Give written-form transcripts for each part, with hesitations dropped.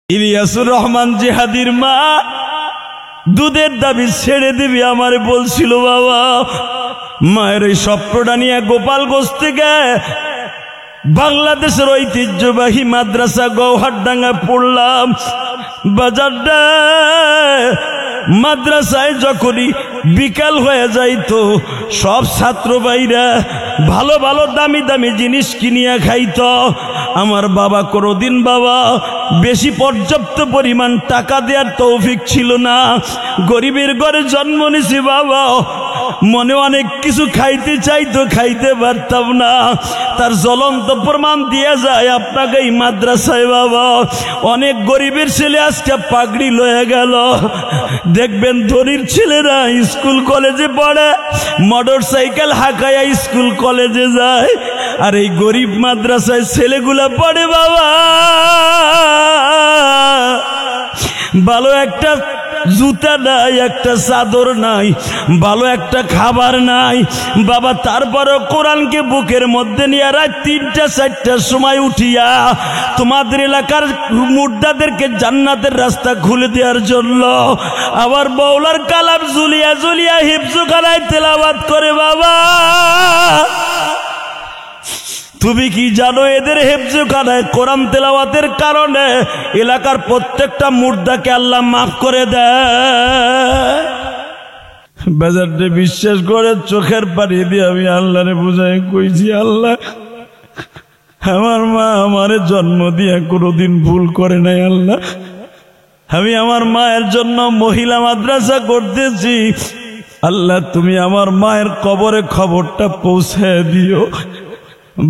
ইলিয়াসুর রহমান জিহাদির মা দুধের দাবি ছেড়ে দিবি আমারে বলছিল বাবা। মায়ের এই স্বপ্নটা নিয়ে গোপালগঞ্জ থেকে বাংলাদেশের ঐতিহ্যবাহী মাদ্রাসা গৌহারডাঙ্গা পড়লাম। বাজারটা মাদ্রাসায় যখনই বিকাল হয়ে যাইতো সব ছাত্র ভাইরা ভালো ভালো দামি দামি জিনিস কিনিয়া খাইত। আমার বাবা কোনোদিন বাবা বেশি পর্যাপ্ত পরিমাণ টাকা দেওয়ার তৌফিক ছিল না। গরিবের ঘরে জন্ম নিছি বাবা, মনে অনেক কিছু খাইতে চাইতো, খাইতে পারতাম না। তার জ্বলন্ত প্রমাণ দিয়ে যায় আপনাকে এই মাদ্রাসায় বাবা। অনেক গরিবের ছেলে আজকে পাগড়ি লয়ে গেল। দেখবেন ধনীর ছেলেরা স্কুল কলেজে পড়ে, মোটর সাইকেল হাঁকাইয়া স্কুল কলেজে যায়, আর এই গরিব মাদ্রাসায় ছেলেগুলা পড়ে বাবা। ভালো একটা জুতা নাই, একটা চাদর নাই, ভালো একটা খাবার নাই বাবা। তারপরও কোরআনকে বুকের মধ্যে নিয়ে রাত ৩টা-৪টার সময় উঠিয়া তোমাদের এলাকার মুর্দাদেরকে জান্নাতের রাস্তা খুলে দেওয়ার জন্য আবার বউলার কালাম জুলিয়া জুলিয়া হিফজুখানায় তেলাওয়াত করে বাবা। তুমি কি জানো এদের হেফজখানায় কোরআন তেলাওয়াতের কারণে এলাকার প্রত্যেকটা মুর্দাকে আল্লাহ মাফ করে দেয়? বাজারটা বিশ্বাস করে চোখের পানি দিয়ে আমি আল্লাহরে বুঝাই কইছি, আল্লাহ আমার মা আমারে জন্ম দিয়ে কোনোদিন ভুল করে নাই। আল্লাহ আমি আমার মায়ের জন্য মহিলা মাদ্রাসা করতেছি। আল্লাহ তুমি আমার মায়ের কবরে খবরটা পৌঁছায় দিও।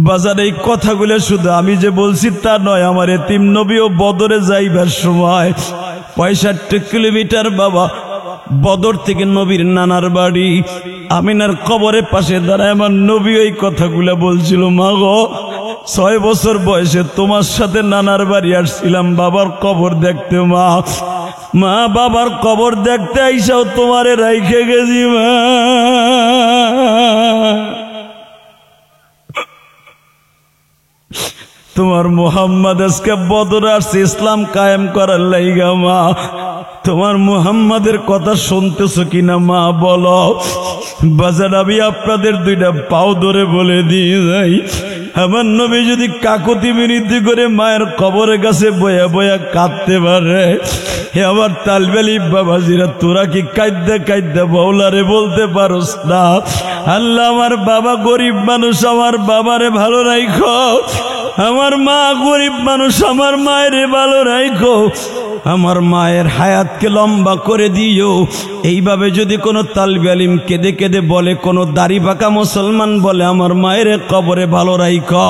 বাজার এই কথাগুলো শুধু আমি যে বলছি তা নয়। আমার এতিম নবীও বদরে যাইবার সময় 65 কিলোমিটার বাবা বদর থেকে নবীর নানার বাড়ি আমিনার কবরের পাশে দাঁড়ায় আমার নবী ওই কথাগুলো বলছিল, মা গো 6 বছর বয়সে তোমার সাথে নানার বাড়ি আসছিলাম বাবার কবর দেখতে। মা বাবার কবর দেখতে আইসাও তোমারে রাইখে গেছি মা। তোমার মুহাম্মদ আজকে বদরে আসছে ইসলাম কায়েম করার লাইগা মা। তোমার মুহাম্মাদের কথা শুনতেছো কিনা মা বলো। বাজার আমি আপনাদের 2টা পাও ধরে বলে দিয়ে যাই, আমার নবী যদি কাকুতি মিনতি করে মায়ের কবরের কাছে বয়া বয়া কাঁদতে পারে, হে আমার তালবেলি বাবাজিরা তোরা কি কাঁদতে কাঁদতে বউলারে বলতে পারোস না, আল্লাহ আমার বাবা গরিব মানুষ, আমার বাবারে ভালো রাখো, আমার মা গরিব মানুষ, আমার মায়ের ভালো রাখো, আমার মায়ের হায়াতকে লম্বা করে দিও। এইভাবে যদি কোনো তালবে আলিম কেঁদে কেঁদে বলে, কোনো দাড়ি পাকা মুসলমান বলে আমার মায়ের কবরে ভালো রাখো,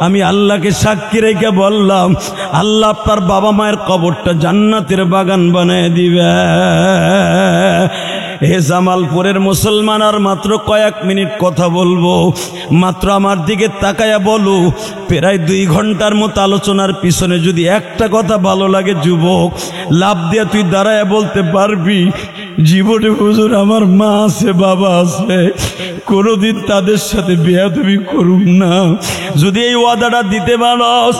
আমি আল্লাহকে সাক্ষী রেখে বললাম আল্লাহ আপনার বাবা মায়ের কবরটা জান্নাতের বাগান বানিয়ে দিবে। হে জামালপুরের মুসলমান, আর মাত্র কয়েক মিনিট কথা বলবো, মাত্র আমার দিকে তাকায়া বলো। প্রায় 2 ঘন্টার মতো আলোচনার পিছনে যদি একটা কথা ভালো লাগে যুবক, লাভ দিয়ে তুই দাঁড়ায় বলতে পারবি জীবনে হুজুর আমার মা আছে বাবা আছে, কোনোদিন তাদের সাথে বেয়াদবি করুম না। যদি এই ওয়াদাটা দিতে পারস,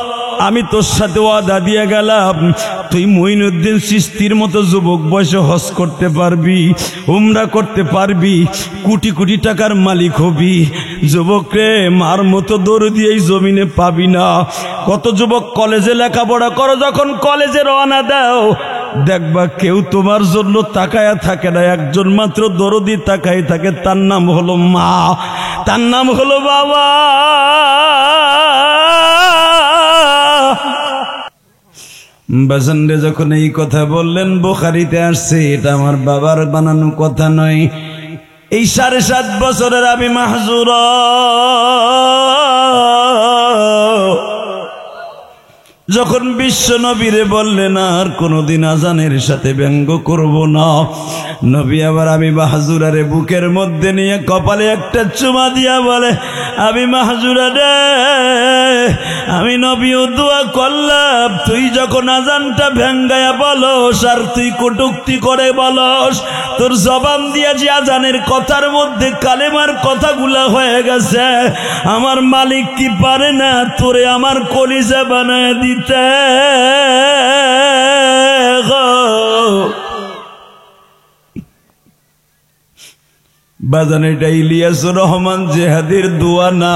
আমি তোর সাথে ওয়াদা দিয়ে গেলাম তুই মঈনুদ্দিন চিশতির মতো যুবক বয়সে হজ করতে পারবি, উমরা করতে পারবি, কোটি কোটি টাকার মালিক হবি। যুবক রে, মার মতো দৌড় দিয়ে এই জমিনে পাবি না। কত যুবক কলেজে লেখাপড়া করো, যখন কলেজে রওনা দাও দেখবা কেউ তোমার জন্য তাকায়া থাকে না, একজন মাত্র দরদি তাকায় থাকে, তার নাম হলো মা, তার নাম হলো বাবা। বাজানরে যখন এই কথা বললেন, বুখারীতে আসছে, এটা আমার বাবার বানানো কথা নয়। এই 7.5 বছরের আমি মাহজুর, যখন বিশ্ব নবীরে বললেন আর কোনদিন আজানের সাথে ব্যঙ্গ করব না, নবী আবার আমি মাহজুরারে বুকের মধ্যে নিয়ে কপালে একটা চুমা দিয়া বলে, আমি মাহজুরা রে, আমি নবীও দোয়া করলাম তুই যখন আজানটা ভেঙ্গায়া বলস আর তুই কটুক্তি করে বলস, তোর জবান দিয়া যে আজানের কথার মধ্যে কালেমার কথাগুলা হয়ে গেছে, আমার মালিক কি পারে না তোরে আমার কলিজা বানায় দিতে? বাজান এটা ইলিয়াসুর রহমান জেহাদির দোয়া না,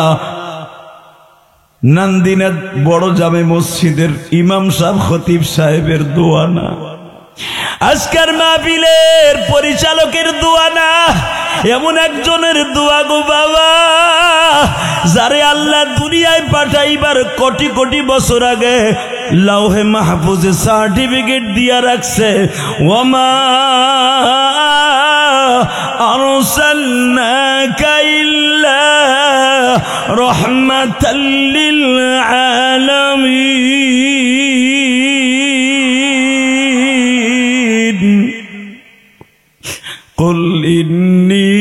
নান্দিনা বড় জামে মসজিদের ইমাম সাহেব খতিব সাহেবের দোয়া না, আজকের মাহফিলের পরিচালকের দোয়া না, এমন একজনের দোয়া গো বাবা, যারে আল্লাহ দুনিয়ায় পাঠাইবার কোটি কোটি বছর আগে লাউহে মাহফুজে সার্টিফিকেট দিয়া রাখছে, ওমা আরসালনাকা ইল্লা রাহমাতাল লিল আলামিন। কুল ইন্নী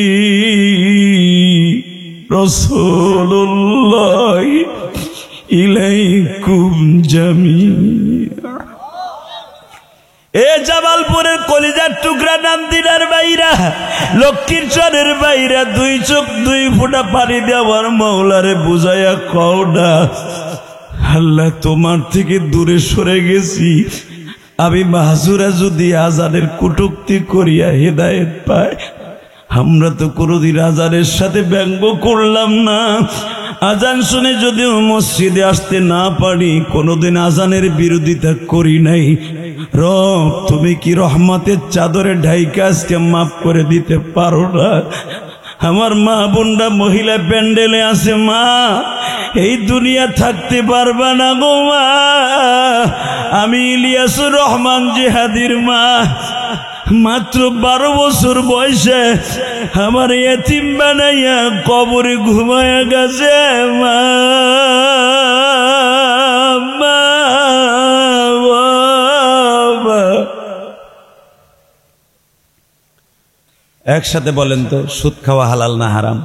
রাসূলুল্লাহ ইলাইকুম জামিআ। এ জামালপুরের কলিজার টুকরা নামদিনার বাইরা, লক্ষ্মীরচরের বাইরা, দুই চোখ দুই ফোঁটা পানি দেওয়ার মৌলারে বুঝাইয়া কওনা, আল্লাহ তোমার থেকে দূরে সরে গেছি, আমি মাহজুরা যদি আজানের কটূক্তি করিয়া হেদায়েত পাই, আমরা তো কোনোদিন আজানের সাথে ব্যঙ্গ করলাম না, আজান শুনে যদিও মসজিদে আসতে না পারি, কোনোদিন আজানের বিরোধিতা করি নাই। রব তুমি কি রহমতের চাদরে ঢাইকা আজকে মাফ করে দিতে পারো না? আমার মা বোনরা মহিলা প্যান্ডেলে আছে, মা এই দুনিয়া থাকতে পারবা না গো মা, আমি ইলিয়াসুর রহমান জেহাদির মা, মাত্র 12 বছর বয়সে আমার এতিম বানাইয়া কবরে ঘুমায়া গেছে মা, একসাথে বলেন তো, সুদ খাওয়া হালাল না হারাম?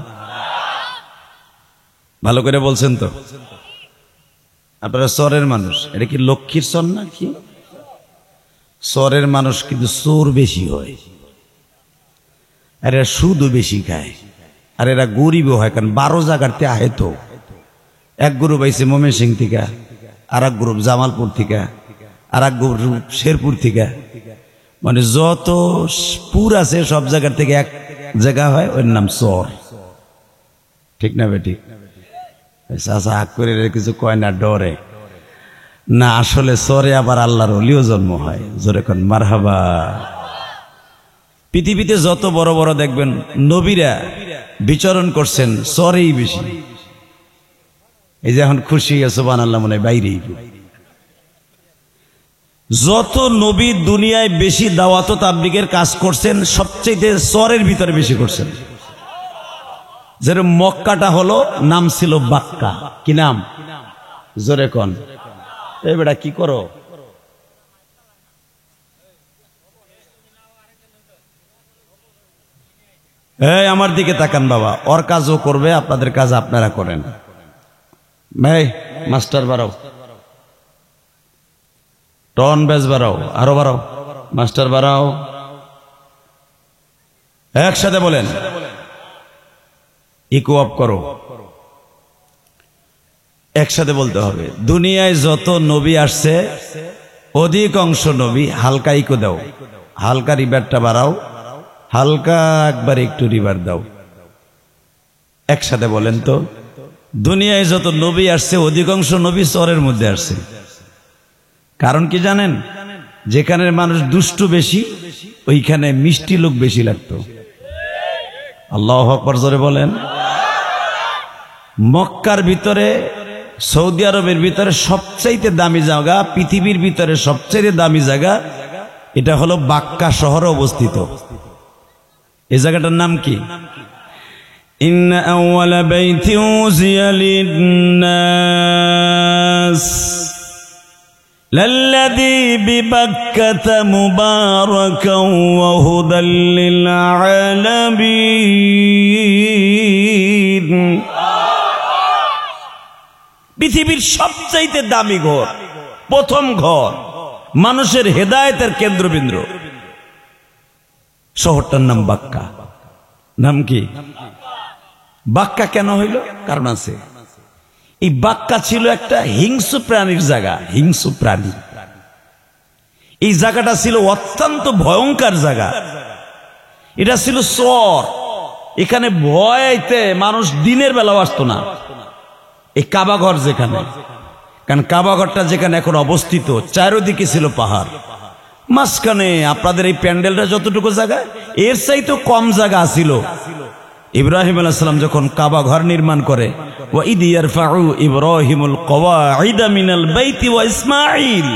ভালো করে বলছেন তো? আপনারা চরের মানুষ, এটা কি লক্ষ্মীর চর না কি? চরের মানুষ কিন্তু চোর বেশি হয়, আর এরা সুদও বেশি খায়, আর এরা গরিবও হয়, কারণ 12 জায়গাতে আহে তো। এক গ্রুপ আইছে ময়মনসিংহ থেকে, আর এক গ্রুপ জামালপুর থেকে, আর এক গ্রুপ শেরপুর থেকে, মানে যত পুর আছে সব জায়গার থেকে এক জায়গা হয়, ওর নাম চর। ঠিক না বেঠিক? চাচা হাক করে কিছু কয় না, ডরে না, আসলে চরে আবার আল্লাহর ওলিও জন্ম হয়। জোরে কোন মারহাবা। পৃথিবীতে যত বড় বড় দেখবেন নবীরা বিচরণ করছেন, চরেই বেশি। এই যে এখন খুশি সুবহানাল্লাহ মনে হয় বাইরেই। যত নবী দুনিয়ায় বেশি দাওয়াত ও তাবলীগের কাজ করছেন, সবচেয়ে চরের ভিতরে বেশি করছেন। যেরকম মক্কাটা হলো, নাম ছিল বাক্কা। কি নাম? জোরে কোন। এই বেটা কি করো? এই আমার দিকে তাকান বাবা, ওর কাজও করবে, আপনাদের কাজ আপনারা করেন। ভাই মাস্টার বাড়াও, টন বেজ বাড়াও, আরো বাড়াও, মাস্টার বাড়াও, একসাথে বলেন, ইকো আপ করো, একসাথে বলতে হবে। দুনিয়ায় যত নবী আসছে, অধিকাংশ নবী হালকা ইকো দাও, হালকা রিভারটা বাড়াও, হালকা একবার একটু রিভার দাও। একসাথে বলেন তো, দুনিয়ায় যত নবী আসছে, অধিকাংশ নবী চরের মধ্যে আসছে। কারণ কি জানেন? যেখানে মানুষ দুষ্টু বেশি, ওইখানে মিষ্টি লোক বেশি লাগতো। আল্লাহু আকবার জোরে বলেন। মক্কার ভিতরে, সৌদি আরবের ভিতরে সবচাইতে দামি জায়গা, পৃথিবীর ভিতরে সবচাইতে দামি জায়গা, এটা হলো বাক্কা শহরে অবস্থিত। এই জায়গাটার নাম কি? ইন্না আউওয়ালা বাইতিন উযিয়া লিন-নাস লাল্লাযী বিবাক্কাতা মুবারাকান ওয়া হুদাল লিল আলামিন। পৃথিবীর সবচাইতে দামি ঘর, প্রথম ঘর, মানুষের হেদায়েতের কেন্দ্রবিন্দু, শহরটার নাম বাক্কা। নাম কি? বাক্কা কেন হইল? কারণ আছে। এই বাক্কা ছিল একটা হিংস্র প্রাণীর জায়গা, হিংস্র প্রাণী। এই জায়গাটা ছিল অত্যন্ত ভয়ঙ্কর জায়গা। এটা ছিল চর, এখানে ভয়তে মানুষ দিনের বেলাও আসতো না। এই কাবাঘর যেখানে, কারণ কাবাঘরটা যেখানে এখন অবস্থিত, চারিদিকে ছিল পাহাড়, মাঝখানে আপনাদের এই প্যান্ডেলটা যতটুকু জায়গা, এর চাইতে কম জায়গা আছিল। ইব্রাহিম আলাইহিস সালাম যখন কাবা ঘর নির্মাণ করে, ওয়া ইদ ইয়ারফাউ ইব্রাহিমুল কওয়াইদা মিনাল বাইতি ওয়া ইসমাঈল,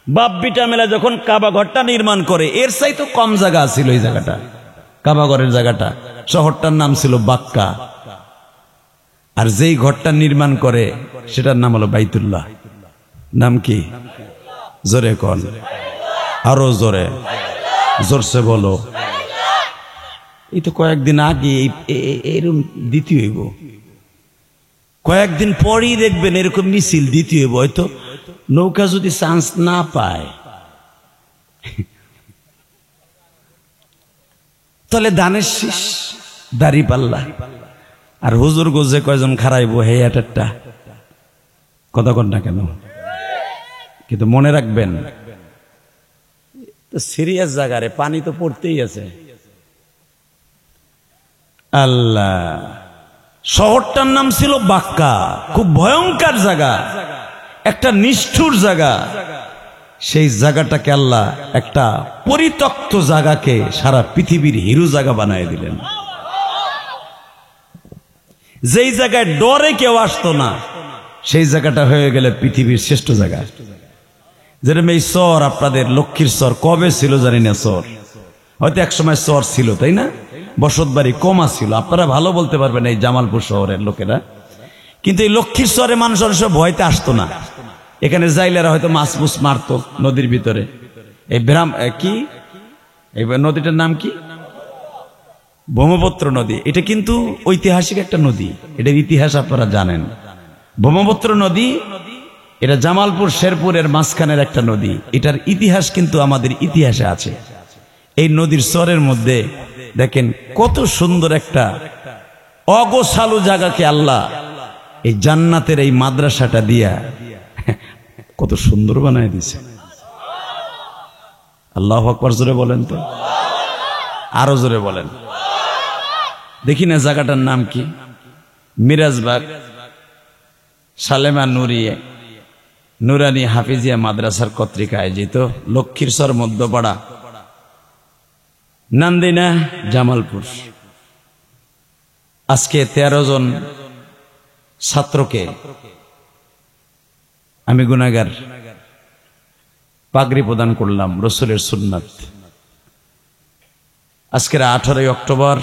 বাপ বিটা মেলা যখন কাবা ঘরটা নির্মাণ করে, এর চাইতে কম জায়গা ছিল এই জায়গাটা, কাবা ঘরের জায়গাটা। শহরটার নাম ছিল বাক্কা, আর যেই ঘরটা নির্মাণ করে সেটার নাম হলো বাইতুল্লাহ। নাম কি? জোরে কন, আরো জোরে, জোরসে বলো। এই তো কয়েকদিন আগে এরকম দ্বিতীয় হইব, কয়েকদিন পরেই দেখবেন এরকম মিছিল দ্বিতীয় হইব। হয়তো নৌকা যদি চান্স না পায়, তাহলে ধানের শীষ, দাড়ি পাল্লা, আর হুজুর গোজে কয়জন খারাইব হে একটা কথা কন না কেন? কিন্তু মনে রাখবেন, তো সিরিয়াস জায়গারে পানি তো পড়তেই আছে। আল্লাহ, শহরটার নাম ছিল বাক্কা, খুব ভয়ঙ্কর জায়গা, একটা নিষ্ঠুর জায়গা। সেই জায়গাটাকে আল্লাহ একটা পরিত্যক্ত জায়গাকে সারা পৃথিবীর হিরো জায়গা বানায় দিলেন। যেই জায়গায় ডরে কেউ আসতো না, সেই জায়গাটা হয়ে গেলে পৃথিবীর শ্রেষ্ঠ জায়গা। যেরকম এই চর, আপনাদের লক্ষ্মীর চর কবে ছিল জানি না, চর হয়তো একসময় চর ছিল, তাই না? বসত বাড়ি কমা ছিল, আপনারা ভালো বলতে পারবেন এই জামালপুর শহরের লোকেরা। কিন্তু এই লক্ষ্মীর চরে মানুষ অবশ্য ভয়তে আসতো না। এখানে জাইলারা হয়তো মাছ মুছ মারতো নদীর ভিতরে। এই কি এই নদীটার নাম কি? ব্রহ্মপুত্র নদী। এটা কিন্তু ঐতিহাসিক একটা নদী, এটার ইতিহাস আপনারা জানেন। ব্রহ্মপুত্র নদী, এটা জামালপুর শেরপুরের মাঝখানের একটা নদী। এটার ইতিহাস কিন্তু আমাদের ইতিহাসে আছে। এই নদীর চরের মধ্যে দেখেন কত সুন্দর একটা অগোছালো জায়গাকে আল্লাহ এই জান্নাতের এই মাদ্রাসাটা দিয়া কত সুন্দর বানায় দিছে। আল্লাহু আকবার, জোরে বলেন তো, আরো জোরে বলেন। দেখি না জায়গাটার নাম কি? মিরাজবাগ সালেমা নুরানি হাফিজিয়া মাদ্রাসার কর্তৃক আয়োজিত লক্ষ্মীরচর মধ্যপাড়া নান্দিনা জামালপুর। আজকে 13 জন ছাত্রকে আমি গুনাহগার পাগড়ি প্রদান করলাম, রসুলের সুন্নাত। আজকের 18 অক্টোবর,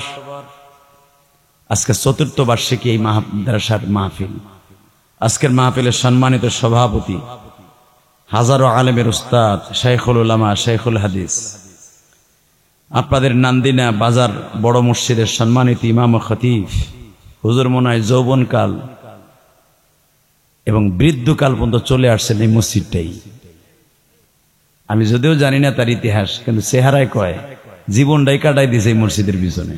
আজকে 4র্থ বার্ষিকী এই মাদ্রাসার মাহফিল। আজকের মাহফিলের সম্মানিত সভাপতি, হাজারো আলেমের উস্তাদ, শাইখুল উলামা, শাইখুল হাদিস, আপনাদের নান্দিনা বাজার বড় মসজিদের সম্মানিত ইমাম ও খতিব হুজুর মনায় যৌবনকাল এবং বৃদ্ধকাল পর্যন্ত চলে আসছেন এই মসজিদটাই। আমি যদিও জানি না তার ইতিহাস, কিন্তু চেহারায় কয় জীবনটাই কাটাই দিছে এই মসজিদের পিছনে।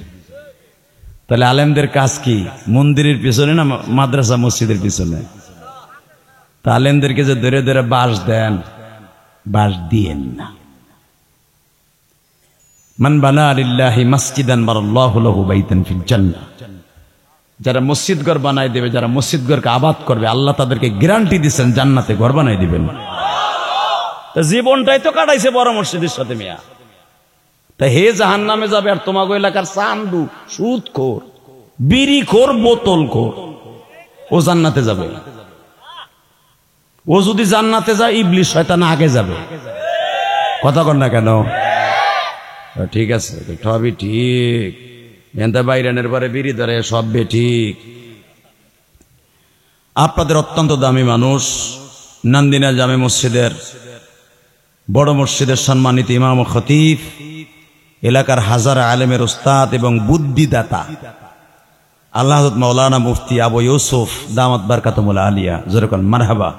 তাহলে আলেমদের কাজ কি? মন্দিরের পিছনে না মাদ্রাসা মসজিদের পিছনে? তা আলেমদেরকে যে ধরে ধরে বাস দেন, বাস দিয়েন না। মান বানা লিল্লাহি মাসজিদান বারাল্লাহু লাহু বাইতান ফিল জান্নাহ, যারা মসজিদ ঘর বানায় দেবে, যারা মসজিদ ঘরকে আবাদ করবে, আল্লাহ তাদেরকে গ্যারান্টি দিচ্ছেন জান্নাতে ঘর বানায় দিবেন। তা জীবনটাই তো কাটাইছে বড় মসজিদের সাথে মিয়া। তা হে জাহান্নামে যাবে, আর তোমাগো এলাকার চান্দু, সুদখোর, বিড়িখোর, বোতলখোর, ও জান্নাতে যাবে। ও যদি জান্নাতে যায়, ইবলিস শয়তান আগে যাবে। কথা কন না কেন? ঠিক আছে, সবই ঠিক। এনতে বাইরানের পরে বিড়ি ধরে, সব বে ঠিক। আপনাদের অত্যন্ত দামি মানুষ, নান্দিনা জামে মসজিদের বড় মসজিদের সম্মানিত ইমাম ও খতিব, এলাকার হাজার আলেমের উস্তাদ এবং বুদ্ধিদাতা আল্লাহ হযরত মাওলানা মুফতি আবু ইউসুফ দামাত বারকাতুল আলিয়া, যেরকম মারহাবা।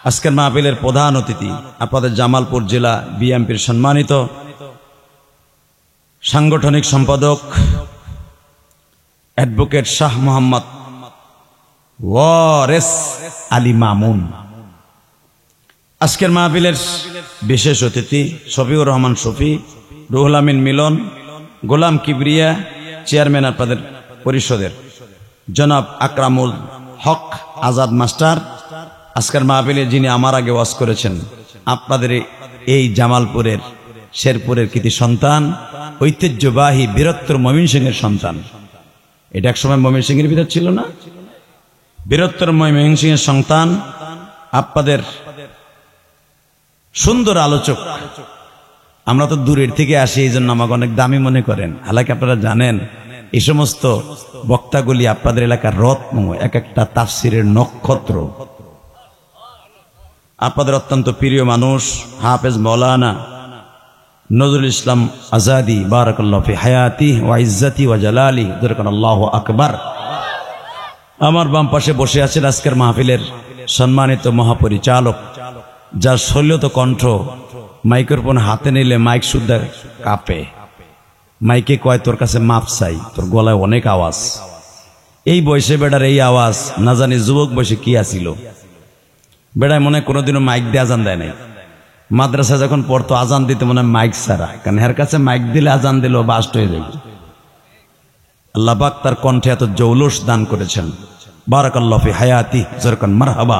আজকের মাহফিলের প্রধান অতিথি আপনাদের জামালপুর জেলা বিএনপির সম্মানিত সাংগঠনিক সম্পাদক অ্যাডভোকেট শাহ মোহাম্মদ ওয়ারেস আলী মামুন। আজকের মাহফিলের বিশেষ অতিথি শফিউর রহমান শফি, রুহুল আমিন মিলন, গোলাম কিবরিয়া চেয়ারম্যান আপনাদের পরিষদের, জনাব আকরামুল হক আজাদ মাস্টার, আজকের মাহফিলে যিনি আমার আগে ওয়াজ করেছেন, আপনাদের এই জামালপুরের শেরপুরের কৃতি সন্তান, ঐতিহ্যবাহী বীরত্তর ময়মনসিংহের সন্তান। এটা একসময় ময়মনসিংহের ভিতর ছিল না, বীরত্তর ময়মনসিংহের সন্তান, আপনাদের সুন্দর আলোচক। আমরা তো দূরের থেকে আসি, এই জন্য আমাকে অনেক দামি মনে করেন। হালাকি আপনারা জানেন এই সমস্ত বক্তাগুলি আপনাদের এলাকার রত্ন, এক একটা তাফসিরের নক্ষত্র। আপনাদের অত্যন্ত প্রিয় মানুষ হাফেজ মাওলানা নজরুল ইসলাম আজাদি, বারাকাল্লাহু ফি হায়াতি ওয়া ইজ্জতি ওয়া জালালি, দরকার আল্লাহু আকবার। আমার বাম পাশে বসে আছেন আজকের মাহফিলের সম্মানিত মহাপরিচালক, যার শৈলত কণ্ঠ মাইক্রোফোন হাতে নিলে মাইক শুদ্ধ কাঁপে। মাইকে কয় তোর কাছে মাপ চাই, তোর গলায় অনেক আওয়াজ। এই বয়সে বেড়ার এই আওয়াজ, না জানি যুবক বয়সে কি আসিল। বেড়ায় মনে কোনোদিনও মাইক দিয়ে আজান দেয় নাই। মাদ্রাসা যখন পড়তো আজান দিতে মনে হয় মাইক ছাড়া, কারণ এর কাছে মাইক দিলে আজান দিল বাস্ট হয়ে যাবে। আল্লাহ পাক তার কণ্ঠে এত জৌলুস দান করেছেন। বারাকাল্লাহু ফি হায়াতি, জরকান মারহাবা।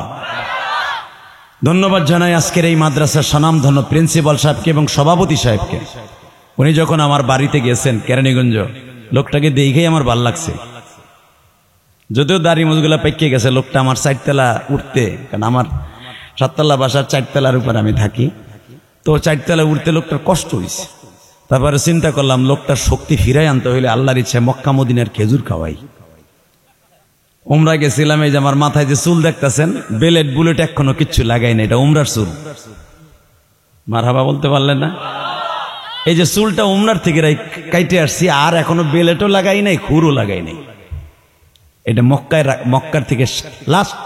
ধন্যবাদ জানাই আজকের এই মাদ্রাসার স্বনামধন্য প্রিন্সিপাল সাহেবকে এবং সভাপতি সাহেবকে। উনি যখন আমার বাড়িতে গেছেন কেরানীগঞ্জ, লোকটাকে দেখেই আমার ভাল লাগছে। যদিও দাড়ি মুজগুলা পেকে গেছে, লোকটা আমার 4 তলা উঠতে, কারণ আমার 7 তলা বাসার 4 তলার উপর আমি থাকি, তো 4 তলা উঠতে লোকটার কষ্ট হয়েছে। তারপরে চিন্তা করলাম লোকটার শক্তি ফিরাই আনতে হইলে আল্লাহর ইচ্ছে মক্কা মদিনার খেজুর খাওয়াই। উমরা গেছিলাম, এই যে আমার মাথায় যে চুল দেখতেছেন, বেলেট বুলেট এখনো কিচ্ছু লাগাই না, এটা উমরার চুল। মারহাবা বলতে পারলেন না? এই যে চুলটা উমরার থেকে কাইটে আসছি, আর এখনো বেলেটও লাগাই নাই, খুরও লাগাই নাই। এটা মক্কার থেকে লাস্ট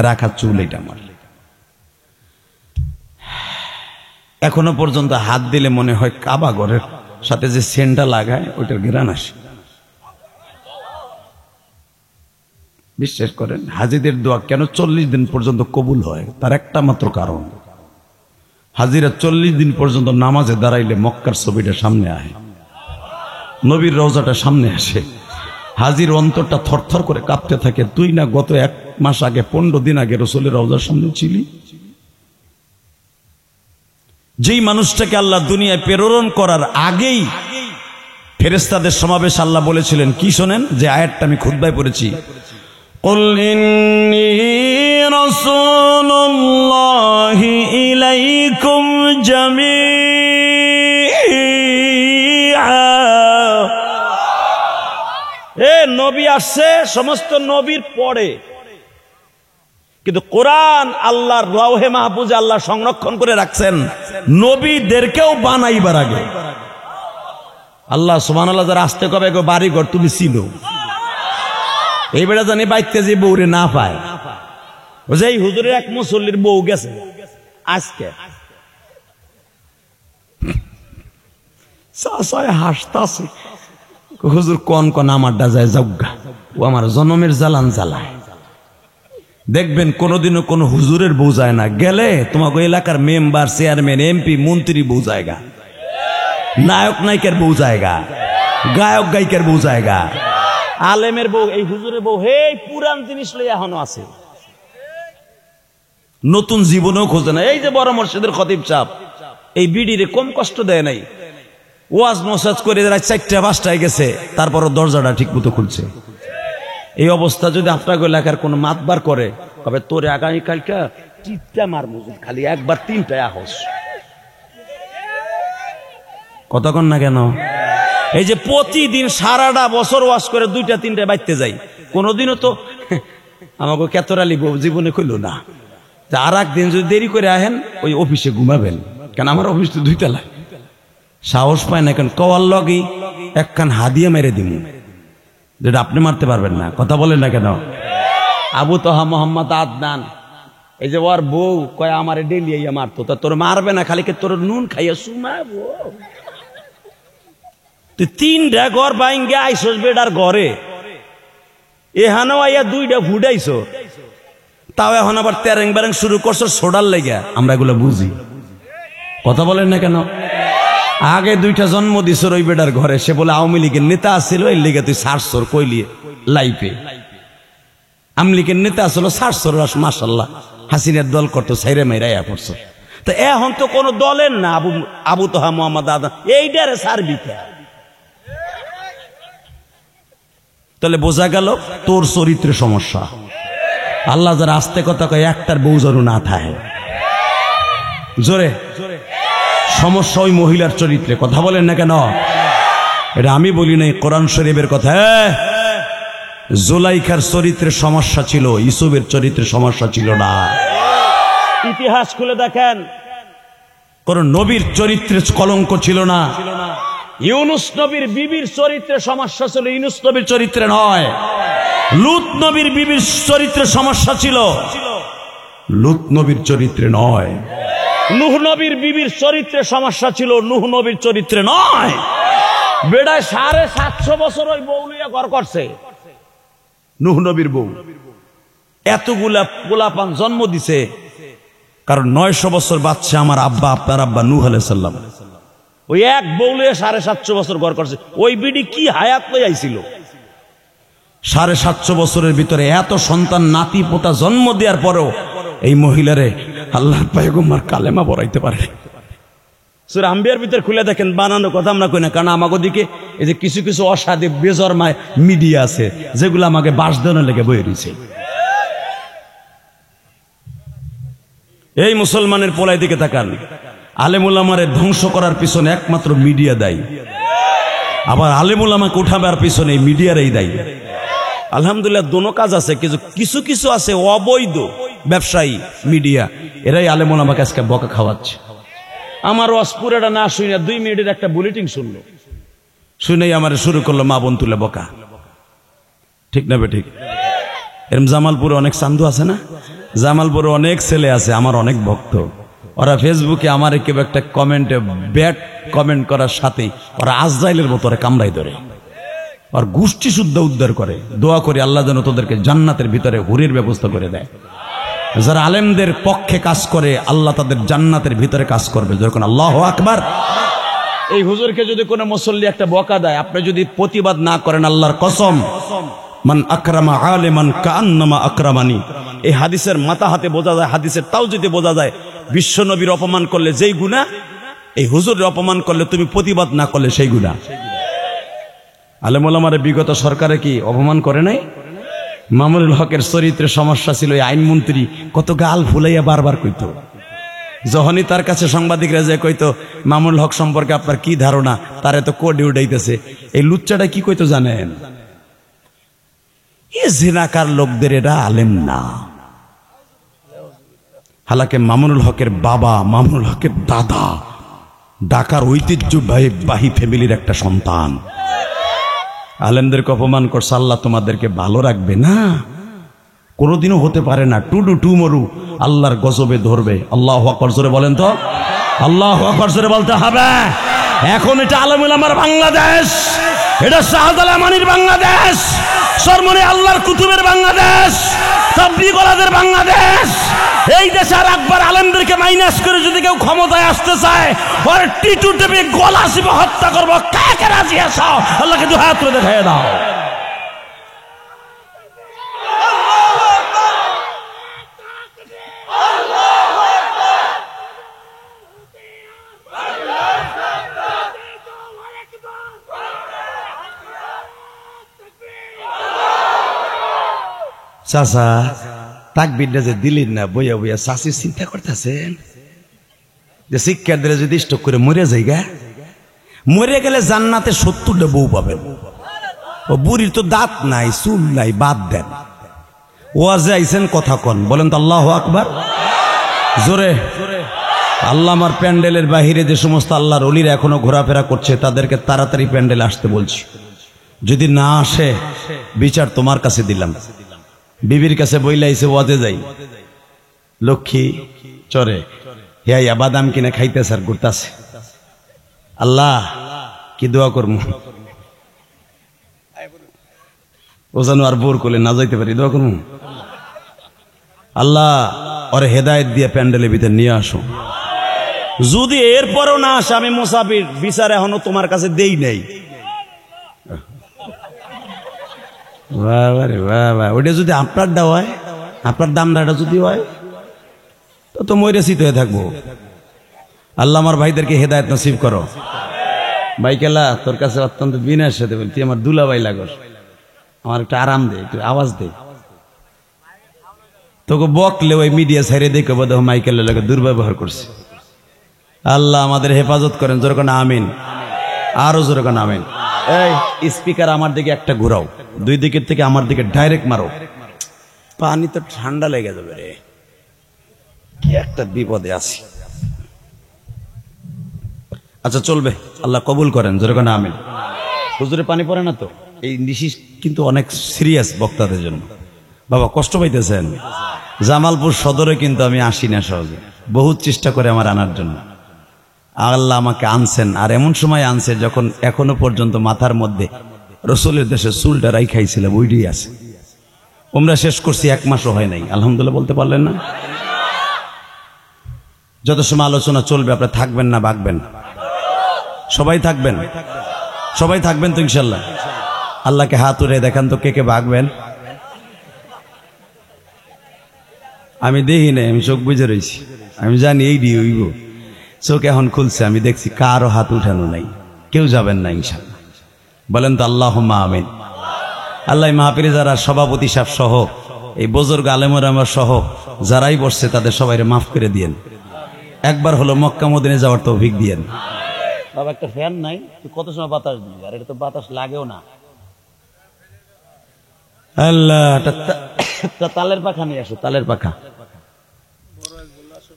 রাখা চুল এটা আমার। এখনো পর্যন্ত হাত দিলে মনে হয় কাবা ঘরের সাথে যে সেন্টটা লাগায় ওইটার ঘ্রাণ আসে। বিশ্বাস করেন হাজিদের দোয়া কেন 40 দিন পর্যন্ত কবুল হয়, তার একটা মাত্র কারণ, হাজিরা 40 দিন পর্যন্ত নামাজে দাঁড়াইলে মক্কার ছবিটা সামনে আসে, নবীর রওজাটা সামনে আসে। হাজির অন্তরটা থরথর করে কাঁপতে থাকে। তুই না গত 1 মাস আগে 15 দিন আগে রাসূলের রওজার সামনে ছিলি? যেই মানুষটাকে আল্লাহ দুনিয়ায় প্রেরণ করার আগেই ফেরেশতাদের সমাবেশ আল্লাহ বলেছিলেন কি শোনেন, যে আয়াতটা আমি খুতবায় পড়েছি, কুল ইন্নী রাসূলুল্লাহি ইলাইকুম জামিআ। নবী আসছে সমস্ত নবীর পরে, কিন্তু কোরআন আল্লাহর লাওহে মাহফুজে আল্লাহ সংরক্ষণ করে রাখছেন নবীদেরকেও বানাইবার আগে। আল্লাহ সুবহানাল্লাহ যারা আসতে কবে বাড়ি ঘর তুলেছিল, এই বেড়া জানি বাইতে যে বউরে না পায়। যে এই হুজুরের এক মুসল্লির বউ গেছে আজকে, হাসতাছে, হুজুর কোন কোন আমারটা যায় যজ্ঞা, ও আমার জনমের জ্বালান জ্বালায়। দেখবেন কোনোদিনও কোনো হুজুরের বউ যায় না, গেলে তোমাকে এলাকার মেম্বার চেয়ারম্যান এমপি মন্ত্রী বউ জায়গা, নায়ক নায়িকার বউ জায়গা, গায়ক গায়িকার বউ জায়গা, আলেমের বউ। এই হুজুরের বউ হে পুরান জিনিস লই এখনো আছে, নতুন জীবনেও খোঁজে না। এই যে বড় মসজিদের খতিব সাহেব এই বিডিরে কম কষ্ট দেয় নাই, ওয়াজ নসাজ করে 4টা 5টায় গেছে, তারপরও দরজাটা ঠিক মতো খুলছে। এই অবস্থা যদি আপনার এলাকার কোনো মাতবার করে, তবে তোরে আগামীকালটা টিপটা মারবো, খালি একবার 3টায় আহস। কতক্ষণ না কেন? এই যে প্রতিদিন সারাটা বছর ওয়াজ করে 2টা 3টায় বাইতে যাই, কোনোদিনও তো আমাকে কেতরালি জীবনে কইল না। আর একদিন যদি দেরি করে আহেন ওই অফিসে ঘুমাবেন, কেন আমার অফিস তো 2 তলায়, সাহস পায় না। কেন কওয়ার লগি একখান হাদিয়া মেরে দিব, যেটা আপনি মারতে পারবেন না। কথা বলেন না কেন? আবু তোহা মোহাম্মদ আদনান, এই যে ওর বউ কয় আমারে ডেলি ইয়া মারতো, তা তোর মারবে না, খালি তোর নুন খাইয়া সুমাবো। তুই 3টা ঘর বাইঙ্গে আইসোস বেডার ঘরে, এখানেও আইয়া 2টা ফুটাইছো, তাও এখন আবার তেরেং বেরেং শুরু করছো সোডার লেগে। আমরা এগুলো বুঝি। কথা বলেন না কেন? আগে দুইটা জন্ম দিছ ওই বেটার ঘরে, সে বলে আওয়ামী লীগের নেতা আসছিল, এর লিগে তুই সারসর কইলিয়ে লাইফে আওয়ামী লীগের নেতা আসলো সারসর, মাশাল্লাহ হাসিনার দল করতো, সাইরে মাইরাইয়া পড়ছো। তো এখন তো কোন দলের না, আবু তোহা মোহাম্মদ আদম এইটারে সারবি। তাহলে বোঝা গেল তোর চরিত্রের সমস্যা। আল্লাহ যারা আস্তে কথা কয় একটার বউ যেন না থাকে, জোরে সমস্যা ওই মহিলার চরিত্রে। কথা বলেন না কেন? এটা আমি বলি নাই, কোরআন শরীফের কথা। জুলাইখার চরিত্রের সমস্যা ছিল, ইউসুফের চরিত্রের সমস্যা ছিল না। ইতিহাস খুলে দেখেন, কোন নবীর চরিত্রের কলঙ্ক ছিল না। ইউনুস নবীর বিবির চরিত্রের সমস্যা ছিল, ইউনুস নবীর চরিত্রে নয়। লূত নবীর বিবির চরিত্রের সমস্যা ছিল, লূত নবীর চরিত্রে নয়। নূহ নবীর বিবির চরিত্রে সমস্যা ছিল, নূহ নবীর চরিত্রে নয়। বেড়ায় 750 বছর ওই বউ লইয়া ঘর করছে, নূহ নবীর বউ। এতগুলা পোলাপান জন্ম দিছে, কারণ 900 বছর বাচ্চা আমার আব্বা, আপনার আব্বা নূহ আলাইহিস সালাম। ওই এক বউ লইয়া 750 বছর ঘর করছে। ওই বিডি কি হায়াত লই আইছিল? 750 বছরের ভিতরে এত সন্তান নাতি পোতা জন্ম দেওয়ার পরেও এই মহিলারে আল্লাহর পয়গম্বর কালেমা পড়াইতে পারে। সূরা আম্বিয়ার ভিতর খুলে দেখেন, বানানো কথা আমরা কই না, কারণ আমাকে দিকে এই যে কিছু কিছু অসাধে বেজরমায় মিডিয়া আছে যেগুলো আমাকে বাস দেওয়ার লেগে বয়ে রয়েছে। এই মুসলমানের পোলাই দিকে তাকান, আলেম উলামারে ধ্বংস করার পিছনে একমাত্র মিডিয়া দায়ী, আবার আলেম উলামাকে উঠাবার পিছনে মিডিয়ারই দায়ী। আলহামদুলিল্লাহ দোনো কাজ আছে, কিছু কিছু আছে অবৈধ ব্যবসায়ী মিডিয়া, এরাই আলেম উলামাকে আজকে বকা খাওয়াচ্ছে। আমার অস্পুরাটা না শুনে 2 মিনিটের একটা বুলেটিন শুনলো, শুনেই আমার শুরু করলো মা বোন তুলে বকা। ঠিক না বে ঠিক? এরম জামালপুরে অনেক চান্দু আছে না, জামালপুরে অনেক ছেলে আছে আমার অনেক ভক্ত, ওরা ফেসবুকে আমার কেউ একটা কমেন্টে ব্যাড কমেন্ট করার সাথেই ওরা আজরাইলের মতো ওরা কামড়াই ধরে, আর গোষ্ঠী শুদ্ধ উদ্ধার করে। দোয়া করি আল্লাহ যেন তোদেরকে জান্নাতের ভিতরে হুরের ব্যবস্থা করে দেয়। যারা আলেমদের পক্ষে কাজ করে আল্লাহ তাদের জান্নাতের ভিতরে কাজ করবে, যখন আল্লাহু আকবার। এই হুজুরকে যদি কোনো মুসল্লি একটা বকা দেয়, আপনি যদি প্রতিবাদ না করেন, আল্লাহর কসম, মান আকরামা আলিমান কান্নামা আকরামানি, এই হাদিসের মাথা হাতে বোঝা যায়, হাদিসের তাও যদি বোঝা যায়, বিশ্ব নবীর অপমান করলে যেই গুনাহ, এই হুজুরের অপমান করলে তুমি প্রতিবাদ না করলে সেই গুনাহ। আলেম ওলামারে বিগত সরকারে কি অপমান করে নাই? মামুনুল হকের চরিত্রের সমস্যা ছিল, এই আইনমন্ত্রী কত গাল ফুলাইয়া বারবার কইতো। যখনই তার কাছে সাংবাদিকরা যে কইতো মামুনুল হক সম্পর্কে আপনার কি ধারণা, তারে তো কোডে উঠাইতেছে। এই লুচ্চাটা কি কইতো জানেন? এ জিনাকার লোকদের এরা আলেম না। হালাকে মামুনুল হকের বাবা, মামুনুল হকের দাদা ঢাকার ঐতিহ্যবাহী ফ্যামিলির একটা সন্তান। আলেমদেরকে অপমান করছে, আল্লাহ তোমাদেরকে ভালো রাখবে না, কোনোদিনও হতে পারে না। টু মরু আল্লাহর গজবে ধরবে। আল্লাহু আকবার জোরে বলেন তো, আল্লাহু আকবার জোরে বলতে হবে। এখন এটা আলেম উলামার বাংলাদেশ, এটা শাহজালাল মানির বাংলাদেশ, সরমনি আল্লাহর কুতুবের বাংলাদেশ, তাবলীগ ওয়ালাদের বাংলাদেশ। এই দেশে আর একবার আলেমদেরকে মাইনাস করে যদি কেউ ক্ষমতায় আসতে চায়, ওর টিটু টেপে গলা চিপে হত্যা করবো। কাকে রাজি আছো? আল্লাহকে দুই হাত তুলে দেখায় দাও। চাচা তাকবীরটা যে দিলেন না, বইয়া বইয়া চাষি চিন্তা করতেছেন যে শিক্ষার দিলে যদি স্টক করে মরে যাইগা, মরে গেলে জান্নাতে 70টা বউ পাবেন। ও বুড়ির তো দাঁত নাই, চুল নাই, বাদ দেন। ওয়াজে আইছেন, কথা কন, বলেন তো আল্লাহু আকবার জোরে। আল্লাহ আমার প্যান্ডেলের বাহিরে যে সমস্ত আল্লাহর ওলিরা এখনো ঘোরাফেরা করছে, তাদেরকে তাড়াতাড়ি প্যান্ডেলে আসতে বলছি। যদি না আসে বিচার তোমার কাছে দিলাম। বিবির কাছে বইলাইছে ওয়াজে যাই, লক্ষ্মী চরে হিয়া বাদাম কিনে খাইতেছে আর ঘুরতাছে। আল্লাহ কি দোয়া করবো, ও যেন আর বোর করলে না যাইতে পারি, দোয়া করবো। আল্লাহ ওরে হেদায়েত দিয়ে প্যান্ডেলের ভিতরে নিয়ে আসো। যদি এরপরও না আসে আমি মুসাফির, বিচার এখনো তোমার কাছে দেই নাই। বাবা রে বাবা, ওইটা যদি আপনারটা হয়, আপনার দামটা যদি হয় তো মরে চিত হয়ে থাকবো। আল্লাহ আমার ভাইদেরকে হেদায়েত নসিব করো। ভাইকেলা তোর কাছে অত্যন্ত বিনয়ের সাথে বলি, তুই আমার দুলাভাই লাগস, আমার একটু আরাম দে, একটু আওয়াজ দে। তোকে বকলে ওই মিডিয়া ছাইরে দেখে বোধ মাইকেল লাগে দুর্ব্যবহার করছে। আল্লাহ আমাদের হেফাজত করেন, জোরে কোন আমিন, আরো জোরে কোন আমিন। এই স্পিকার আমার দিকে একটা ঘুরাও, দুই দিকের থেকে আমার দিকে ডাইরেক্ট মারো। পানি তো ঠান্ডা লেগে যাবে রে, কি একটা বিপদে আছি। আচ্ছা চলবে, আল্লাহ কবুল করেন, জোরে কোন আমিন। হুজুরে পানি পড়ে না তো? এই নিশি কিন্তু অনেক সিরিয়াস বক্তাদের জন্য। বাবা কষ্ট পাইতেছেন? জামালপুর সদরে কিন্তু আমি আসি না সহজে, বহুত চেষ্টা করে আমার আনার জন্য। আল্লাহ আমাকে আনছেন, আর এমন সময় আনছে যখন এখনো পর্যন্ত মাথার মধ্যে রসুলের দেশে চুলটা রাই খাইছিলাম, ওইটাই আছে। ওমরা শেষ করছি, 1 মাসও হয় নাই, আলহামদুলিল্লাহ বলতে পারলেন না? যত সময় আলোচনা চলবে আপনারা থাকবেন না ভাগবেন? সবাই থাকবেন, সবাই থাকবেন তো ইনশাল্লাহ? আল্লাহকে হাত উড়ে দেখান তো কে কে ভাগবেন। আমি দেখি না, আমি চোখ বুঝে রয়েছি, আমি জানি এই দিয়ে হইব। চোখ এখন খুলছে, আমি দেখছি কারো হাত উঠানো নাই, কেউ যাবেন না ইনশাল্লাহ। বলেন তো আল্লাহুম্মা আমিন। আল্লাহ মাহফিলে যারা সভাপতি সাহেব সহ এই বুজুর্গ আলেমরা সহ যারাই বসছে তাদের সবাইকে মাফ করে দিয়েন। একবার হলো মক্কা মদিনা যাওয়ার তৌফিক দিয়েন। বাবা একটা ফ্যান নাই, তুই কত সময় বাতাস দিবি? আর এটা তো বাতাস লাগেও না। আল্লাহ, তালের পাখা নিয়ে আসো, তালের পাখা।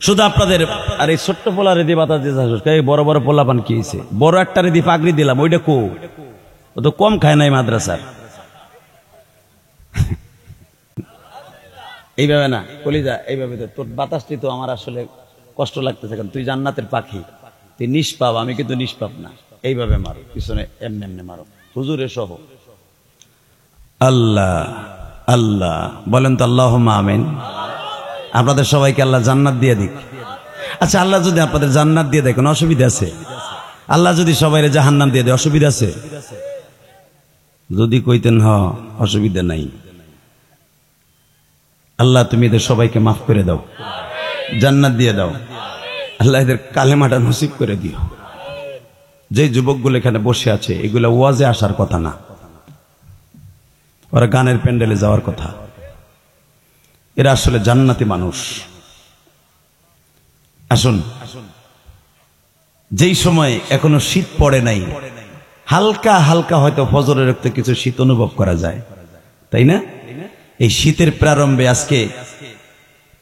শুধু আপনাদের আর এই ছোট্ট পোলা রেদি বাতাস দিয়ে, বড় বড় পোলা পান কি হয়েছে? বড় একটা রেদি পাগড়ি দিলাম, ওইটা কো? ও তো কম খায় নাই মাদ্রাসার। এইভাবে না কলিজা, এইভাবে তো তোর বাতাসটি তো আমার আসলে কষ্ট লাগতেছে, কারণ তুই জান্নাতের পাখি, তুই নিষ্পাপ, আমি কিন্তু নিষ্পাপ না। এইভাবে মারো, পিছনে এমনি এমনি মারো, হুজুরে সহ। আল্লাহ আল্লাহ বলেন তো আল্লাহুম্মা আমিন। আপনাদের সবাইকে আল্লাহ জান্নাত দিয়ে দিক। আচ্ছা, আল্লাহ যদি আপনাদের জান্নাত দিয়ে দেয় কোনো অসুবিধা আছে? আল্লাহ যদি সবাইরে জাহান্নাম দিয়ে দেয় অসুবিধা আছে? যদি কইতেন হ অসুবিধা নাই। আল্লাহ তুমি এদের সবাইকে মাফ করে দাও, জান্নাত দিয়ে দাও। আল্লাহ এদের কালেমাটা নসিব করে দিও। যে যুবকগুলো এখানে বসে আছে, এগুলা ওয়াজে আসার কথা না, ওরা গানের প্যান্ডেলে যাওয়ার কথা। এরা আসলে জান্নাতি মানুষ। আসুন, যেই সময় এখনো শীত পড়ে নাই, হালকা হালকা হয়তো ফজরের রক্তে কিছু শীত অনুভব করা যায়, তাই না? এই শীতের প্রারম্ভে আজকে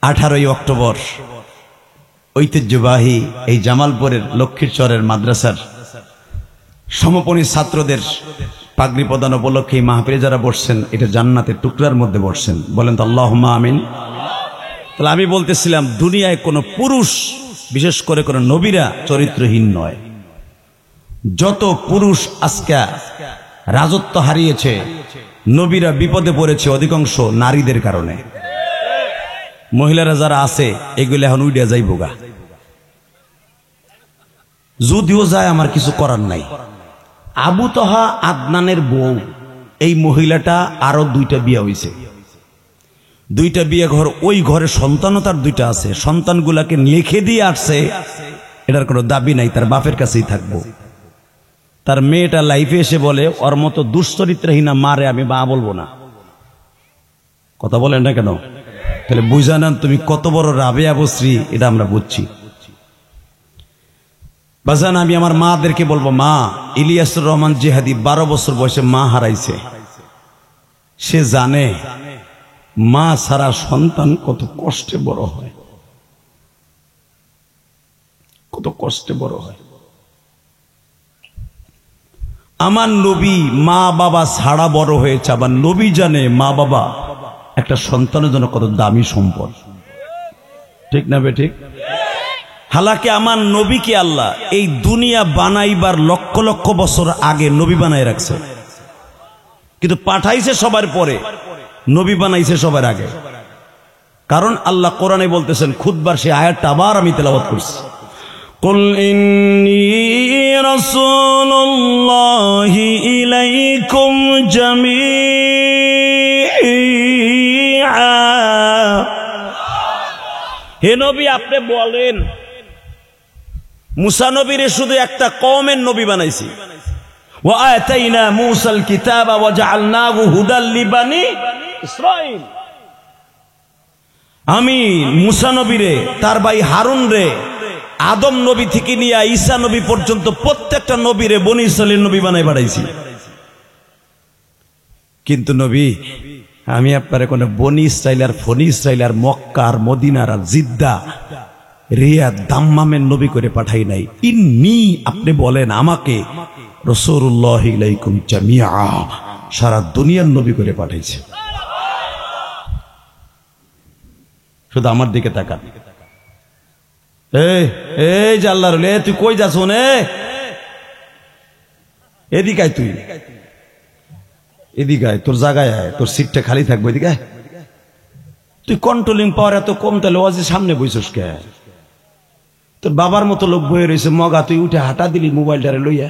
18ই অক্টোবর ঐতিহ্যবাহী এই জামালপুরের লক্ষ্মীরচরের মাদ্রাসার সমাপনী ছাত্রদের পাগড়ি প্রদান উপলক্ষে মাহফিলে যারা বসছেন, এটা জান্নাতের টুকরার মধ্যে বসছেন। বলেন তো আল্লাহুম্মা আমিন। তাহলে আমি বলতেছিলাম, দুনিয়ায় কোনো পুরুষ, বিশেষ করে কোনো নবীরা চরিত্রহীন নয়। যত পুরুষ আজকে রাজত্ব হারিয়েছে, নবীরা বিপদে পড়েছে অধিকাংশ নারীদের কারণে। মহিলারা যারা আছে এগুলো এখন উইডা যাইবগা, যদিও যায় আমার কিছু করার নাই। আবু তহা আদনানের বউ, এই মহিলাটা আরো 2টা বিয়ে হয়েছে, 2টা বিয়ে ঘর, ওই ঘরে সন্তানও তার 2টা আছে। সন্তানগুলাকে লিখে দিয়ে আসছে, এটার কোনো দাবি নাই, তার বাপের কাছেই থাকবো। তার মেয়েটা লাইফে এসে বলে, ওর মতো দুশ্চরিত্রহীনা মারে আমি মা বলবো না। কথা বলেন না কেন? তাহলে বুঝা নেন তুমি কত বড় রাবেয়া বসরি, এটা আমরা বুঝছি। বাজান, আমি আমার মাদেরকে বলবো, মা, ইলিয়াসুর রহমান জিহাদি 12 বছর বয়সে মা হারাইছে। সে জানে মা ছাড়া সন্তান কত কষ্টে বড় হয়, কত কষ্টে বড় হয়। আমার নবী মা বাবা ছাড়া বড় হয়েছে, আবার নবী জানে মা বাবা একটা সন্তানের জন্য কত দামি সম্পদ, ঠিক না বে ঠিক? হালাকি আমার নবীকে আল্লাহ এই দুনিয়া বানাইবার লক্ষ লক্ষ বছর আগে নবী বানাই রাখছে, কিন্তু পাঠাইছে সবার পরে, নবী বানাইছে সবার আগে। কারণ আল্লাহ কোরআনে বলতেছেন, খুতবার সেই আয়াতটা আবার আমি তেলাওয়াত করছি, কুল ইন্নী রাসূলুল্লাহি ইলাইকুম জামিআ। হে নবী, আপনি বলেন মুসা নবীরে শুধু একটা কওমের নবী বানাইছি। ওয়া আতাইনা মূসাল কিতাবা ওয়া জাআলনাহু হুদাল লিবানি ইসরাঈল। আমি মুসা নবীরে, তার ভাই হারুন রে, আদম নবী থেকে নিয়ে ঈসা নবী পর্যন্ত প্রত্যেকটা নবীরে বনি ইসরাঈলের নবী বানাই পাঠাইছি। কিন্তু নবী, আমি আপনারে কোন বনি ইসরাঈল আর ফনি ইসরাঈল আর মক্কা আর মদিনার আর জিদ্দা রিয়াদ দাম্মামের নবী করে পাঠাই নাই। ইন্নী, আপনি বলেন আমাকে রাসূলুল্লাহি ইলাইকুম জামিআ, সারা দুনিয়ার নবী করে পাঠাইছে। শুধু আমার দিকে তাকান। এই যে আল্লাহর ওলি, তুই কই যাস? এদিকে আয়, তুই এদিকে আয়, তোর জায়গায় আয়, তোর সিটটা খালি থাকবে, এদিকে আয়। তুই কন্ট্রোলিং পাওয়ার এত কম, তাহলে ওয়াজে সামনে বইছস কে? তোর বাবার মতো লোক বয়ে রয়েছে মগা, তুই উঠে হাঁটা দিলি মোবাইলটারে লইয়া।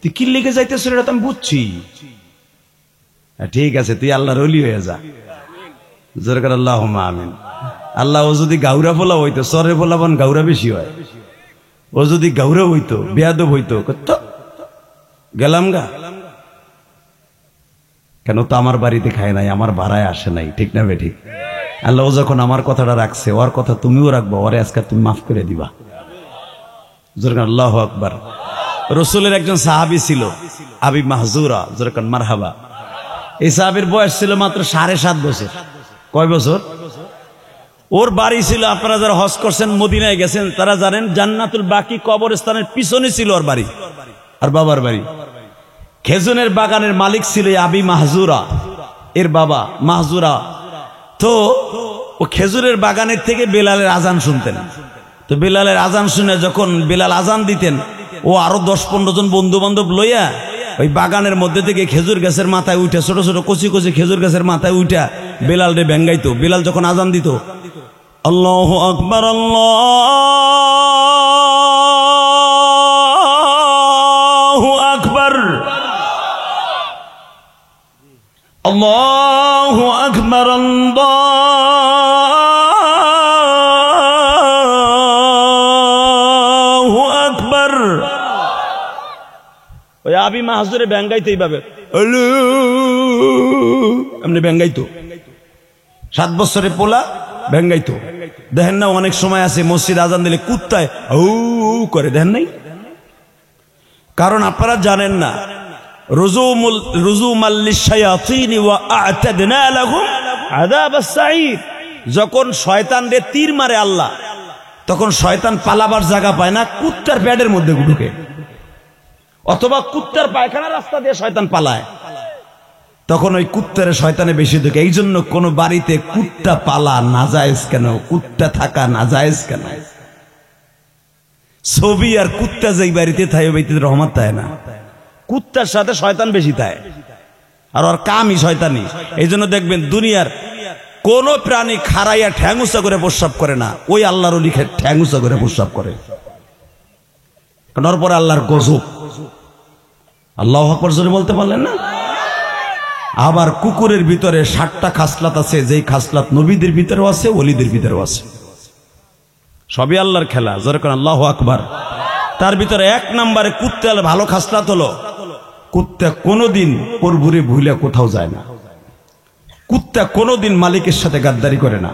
তুই কি লেগে যাইতেছ এটা তো আমি বুঝছি। ঠিক আছে, তুই আল্লাহর ওলি হয়ে যা। জোরে করে আল্লাহুম্মা আমিন। আল্লাহ, ও যদি গাউরা বলা হইতো, সরে বলাবান গাউরা বেশি হয়। ও যদি গাউরা হইতো, বেয়াদব হইতো, কত গেলাম গা। কেন? তো আমার বাড়িতে খায় নাই, আমার ভাড়ায় আসে নাই, ঠিক না বেঠিক? আল্লাহ ও যখন আমার কথাটা রাখছে, ওর কথা তুমিও রাখবো, ওরে আজকে তুমি মাফ করে দিবা। আল্লাহু আকবার। রসুলের একজন সাহাবী ছিল আবি মাহজুরা, যেরকম মারহাবা। এই সাহাবীর বয়স ছিল মাত্র 7.5 বছর। কয় বছর? ওর বাড়ি ছিল, আপনারা যারা হজ করছেন, মদিনায় গেছেন, তারা জানেন জান্নাতুল বাকি কবরস্থানের পিছনে ছিল ওর বাড়ি আর বাবার বাড়ি। খেজুরের বাগানের মালিক ছিল আবি মাহজুরা, এর বাবা মাহজুরা। তো ও খেজুরের বাগানের থেকে বেলালের আজান শুনতেন। তো বেলালের আজান শুনে যখন বেলাল আজান দিতেন, ও আরো 10-15 জন বন্ধু বান্ধব লইয়া ওই বাগানের মধ্যে থেকে খেজুর গাছের মাথায় উঠে, ছোট ছোট কচি কচি খেজুর গাছের মাথায় উঠা বেলাল রে ব্যাঙ্গাইতো। বেলাল যখন আজান দিত, আল্লাহু আকবার, আল্লাহু আকবার, আল্লাহু আকবার, আল্লাহু আকবার। ওই আবি মাহজুরে ব্যাঙ্গাইতো এইভাবে, এমনি ব্যাঙ্গাইতো। 7 বছরের পোলা ব্যাঙ্গাইতো। দেখেন না, অনেক সময় আছে মসজিদ আজান দিলে কুত্তায় ও করে, দেখেন নাই? কারণ আপনারা জানেন না, যখন শয়তানরে তীর মারে আল্লাহ, তখন শয়তান পালাবার জায়গা পায় না, কুত্তার প্যাডের মধ্যে ঢুকে, অথবা কুত্তার পায়খানা রাস্তা দিয়ে শয়তান পালায়, তখন ওই কুত্তারে শয়তানে বেশি ঢুকে। এই জন্য কোন বাড়িতে কুত্তা পালা নাজায়েজ কেন? কুত্তা থাকা নাজায়েজ কেন? ছবি আর কুত্তা যেই বাড়িতে থাকে, বাড়িতে রহমত থাকে না। কুত্তার সাথে শয়তান বেশি থাকে, আর ওর কামই শয়তানি। এই জন্য দেখবেন দুনিয়ার কোন প্রাণী খাড়াইয়া ঠ্যাংউচা করে প্রস্রাব করে না, ওই আল্লাহর ওলি ঠ্যাংউচা করে প্রস্রাব করে। কারণ ওর পরে আল্লাহর গজব। আল্লাহু আকবার জোরে বলতে পারলেন না? আবার কুকুরের ভিতরে 60টা খাসলাত আছে, যেই খাসলাত নবীদের ভিতরেও আছে, ওলিদের ভিতরেও আছে। সবই আল্লাহর খেলা। যেরকম আল্লাহু আকবার। তার ভিতরে 1 নম্বরে কুত্তা ভালো খাসলাত হলো, কুত্তা কোনোদিন প্রভুরে ভুলে কোথাও যায় না। কুত্তা কোনোদিন মালিকের সাথে গাদ্দারি করে না,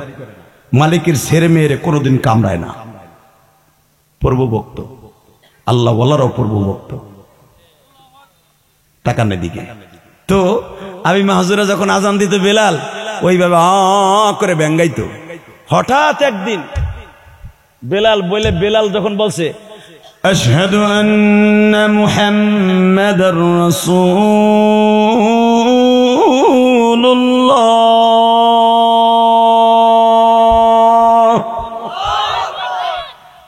মালিকের ছেড়ে মেয়েরে কোনোদিন কামড়ায় না। প্রভুভক্ত, আল্লাহ ওয়ালারও প্রভুভক্ত। তাকানের দিকে। তো আবি মাহজুরা যখন আজান দিত, বেলাল ওইভাবে করে ব্যাঙ্গাইতো। হঠাৎ একদিন বেলাল যখন বলছে আশহাদু আন্না মুহাম্মাদার রাসূলুল্লাহ,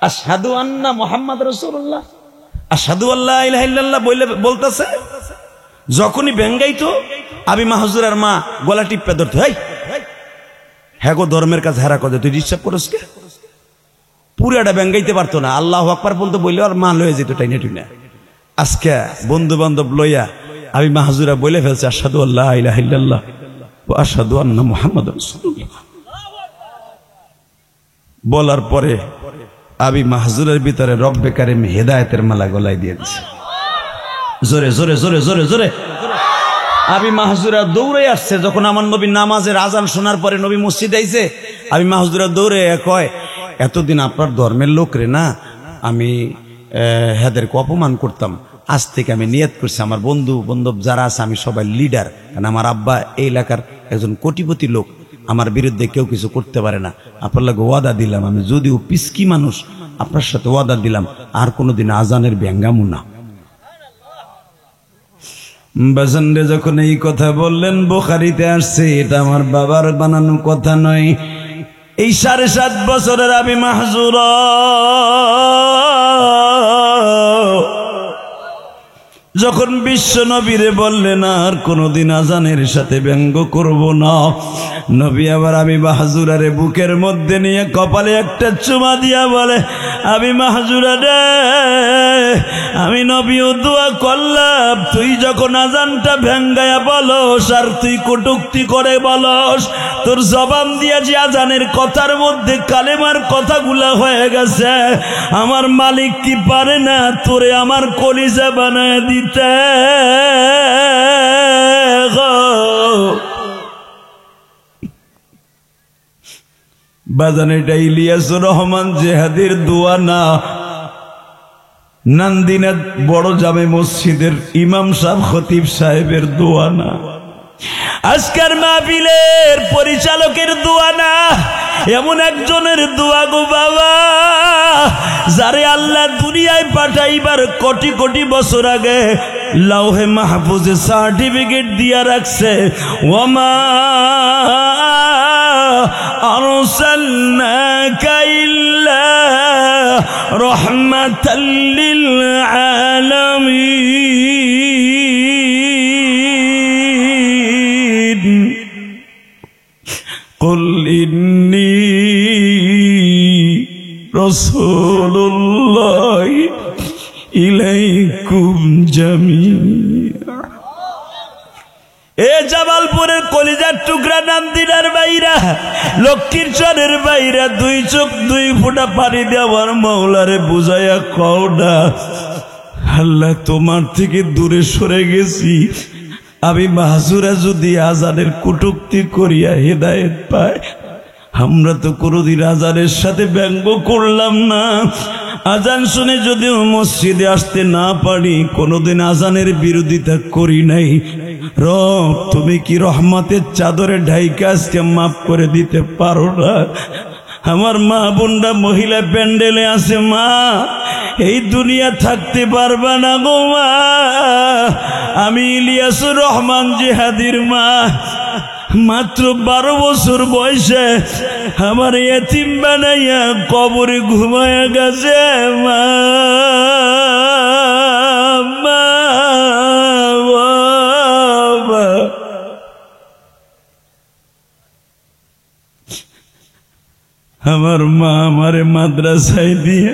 আশহাদু আন্না মুহাম্মাদ রাসূলুল্লাহ, আশহাদু আল্লা ইলাহা ইল্লাল্লাহ বলতেছে, যখনই ব্যাঙ্গাইতো আবি মাহজুরার মা গলা টিপে ধরতো, হ্যাঁ গো ধর্মের কাছে হেরা করে, তুই ডিস্টার্ব করিস কে? পুরাটা ব্যাঙ্গাইতে পারতো না, আল্লাহু আকবার বলতে বললে আর মা লয়ে যেত টাইনে টুইনা। আজকে বন্ধু বান্ধব লইয়া আমি মাহজুরা বলে ফেলছে আশহাদু আল্লা ইলাহা ইল্লাল্লাহ ওয়া আশহাদু আন্না মুহাম্মাদুর রাসূলুল্লাহ। বলার পরে আমি মাহজুরের ভিতরে রব্বে কারিম হেদায়েতের মালা গলায় দিয়ে দিছে। জোরে জোরে জোরে জোরে জোরে আমি মাহজুরা দৌড়ে আসছে। যখন আমার নবী নামাজের আজান শোনার পরে নবী মসজিদে আইছে, আমি মাহজুরা দৌড়ে কয় এতদিন আপনার ধর্মের লোক রে না আমি হেদেরকে অপমান করতাম, আজ থেকে আমি নিয়ত করছি আমার বন্ধু বান্ধব যারা আছে আমি সবাই লিডার, কারণ আমার আব্বা এই এলাকার একজন কোটিপতি লোক, আমার বিরুদ্ধে কেউ কিছু করতে পারে না। আপনার লাগে ওয়াদা দিলাম, আমি যদিও পিসকি মানুষ আপনার সাথে ওয়াদা দিলাম আর কোনোদিন আজানের ব্যঙ্গামু না। বাজানরে যখন এই কথা বললেন বুখারীতে আসছে, এটা আমার বাবার বানানো কথা নয়। এই 7.5 বছরের আমি মাহজুরা যখন বিশ্ব নবীরে বললেন আর কোনদিন আজানের সাথে ব্যঙ্গ করব না, নবী আবার আমি মাহজুরারে বুকের মধ্যে নিয়ে কপালে একটা চুমা দিয়া বলে আমি মাহজুরা রে, আমি নবীও দোয়া করলাম তুই যখন আজানটা ভেঙ্গায়া বলস আর তুই কটূক্তি করে বলস, তোর জবান দিয়া যে আজানের কথার মধ্যে কালেমার কথাগুলা হয়ে গেছে, আমার মালিক কি পারে না তোরে আমার কলিজা বানায় দিতে? বাজান এটা ইলিয়াসুর রহমান জেহাদির দোয়া না, নান্দিনাথ বড় জামে মসজিদের ইমাম সাহেব খতিব সাহেবের দোয়া না, আজকের মাহফিলের পরিচালকের দোয়া না, এমন একজনের দোয়া গো বাবা, যারে আল্লাহ দুনিয়ায় পাঠাইবার কোটি কোটি বছর আগে লাউহে মাহফুজে সার্টিফিকেট দিয়া রাখছে, ওয়ামা আরসালনাকা ইল্লা রাহমাতাল লিল আলামিন, কুল ইন্নী রাসূলুল্লাহ ইলাইকুম জামিআ। এ জামালপুরের কলিজার টুকরা নান্দিনার বাইরা, লক্ষ্মীর চরের বাইরা, 2 চোখ 2 ফোঁটা পানি দেওয়ার মাওলারে বুঝাইয়া কও না আল্লাহ তোমার থেকে দূরে সরে গেছি, আমি মাহজুরা যদি আজানের কটূক্তি করিয়া হেদায়েত পায়, আমরা তো কোনদিন আজানের সাথে ব্যঙ্গ করলাম না, আজান শুনে যদিও মসজিদে আসতে না পারি কোনদিন আজানের বিরোধিতা করি নাই, রব তুমি কি রহমতের চাদরে ঢাইকা আজকে মাফ করে দিতে পারো না? আমার মা বোনরা মহিলা প্যান্ডেলে আছে, মা এই দুনিয়া থাকতে পারবা না গো মা, আমি ইলিয়াসুর রহমান জেহাদির মা, মাত্র 12 বছর বয়সে আমার এতিম বানাইয়া কবরে ঘুমায়া গেছে মা, আমার মা আমারে মাদ্রাসায় দিয়ে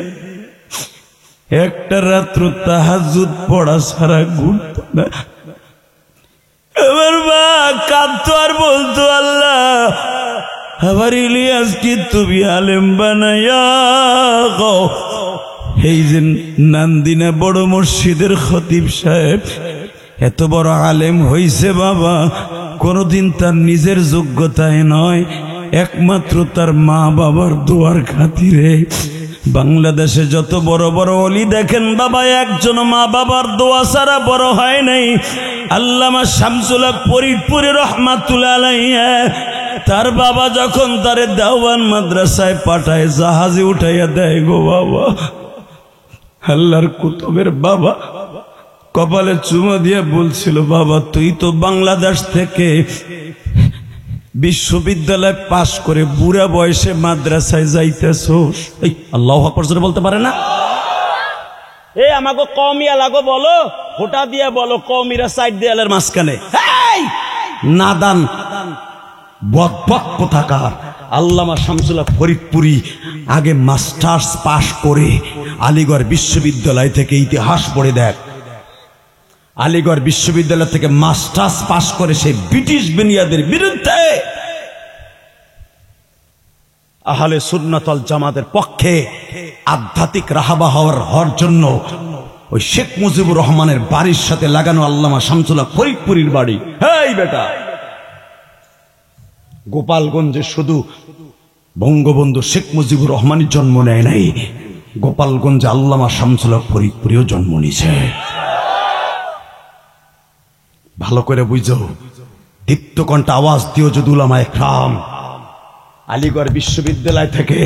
একটা রাত্র তাহাজ্জুদ পড়া ছাড়া ঘুরত না, আমার মা কাঁদতো আর বলতো আল্লাহ আমার ইলিয়াস কি তুমি আলেম বানাইয়া গো। এই যে নান্দিনা বড় মসজিদের খতিব সাহেব এত বড় আলেম হইছে বাবা, কোনদিন তার নিজের যোগ্যতায় নয়, একমাত্র তার মা বাবার দোয়ার খাতিরে। বাংলাদেশে যত বড় বড় ওলি দেখেন বাবা, একজন মা বাবার দোয়া ছাড়া বড় হয় নাই। আল্লামা শামসুল হক ফরিদপুরি রহমাতুল্লাহ আলাইহি, তার বাবা যখন তারে দেওয়ান মাদ্রাসায় পাঠায় জাহাজে উঠাইয়া দেয় গো বাবা, আল্লাহর কুতুবের বাবা কপালে চুমা দিয়ে বলছিল বাবা তুই তো বাংলাদেশ থেকে বিশ্ববিদ্যালয় পাশ করে বুড়া বয়সে মাদ্রাসায় যাইতেছোস। আল্লাহু আকবার জোরে বলতে পারে না? এই আমাকে কওমিয়া লাগো বলো, ফোঁটা দিয়ে বলো কওমিরা সাইড দেয়ালের মাঝখানে। নাদান বদবক কোথাকার, আল্লামা শামসুল হক ফরিদপুরি আগে মাস্টার্স পাশ করে আলিগড় বিশ্ববিদ্যালয় থেকে ইতিহাস পড়ে দেখ, আলিগড় বিশ্ববিদ্যালয় থেকে মাস্টার্স পাশ করে সেই ব্রিটিশ বেনিয়াদের বিরুদ্ধে আহলে সুন্নাত ওয়াল জামাতের পক্ষে আধ্যাত্মিক রাহাবা হওয়ার জন্য ওই শেখ মুজিবুর রহমানের বাড়ির সাথে লাগানো আল্লামা শামসুল হক ফরিদপুরির বাড়ি। হেই বেটা, গোপালগঞ্জে শুধু বঙ্গবন্ধু শেখ মুজিবুর রহমানের জন্ম নেয় নাই, গোপালগঞ্জে আল্লামা শামসুল হক ফরিদপুরিও জন্ম নিয়েছে। ভালো করে বুঝো, দীপ্ত কণ্ঠে আওয়াজ দিও যদি উলামায়ে কেরাম আলিগড় বিশ্ববিদ্যালয় থেকে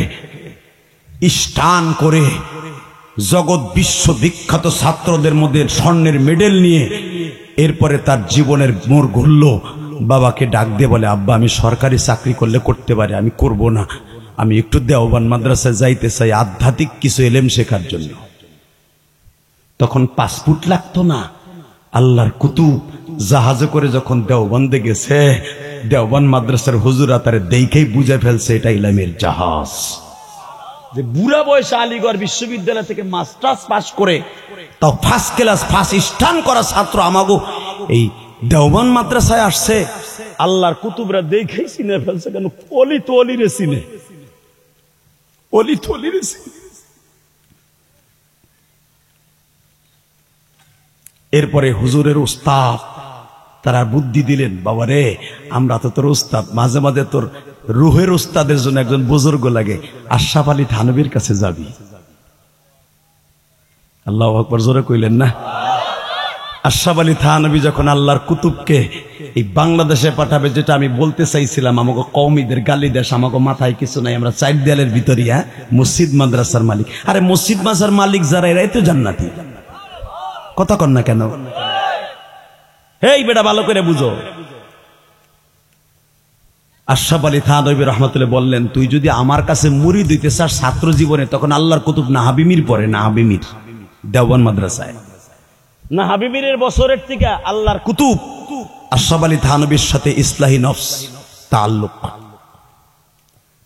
স্টান করে জগৎ বিশ্ববিখ্যাত ছাত্রদের মধ্যে স্বর্ণের মেডেল নিয়ে এরপরে তার জীবনের মোড় ঘুরল, বাবাকে ডাক দিয়ে বলে, আব্বা আমি সরকারি চাকরি করলে করতে পারি, আমি করব না, আমি একটু দেওবন্দ মাদ্রাসায় যাইতে চাই আধ্যাত্মিক কিছু এলেম শেখার জন্য। তখন পাসপোর্ট লাগতো না, আল্লাহর কুতুব জাহাজে করে যখন দেওবন্দে গেছে, দেওবন্দ মাদ্রাসার হুজুরা তারে দেখেই বুঝে ফেলছে এটা ইলমের জাহাজ। যে বুড়া বয়সে আলিগড় বিশ্ববিদ্যালয় থেকে মাস্টার্স পাস করে তাও ফার্স্ট ক্লাস ফার্স্ট স্টান করা ছাত্র আমাগো এই দেওবন্দ মাদ্রাসায় আসছে, আল্লাহর কুতুবরা দেখেই চিনে ফেলছে। কেন? অলি তো অলি রে চিনে, অলি তো অলি রে চিনে। এরপরে হুজুরের উস্তাদ তারা বুদ্ধি দিলেন, বাবা রে আমরা তো তোর উস্তাদ, মাঝে মাঝে তোর রুহের উস্তাদের জন্য একজন বুজুর্গ লাগে, আশরাফ আলী থানভীর কাছে যাবি। আল্লাহু আকবার জোরে কইলেন না? আশরাফ আলী থানভী যখন আল্লাহর কুতুবকে এই বাংলাদেশে পাঠাবে, যেটা আমি বলতে চাইছিলাম, আমাকে কওমিদের গালি দেশ, আমাকে মাথায় কিছু নাই, আমরা চার দেয়ালের ভিতরিয়া মসজিদ মাদ্রাসার মালিক। আরে মসজিদ মাদ্রাসার মালিক যারা এরাই তো জান্নাতি, কথা কন না কেন? এই বেটা ভালো করে বুঝো। আশরাফ আলী থানভী রহমাতুল্লাহ বললেন, তুই যদি আমার কাছে মুরিদ হইতে চাস ছাত্র জীবনে, তখন আল্লাহর কুতুব নাহাবিমির পরে, নাহাবিমির দেওবন্দ মাদ্রাসায় নাহাবিমিরের বছরের থেকে আল্লাহর কুতুব আশরাফ আলী থানভীর সাথে ইসলাহি নফস তাআল্লুক।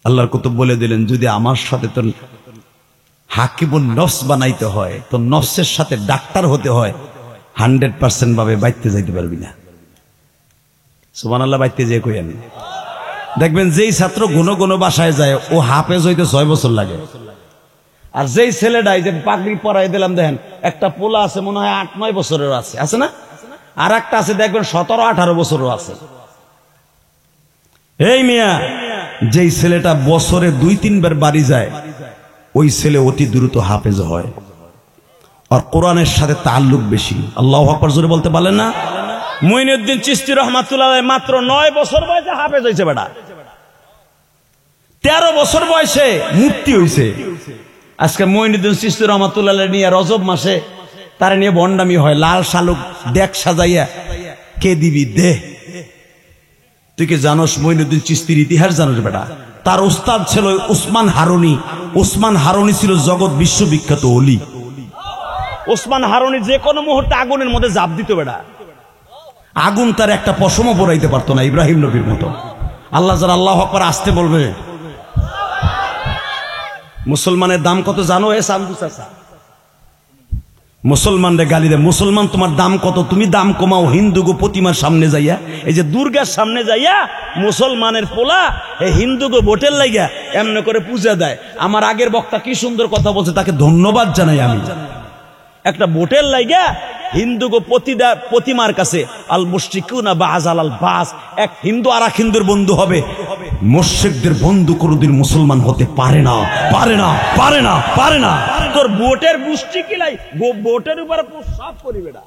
আল্লাহর কুতুব বলে দিলেন, যদি আমার সাথে তোর হাকিমুন নফস বানাইতে হয়, তো নফসের সাথে ডাক্তার হতে হয়, 100% ভাবে বাইতে যাইতে পারবি না। সুবহানাল্লাহ, বাইতে যেয়ে কইেন। দেখবেন যেই ছাত্র গুণ গুণ বাসায় যায়, ও হাফেজ হইতে 6 বছর লাগে। আর যেই ছেলেটাই যে পাগড়ি পরাই দিলাম, দেখেন একটা পোলা আছে মনে হয় 8-9 বছরের আছে না, আর একটা আছে দেখবেন 17-18 বছরও আছে। এই মিয়া, যেই ছেলেটা বছরে 2-3 বার বাড়ি যায়, ওই ছেলে অতি দ্রুত হাফেজ হয়, আর কোরআনের সাথে তাআল্লুক বেশি। আল্লাহু আকবার জোরে বলতে পারলেন না? মুঈনুদ্দিন চিশতি রাহমাতুল্লাহ আলাইহি মাত্র 9 বছর বয়সে হাফেজ হয়েছে বেটা, 13 বছর বয়সে মুফতি হয়েছে। আজকে মুঈনুদ্দিন চিশতি রাহমাতুল্লাহ আলাইহি নিয়ে রজব মাসে তার নিয়ে ভণ্ডামি হয়, লাল শালুক দেখ সাজাইয়া কে দিবি দে। তুই কি জানোস মুঈনুদ্দিন চিশতির ইতিহাস জানোস বেটা? তার উস্তাদ ছিল উসমান হারুনি। উসমান হারুনি ছিল জগৎ বিশ্ববিখ্যাত ওলি। উসমান হারুনি যে কোনো মুহূর্তে আগুনের মধ্যে জাপ দিত বেটা, আগুন তার একটা পশমও পরাইতে পারতো না, ইব্রাহিম নবীর মতো। আল্লাহ যারা আল্লাহু আকবার আসতে বলবে। মুসলমানের দাম কত জানো? এ সামদু চাচা মুসলমানরে গালি দেয়, মুসলমান তোমার দাম কত? তুমি দাম কমাও হিন্দু গো প্রতিমার সামনে যাইয়া, এই যে দুর্গার সামনে যাইয়া মুসলমানের পোলা এই হিন্দু গো ভোটের লাইয়া এমনি করে পূজা দেয়। আমার আগের বক্তা কি সুন্দর কথা বলছে, তাকে ধন্যবাদ জানাই আমি। একটা ভোটের লাইয়া হিন্দু গো প্রতিমার কাছে আল মুশরিকুনা বাযাল আল বাস, এক হিন্দু আর এক হিন্দুর বন্ধু হবে। মুশরিকদের বন্ধু কোনদিন মুসলমান হতে পারে না, পারে না, পারে না, পারে না। তোর ভোটের মুষ্টি কিলাই ভোটের উপরে সব করিবে না।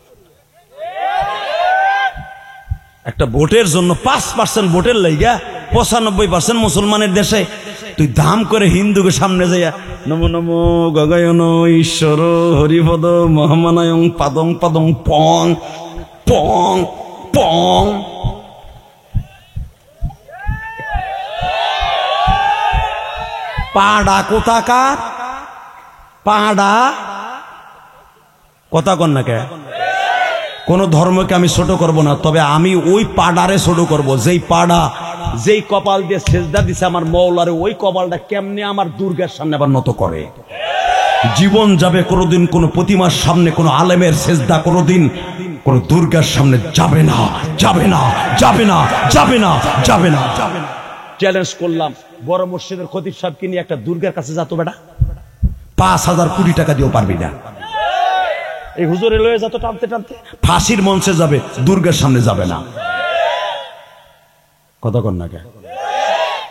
একটা ভোটের জন্য 5% ভোটের লাইগা 95% মুসলমানের দেশে তুই দাম করে হিন্দুকে সামনে যাইয়া নমো নমো গগয়ন ঈশ্বর হরিপদ মহামানায়ং পাদং পাদং পং পং পং। পাড়া কোথাকার পাড়া, কথা কন না কে? কোন ধর্মকে আমি ছোট করব না, তবে আমি ওই পাড়ারে ছোট করব যেই পাড়া যেই কপাল দিয়ে সেজদা দিছে আমার মওলারে, ওই কপালটা কেমনে আমার দুর্গার সামনে আবার নত করে? জীবন যাবে, কোনোদিন কোনো প্রতিমার সামনে, কোনো আলেমের সেজদা কোনোদিন কোন দুর্গার সামনে যাবে না, যাবে না, যাবে না, যাবে না, যাবে না। চ্যালেঞ্জ করলাম, বড় মসজিদের খতিব সাহেবকে নিয়ে একটা দুর্গার কাছে যাতো বেটা, 5,000 কোটি টাকা দিয়েও পারবি না। এই হুজুরে লয়ে যেত টানতে টানতে, ফাঁসির মঞ্চে যাবে, দুর্গার সামনে যাবে না। কথা কন না কে?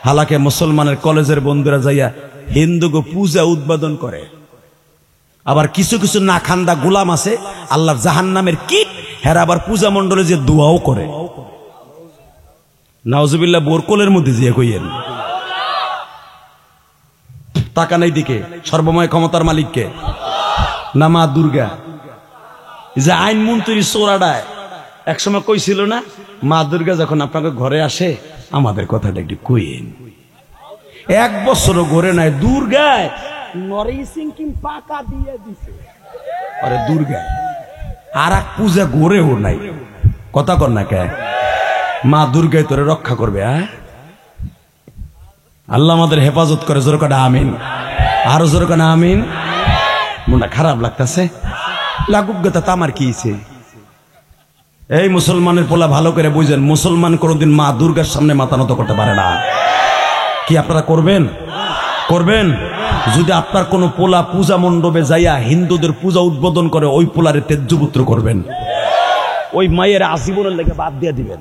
হালাকে মুসলমানের কলেজের বন্ধুরা যাইয়া হিন্দুকে পূজা উদ্বোধন করে। আবার কিছু কিছু না খান্দা গোলাম আছে আল্লাহর জাহান্নামের কীট, হেরা আবার পূজা মণ্ডলে যে দোয়াও করে। নাউজুবিল্লাহ, বোরকলের মধ্যে যে কইয়েন টাকা নাই দিকে, সর্বময় ক্ষমতার মালিককে না মা দুর্গা? যে আইন মন্ত্রী চোরাডায় একসময় কইছিল না, মা দুর্গা যখন আপনাকে ঘরে আসে আমাদের কথাটা একটু কইয়েন। 1 বছরও ঘরে নাই, দুর্গায় পাকা দিয়ে দিছে। আরে দুর্গায় আর এক পূজা গড়েও নাই। কথা কর না কে? মা দুর্গায় তোরে রক্ষা করবে। আল্লাহ আমাদের হেফাজত করে। জোর করে আমিন, আরো জোর করে আমিন। মনটা খারাপ লাগতেছে, লাগুক গেতা তা আমার কি হইছে? এই মুসলমানের পোলা ভালো করে বুঝেন, মুসলমান কোনদিন মা দুর্গার সামনে মাথা নত করতে পারে না। কি আপনারা করবেন? করবেন? যদি আপনার কোন পোলা পূজা মণ্ডপে যাইয়া হিন্দুদের পূজা উদ্বোধন করে, ওই পোলারে তেজ্যপুত্র করবেন, ওই মায়ের আজীবনের লেগে বাদ দিয়ে দিবেন।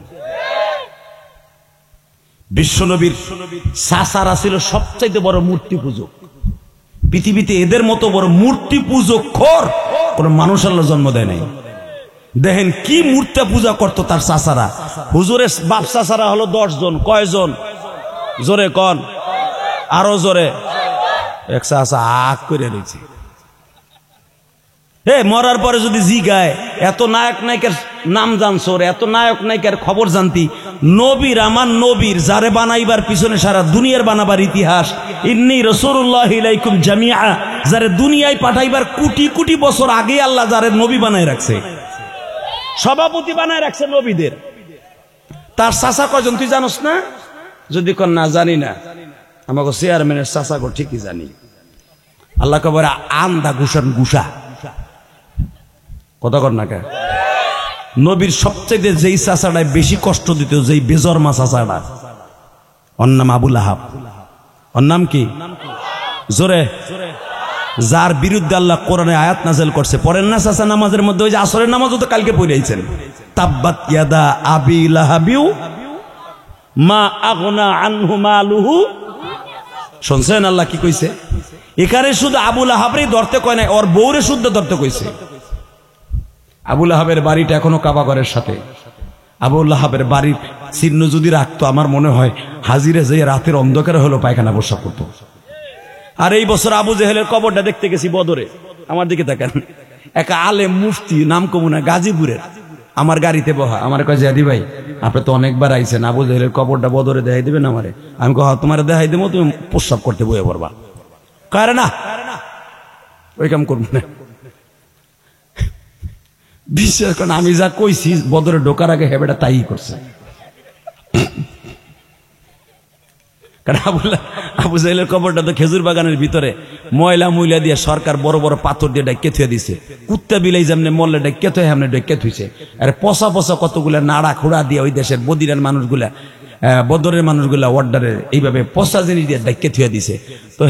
বিশ্বনবীর চাচারা ছিল সবচাইতে বড় মূর্তি পূজক। পৃথিবীতে এদের মতো বড় মূর্তি পূজক খোর কোন মানুষ আল্লাহ জন্ম দেয় নাই। দেখেন কি মূর্তি পূজা করতো তার চাচারা। হুজুরের বাপ চাচারা হলো 10 জন। কয়জন? জোরে কন, আরো জোরে। এক চাচা আগ করে রয়েছে। মরার পরে যদি জিগায় এত নায়ক নায়িকার নাম জানছো, এত নায়ক নায়িকার খবর জানতি, নবীর, আমার নবীর যারে বানাইবার পিছনে সারা দুনিয়ার বানাবার ইতিহাস, ইন্নী রাসূলুল্লাহ ইলাইকুম জামিআ, যারে দুনিয়ায় পাঠাইবার কোটি কোটি বছর আগে আল্লাহ যারে নবী বানায় রাখছে, সভাপতি বানায় রাখছে নবীদের, তার চাচা কয়জন তুই জানোস না? যদি কোন না জানি না, আমাকে চেয়ারম্যানের চাচা গো ঠিকই জানি। আল্লাহ কবর আন্দা গুসান গুসা। কথা কর না কে? নবীর সবচেয়ে যেই চাচাটায় বেশি কষ্ট দিত, যেই বেজরমা চাচাটা, ওর নাম আবুল আহাব। ওর নাম কি? জোরে। যার বিরুদ্ধে আল্লাহ কোরআনে আয়াত নাযিল করছে, পড়েন না চাচা নামাজের মধ্যে? ওই যে আসরের নামাজও তো কালকে পড়াইছেন, তাব্বাত ইয়াদা আবি লাহাবিউ মা আগনা আনহু মালুহু। শুনছেন আল্লাহ কি কইছে? এখানে শুধু আবুল আহাবরে ধরতে কয় নাই, ওর বউরে শুদ্ধ ধরতে কইছে। আবুল আহাবের বাড়িটা এখনো কাবাগরের সাথে। আবুল আহাবের বাড়ির চিহ্ন যদি রাখতো, আমার মনে হয় হাজিরে যে রাতের অন্ধকারে হলো পায়খানা বসা করতো। আর এই বছর আবু জেহেলের কবরটা দেখতে গেছি বদরে। আমার দিকে তাকান, এক আলেম মুফতি, নাম কমু না, গাজীপুরের, আমার গাড়িতে বহা। আমার কাছে আদি ভাই, আপনি তো অনেকবার আইছেন, আবু জেহেলের কবরটা বদরে দেখাই দেবেন আমারে? আমি কহ তোমার দেখাই দেবো, তুমি প্রস্রাব করতে বয়ে পড়বা। কারে না, ওই কাম করবো না। বিশ্বাস করেন, আমি যা কইছি বদরে ঢোকার আগে হেবেটা তাই করছে। কারণ আবু জাহেলের কবরটা তো খেজুর বাগানের ভিতরে, ময়লা মুইলা দিয়ে সরকার বড় বড় পাথর দিয়ে ডাইকে থুয়ে দিছে। কুত্তা বিলাই যেমনি মরলে ডাইকে থুয়ে হেমনে ডাইকে থুইছে। আর পচা পচা কতগুলা নাড়া খুঁড়া দিয়ে ওই দেশের বদিরার মানুষগুলা, বদরের মানুষগুলা অর্ডারে এইভাবে পচা জিনিস দিয়ে ডাইকে থুয়ে দিছে। তো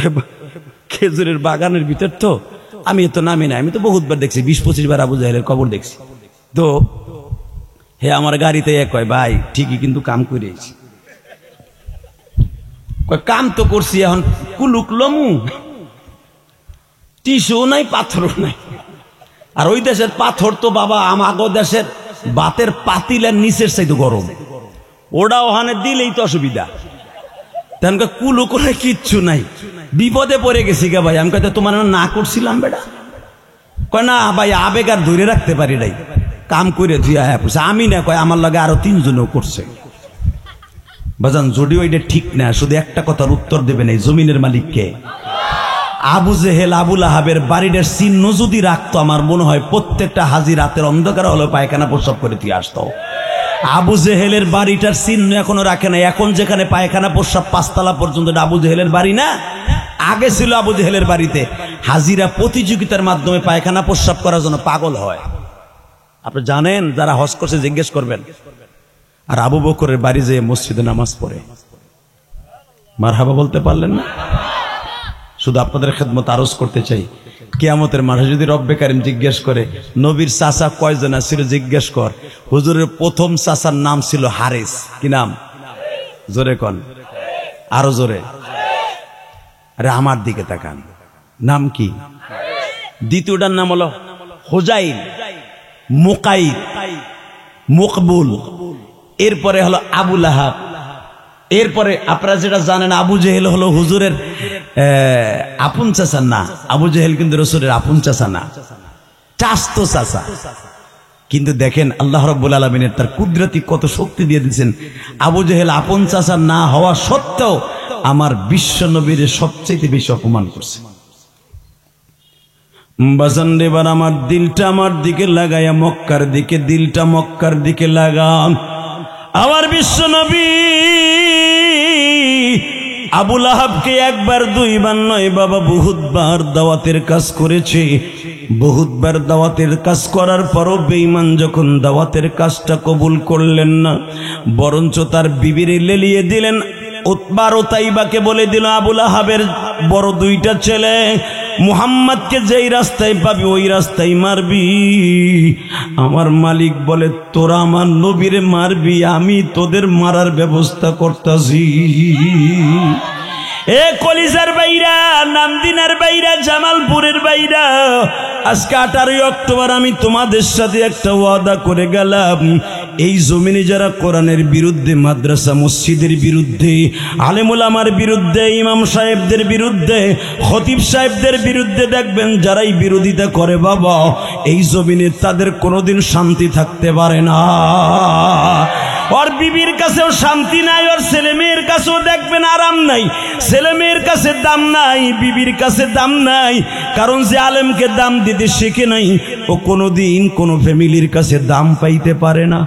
খেজুরের বাগানের ভিতর তো আমি তো নামি না, আমি তো বহুতবার দেখছি, 20-25 বার আবু জাহেলের কবর দেখছি। তো হে আমার গাড়িতে কয়, ভাই ঠিকই কিন্তু কাম করেছি। কাম তো করছি, এখন কুলুক লমু, টিস্যু নাই, পাথরও নাই। আর ওই দেশের পাথর তো বাবা আমাগো দেশের বাতের পাতিলের নিচের চাইতে গরম, ওটা ওখানে দিলেই তো অসুবিধা। তেমন কুলু করে কিচ্ছু নাই, বিপদে পড়ে গেছি গা ভাই। আমি কইতে তোমার না করছিলাম বেটা? কয় না ভাই, আবেগ আর ধরে রাখতে পারি নাই, কাম করে ধুয়া হ্যাঁ পড়ছে। আমি না, কয় আমার লগে আরো 3 জনও করছে। বাজান, যদিও এটা ঠিক না, শুধু একটা কথার উত্তর দেবেন, এই জমিনের মালিককে। আবু জেহেল আবুল আহাবের বাড়িটার চিহ্ন যদি রাখতো, আমার মনে হয় প্রত্যেকটা হাজি রাতের অন্ধকার হলো পায়খানা প্রস্রাব করে তুই আসতো। আবু জেহেলের বাড়িটার চিহ্ন এখনো রাখে না। এখন যেখানে পায়খানা প্রস্রাব 5 তলা পর্যন্ত আবু জেহেলের বাড়ি না, আগে ছিল আবু জেহেলের বাড়িতে হাজিরা প্রতিযোগিতার মাধ্যমে পায়খানা প্রস্রাব করার জন্য পাগল হয়। আপনি জানেন, যারা হজ করছে জিজ্ঞেস করবেন। আর আবু বকরের বাড়ি যেয়ে মসজিদে নামাজ পড়ে। মারহাবা বলতে পারলেন না? শুধু আপনাদের খেদমত আরজ করতে চাই, কিয়ামতের মাঠে যদি রব্বে কারিম জিজ্ঞেস করে নবীর চাচা কয়জন ছিল, জিজ্ঞেস কর। হুজুরের প্রথম চাচার নাম ছিল হারিস। কি নাম? জোরে কন, আরো জোরে। আরে আমার দিকে তাকান, নাম কি? দ্বিতীয়টার নাম হলো হুজাইল, মুকাইদ, মুকবুল। এরপরে হলো আবু লাহাব। এরপরে আপনারা যেটা জানেন, আবু জেহেল হলো হুজুরের আপন চাচা না। আবু জেহেল কিন্তু রাসূলের আপন চাচা না, চাচতো চাচা। কিন্তু দেখেন আল্লাহ রাব্বুল আলামিনের তার কুদরতি কত শক্তি দিয়ে দিয়েছেন। আবু জেহেল আপন চাচা না হওয়া সত্ত্বেও আমার বিশ্ব নবীর সবচেয়ে বেশি অপমান করছে। বাজান এবার আমার দিলটা আমার দিকে লাগায়া মক্কার দিকে, দিলটা মক্কার দিকে লাগান। আমার বিশ্ব নবী আবু লাহাবকে একবার দুইবার নয় বাবা, বহুতবার দাওয়াতের কাজ করেছে। বহুতবার দাওয়াতের কাজ করার পরও বেঈমান যখন দাওয়াতের কাজটা কবুল করলেন না, বরঞ্চ তার বিবির লেলিয়ে দিলেন। উতবা ও তাইবাকে বলে দিল, আবু লাহাবের বড় 2টা ছেলে, মুহাম্মদকে যেই রাস্তায় পাবি ওই রাস্তায় মারবি। আমার মালিক বলে, তোরা আমার নবীরে মারবি, আমি তোদের মারার ব্যবস্থা করতাছি। এ কলিজার বাইরা, নামদিনার বাইরা, জামালপুরের বাইরা, আজকে 18 অক্টোবর আমি তোমাদের সাথে একটা ওয়াদা করে গেলাম। এই জমিনে যারা কোরআনের বিরুদ্ধে, মাদ্রাসা মসজিদের বিরুদ্ধে, আলেম ওলামার বিরুদ্ধে, ইমাম সাহেবদের বিরুদ্ধে, খতিব সাহেবদের বিরুদ্ধে দেখবেন যারাই বিরোধিতা করে বাবা, এই জমিনে তাদের কোনোদিন শান্তি থাকতে পারে না। ওর বিবির কাছেও শান্তি নাই, ওর ছেলে মেয়ের কাছেও দেখবেন আরাম নাই। ছেলে মেয়ের কাছে দাম নাই, বিবির কাছে দাম নাই। কারণ যে আলেমকে দাম দিতে শিখে নাই, ও কোনোদিন কোনো ফ্যামিলির কাছে দাম পাইতে পারে না।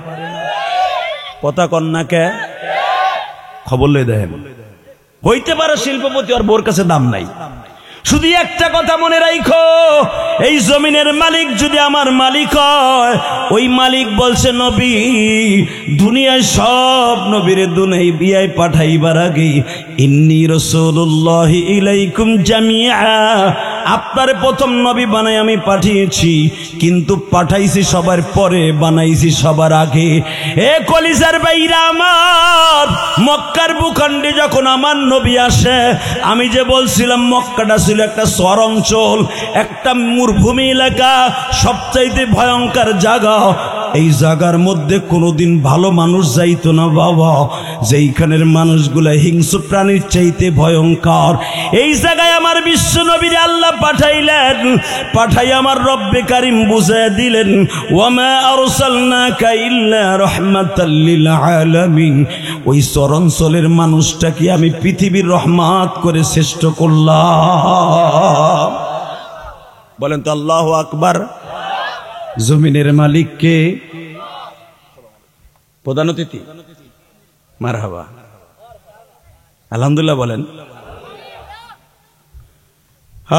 কথা কন্যাকে খবর লই দেখেন, হইতে পারে শিল্পপতি, ওর বোর কাছে দাম নাই। শুধু একটা কথা মনে রাখো, এই জমিনের মালিক যদি আমার মালিক হয়, ওই মালিক বলছে নবী দুনিয়ায় সব নবীরে দুনিয়ায় বিয়ায় পাঠাইবার আগে ইন্নী রাসূলুল্লাহি ইলাইকুম জামিআ, আপনার প্রথম নবী বানাই আমি পাঠিয়েছি, কিন্তু পাঠাইছি সবার পরে, বানাইছি সবার আগে। এ কলিজার বাইরা আমার, মক্কার ভূখণ্ডে যখন আমার নবী আসে, আমি যে বলছিলাম মক্কাটা ছিল একটা শহর অঞ্চল, একটা মরুভূমি এলাকা, সবচাইতে ভয়ঙ্কর জায়গা। এই জায়গার মধ্যে কোনোদিন ভালো মানুষ যাইতো না বাবা, যেইখানের মানুষগুলা হিংস্র প্রাণীর চাইতে ভয়ঙ্কর। এই জায়গায় আমার বিশ্ব নবীর আল্লাহ পাঠাইলেন, পাঠাই আমার রব্বে কারিম বুঝাইয়া দিলেন, ওয়ামা আরসালনাকা ইল্লা রাহমাতাল লিল আলামিন। ওই চরাঞ্চলের মানুষটাকে আমি পৃথিবীর রহমত করে শ্রেষ্ঠ করলাম। বলেন তো আল্লাহু আকবার। জমিনের মালিককে প্রধান অতিথি, মারহাবা, আলহামদুলিল্লাহ বলেন।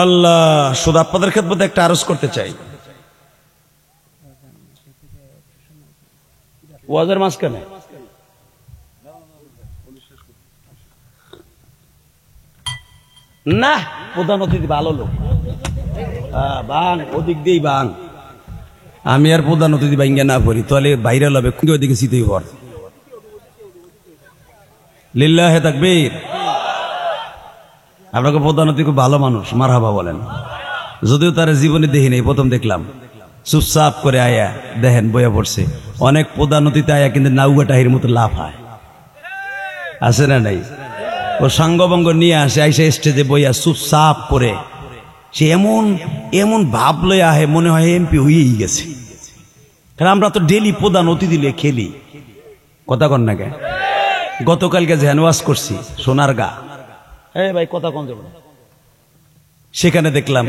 আল্লাহ, শুধু আপনাদের খেদমতে একটা আরজ করতে চাই। ওয়াজের মাঝখানে না, প্রধান অতিথি ভালো লোক, বাং ওদিক দিয়েই বাং। আমি আর প্রধান অতিথি বাইঙ্গা না পড়ি, তাহলে বাইরে লবে ওদিকে চিতেই পর। লিল্লাহে তাকবীর। আপনাকে প্রধান অতিথি খুব ভালো মানুষ, মারহাবা বলেন। যদিও তার জীবনে দেখি নাই, প্রথম দেখলাম। চুপচাপ করে আয়া দেখেন বইয়া পড়ছে। অনেক প্রধান অতিথি আয়া কিন্তু নাউগা টাহির মতো লাভ হয়, আছে না নাই? ও সাঙ্গবঙ্গ নিয়ে আসে, আইসা স্টেজে বইয়া চুপচাপ করে সে এমন এমন ভাব লয়ে আহে, মনে হয় এমপি হয়েই গেছে। কারণ আমরা তো ডেলি প্রধান অতিথি লিয়ে খেলি, কথা কন না কে? গতকালকে জেহানওয়াজ করছি সোনারগা, ভাই কথা কন যাবে না, সেখানে দেখলাম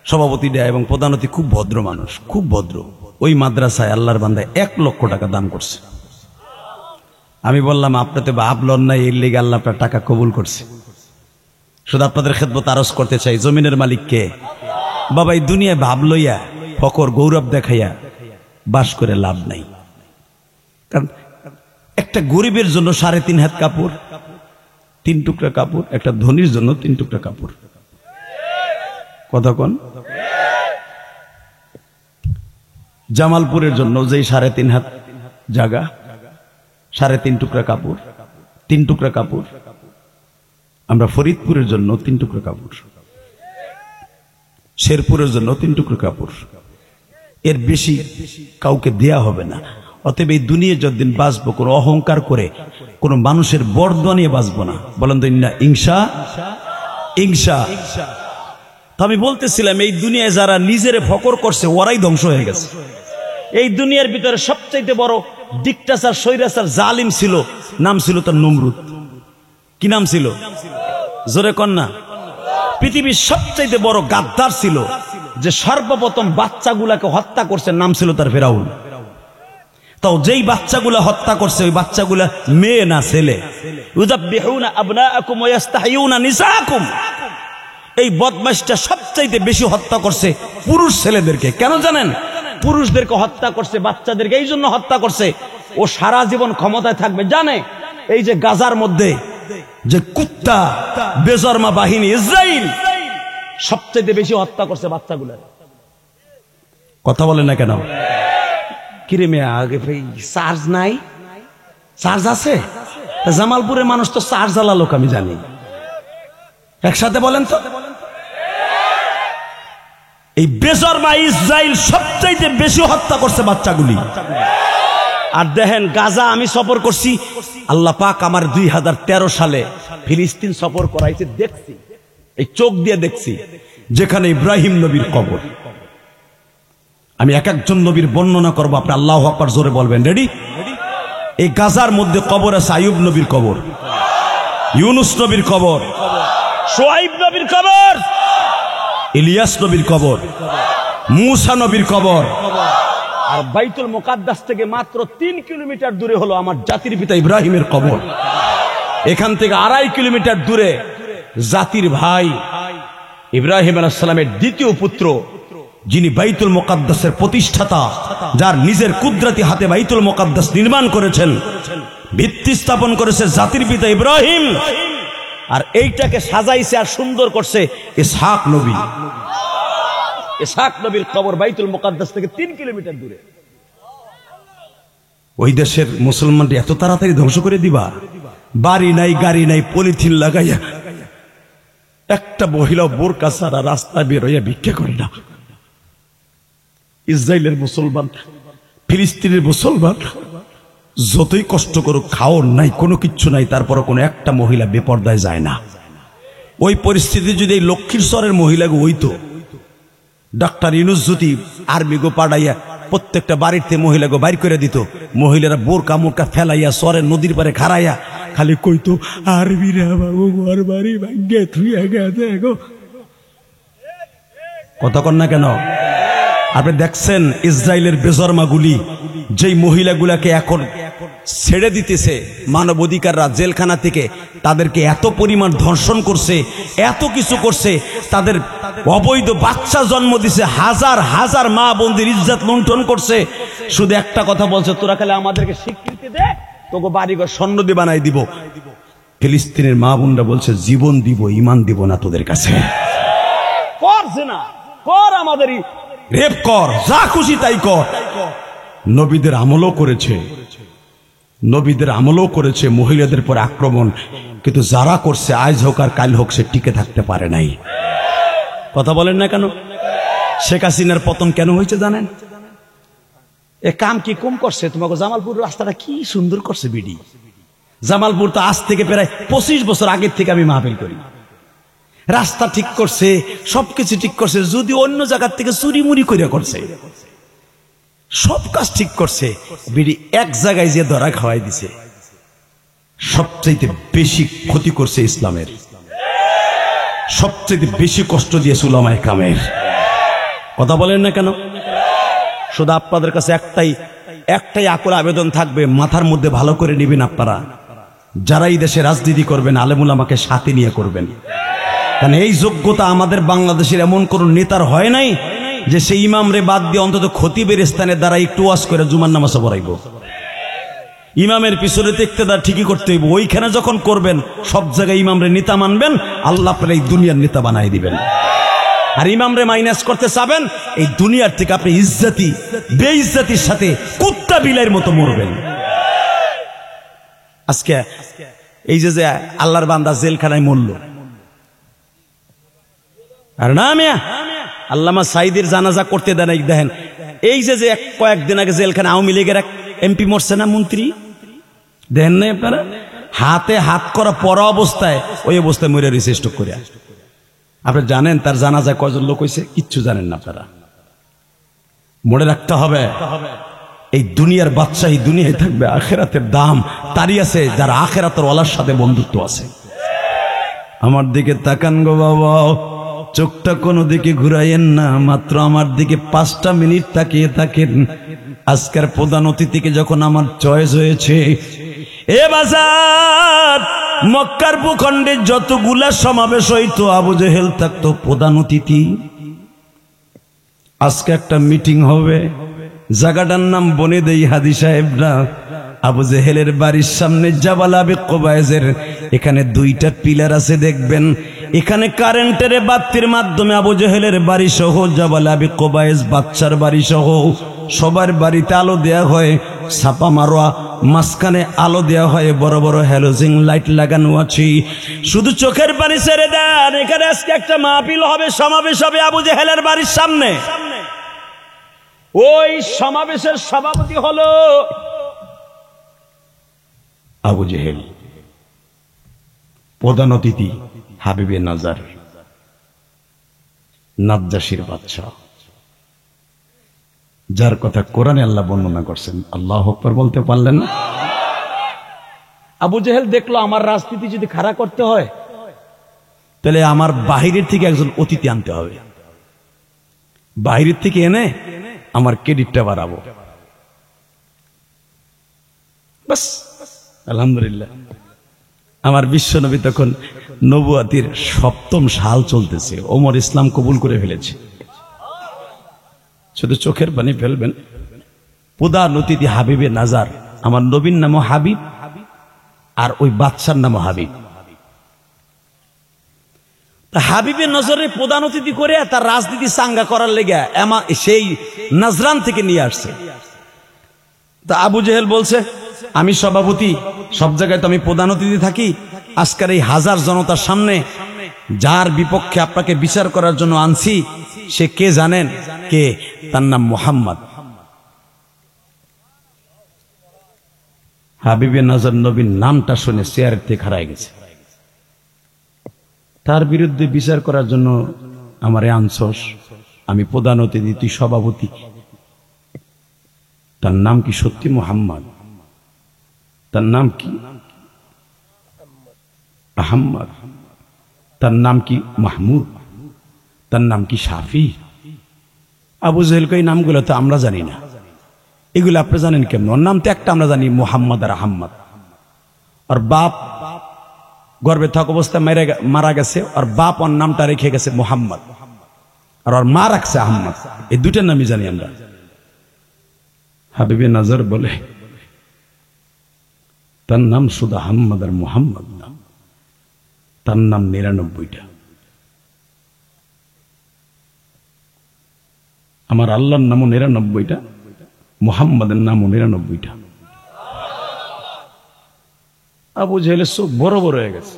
সভাপতিটা এবং প্রধান অতিথি খুব ভদ্র মানুষ, খুব ভদ্র। ওই মাদ্রাসায় আল্লাহর বান্দায় 1 লক্ষ টাকা দান করছে। আমি বললাম আপনি তো ভাবলেন না, এর লেগে আল্লাহ আপনার টাকা কবুল করছে। শুধু আপনাদের খেদমত আরজ করতে চাই, জমিনের মালিক কে? বাবা, এই দুনিয়ায় ভাব লইয়া ফকর গৌরব দেখাইয়া বাস করে লাভ নাই। কারণ একটা গরিবের জন্য 3.5 হাত কাপড়, 3 টুকরা কাপড়, একটা ধনীর জন্য 3 টুকরা কাপড়। কথা কোন? জামালপুরের জন্য যেই 3.5 হাত জায়গা, 3.5 টুকরা কাপড়, 3 টুকরা কাপড়। আমরা ফরিদপুরের জন্য 3 টুকরা কাপড়, শেরপুরের জন্য 3 টুকরা কাপড়। এর বেশি কাউকে দেয়া হবে না। অতএব এই দুনিয়া যতদিন বাঁচবো, কোনো অহংকার করে কোনো মানুষের বরদোয়া নিয়ে বাঁচবো না। বলেন তো না ইনশা ইনশা। তো আমি বলতেছিলাম, এই দুনিয়ায় যারা নিজের ফকর করছে ওরাই ধ্বংস হয়ে গেছে। এই দুনিয়ার ভিতরে সবচাইতে বড় ডিক্টাচার, স্বৈরাচার, জালিম ছিল, নাম ছিল তার নমরুদ। কি নাম ছিল? জোরে কন্যা। পৃথিবীর সবচাইতে বড় গাদ্দার ছিল, যে সর্বপ্রথম বাচ্চাগুলাকে হত্যা করছে, নাম ছিল তার ফেরাউন। তাও যেই বাচ্চাগুলা হত্যা করছে, ওই বাচ্চাগুলা মেয়ে না ছেলে। ইউযাব্বিহুনা আবনাআকুম ওয়া ইস্তাহয়ুনা নিসাআকুম। এই বদমাশটা সবচাইতে বেশি হত্যা করছে পুরুষ ছেলেদেরকে। কেন জানেন? পুরুষদেরকে হত্যা করছে, বাচ্চাদেরকে এই জন্য হত্যা করছে, ও সারা জীবন ক্ষমতায় থাকবে। জানে এই যে গাজার মধ্যে যে কুত্তা বেজরমা বাহিনী ইসরাইল সবচাইতে বেশি হত্যা করছে বাচ্চাগুলার। কথা বলেন না কেন? কিরে মেয়ে, আগে চার্জ নাই? চার্জ আছে? জামালপুরের মানুষ তো চার্জ আলা লোক, আমি জানি। একসাথে বলেন তো। এই বেজরমা ইসরাইল সবচাইতে বেশি হত্যা করছে বাচ্চাগুলি। আর দেখেন, গাজা আমি সফর করছি, আল্লাহ পাক আমার 2013 সালে ফিলিস্তিন সফর করাইছে, দেখছি, এই চোখ দিয়ে দেখছি, যেখানে ইব্রাহিম নবীর কবর। আমি এক একজন নবীর বর্ণনা করবো, আপনি আল্লাহু আকবার জোরে বলবেন। রেডি? এই গাজার মধ্যে কবর আছে আইয়ুব নবীর কবর, ইউনুস নবীর কবর, শুআইব নবীর কবর, ইলিয়াস নবীর কবর, মূসা নবীর কবর। আর বাইতুল মুকাদ্দাস থেকে মাত্র 3 কিলোমিটার দূরে হলো আমার জাতির পিতা ইব্রাহিমের কবর। এখান থেকে 2.5 কিলোমিটার দূরে জাতির ভাই ইব্রাহিম আলাইহিস সালামের দ্বিতীয় পুত্র, যিনি বাইতুল মুকাদ্দাসের প্রতিষ্ঠাতা, যার নিজের কুদরতি হাতে বাইতুল মুকাদ্দাস নির্মাণ করেছেন, ভিত্তি স্থাপন করেছে জাতির পিতা ইব্রাহিম। আর এইটাকে সাজাইছে আর সুন্দর করছে ইসহাক নবী। ইসহাক নবীর কবর বাইতুল মুকাদ্দাস থেকে 3 কিলোমিটার দূরে। ওই দেশের মুসলমানরা এত তাড়াতাড়ি ধ্বংস করে দিবা? বাড়ি নাই, গাড়ি নাই, পলিথিন লাগাইয়া একটা মহিলা বোরকা ছাড়া রাস্তায় বের হইয়া ভিক্ষা করে না। ইসরায়েলের মুসলমান, ফিলিস্তিনের মুসলমান যতই কষ্ট করুক, খাওয়ার নাই, কোনো কিচ্ছু নাই, তারপরে কোনো একটা মহিলা বেপর্দায় যায় না। ওই পরিস্থিতি যদি এই লক্ষ্মীশ্বরের মহিলাকে হইতো, ডাক্তার ইউনুস যদি আর্মি গো পাঠাইয়া প্রত্যেকটা বাড়িতে মহিলাকে বাইর করে দিত, মহিলারা বোরকা মোরকা ফেলাইয়া সরে নদীর পারে খাড়াইয়া খালি কইতো, আরবিরা বাবু ঘর বাড়ি ভাগ্যে থুইয়া গেছে গো। কথা কন না কেন? আপনি দেখছেন ইসরায়েলের বেজরমাগুলি যেই মহিলাগুলাকে এখন ছেড়ে দিতেছে মানবাধিকাররা জেলখানা থেকে, তাদেরকে এত পরিমাণ ধর্ষণ করছে, এত কিছু করছে, তাদের অবৈধ বাচ্চা জন্ম দিছে, হাজার হাজার মা বোনদের ইজ্জত লুণ্ঠন করছে। শুধু একটা কথা বলছে, তোরা খালি আমাদেরকে স্বীকৃতি দে, তোকে বাড়িঘর স্বর্ণ দিয়ে বানাই দিব। ফিলিস্তিনের মা বোনরা বলছে, জীবন দিব, ঈমান দিব না তোদের কাছে। করছে না, কর, আমাদের রেপ কর, যা খুশি তাই কর। নবীদের আমলও করেছে, নবীদের আমলও করেছে মহিলাদের পর আক্রমণ, কিন্তু যারা করছে আজ হোক আর কাল হোক সে টিকে থাকতে পারে নাই। কথা বলেন না কেন? শেখ হাসিনার পতন কেন হয়েছে জানেন? এ কাম কি কম করছে? তোমাকে জামালপুর রাস্তাটা কি সুন্দর করছে বিডি। জামালপুর তো আজ থেকে প্রায় 25 বছর আগের থেকে আমি মাহফিল করি। রাস্তা ঠিক করছে, সবকিছু ঠিক করছে, যদি অন্য জায়গার থেকে চুরি মুড়ি করে করছে, সব কাজ ঠিক করছে, বিডি এক জায়গায় যে ধরা খাওয়াই দিছে। সবচেয়ে বেশি ক্ষতি করছে ইসলামের, সবচেয়ে বেশি কষ্ট দিয়েছে উলামায়ে কেরামের। কথা বলেন না কেন? শুধু আপনাদের কাছে একটাই একটাই আকুল আবেদন থাকবে, মাথার মধ্যে ভালো করে নিবেন আপনারা, যারা এই দেশে রাজনীতি করবেন আলেমুল আমাকে সাথে নিয়ে করবেন। কারণ এই যোগ্যতা আমাদের বাংলাদেশের এমন কোন নেতার হয় নাই যে সেই ইমামরে বাদ দিয়ে অন্তত খতিবের স্থানে দ্বারা একটু ওয়াজ করে জুমার নামাজ পড়াইব। ইমামের পিছনে ইক্তেদার ঠিকই করতে হইব। ওইখানে যখন করবেন সব জায়গায় ইমামরে নেতা মানবেন, আল্লাহ আপনার এই দুনিয়ার নেতা বানাই দিবেন। আর ইমামরে মাইনাস করতে চাবেন, এই দুনিয়ার থেকে আপনি ইজ্জতি বেইজ্জতির সাথে কুত্তা বিলাইয়ের মতো মরবেন। আজকে এই যে আল্লাহর বান্দা জেলখানায় মরল, আর না মিয়া আল্লামা সাইদের জানাজা করতে দেন। দেখেন এই যে কয়েকদিন আগে জেলখানে আওয়ামী লীগের এক এমপি মরছে না, মন্ত্রী, দেখেন নাই আপনারা? হাতে হাত করা পরা অবস্থায়, ওই অবস্থায় মরে রয়েছে স্ট্রোক করে। আপনি জানেন তার জানাজায় কয়জন লোক হয়েছে? কিচ্ছু জানেন না আপনারা। মনে রাখতে হবে এই দুনিয়ার বাদশাহী দুনিয়ায় থাকবে, আখেরাতের দাম তারই আছে যার আখেরাতের ওয়ালার সাথে বন্ধুত্ব আছে। আমার দিকে তাকান গো বাবা, চোখটা কোনো দিকে ঘুরাইয়েন না, মাত্র আমার দিকে 5টা মিনিট তাকিয়ে থাকেন। আজকের প্রধান অতিথিকে যখন আমার চয়েস হয়েছে, এ বাজার মক্কার ভূখণ্ডে যতগুলা সমাবেশ হইতো আবু জেহেল থাকতো প্রধান অতিথি। আজকে একটা মিটিং হবে, জায়গাটার নাম বনে দেই হাদি সাহেবরা, আবু জেহেলের বাড়ির সামনে জাবাল আবি কোবায়েজের এখানে 2টা পিলার আছে দেখবেন। এখানে কারেন্টের বাতির মাধ্যমে আবু জেহেলের বাড়ি সহ জাবাল আবি কোবায়েজ বাচ্চার বাড়ি সহ সবার বাড়িতে আলো দেয়া হয়, ছাপা মারোয়া মাঝখানে আলো দেওয়া হয়, বড় বড় হ্যালোজিং লাইট লাগানো আছে। শুধু চোখের পানি ছেড়ে দেন, এখানে আজকে একটা মাহফিল হবে, সমাবেশ হবে আবু জেহেলের বাড়ির সামনে। ওই সমাবেশের সভাপতি হলো আবু জেহেল, প্রধান অতিথি হাবিবে নাজার, নাজ্জাশীর বাদশা, যার কথা কোরআনে আল্লাহ বর্ণনা করছেন। আল্লাহু আকবার বলতে পারলেন না? আবু জেহেল দেখলো আমার রাজনীতি যদি খাড়া করতে হয় তাহলে আমার বাহিরের থেকে একজন অতিথি আনতে হবে, বাহিরের থেকে এনে আমার ক্রেডিটটা বাড়াবো। বাস আলহামদুলিল্লাহ, আমার বিশ্বনবী তখন নবুয়াতির 7ম সাল চলতেছে, ওমর ইসলাম কবুল করে ফেলেছে। শুধু চোখের পানি ফেলবেন। প্রধান অতিথি হাবিবে নাজার, আমার নবীর নামও হাবিব আর ওই বাদশার নামও হাবিব। হাবিবের নজরে প্রধান অতিথি করে তার রাজনীতি চাঙ্গা করার লেগে সেই নাজরান থেকে নিয়ে আসছে। তা আবু জেহেল বলছে, আমি সভাপতি, সব জায়গায় তো আমি প্রধান অতিথি থাকি, আজকের এই হাজার জনতার সামনে যার বিপক্ষে আপনাকে বিচার করার জন্য আনছি সে কে জানেন? কে? তার নাম মুহাম্মদ। হাবিবে নজর নবীর নামটা শুনে চেয়ারের থেকে হারায় গেছে। তার বিরুদ্ধে বিচার করার জন্য আমারে আনছস, আমি প্রধান অতিথি, তুই সভাপতি, তার নাম কি সত্যি মুহাম্মদ? তার নাম কি আহম্মদ? তার নাম কি মাহমুদ? তার নাম কি শাফি? আবু জেহেল এই নামগুলো তো আমরা জানি না, এগুলো আপনি জানেন কেমন? ওর নাম তো একটা আমরা জানি, মুহাম্মদ আর আহম্মদ। আর বাপ গর্ভে থাকা অবস্থায় মারা গেছে, আর বাপ ওর নামটা রেখে গেছে মুহাম্মদ, আর ওর মা রাখছে আহম্মদ। এই দুইটার নামই জানি আমরা। হাবিবে নজর বলে তার নাম শুধু আহম্মদ আর মুহাম্মদ নাম, তার নাম 99টা। আমার আল্লাহর নামও 99টা, মুহাম্মাদের নামও 99টা। আবু জেহেলের চোখ বড় বড় হয়ে গেছে।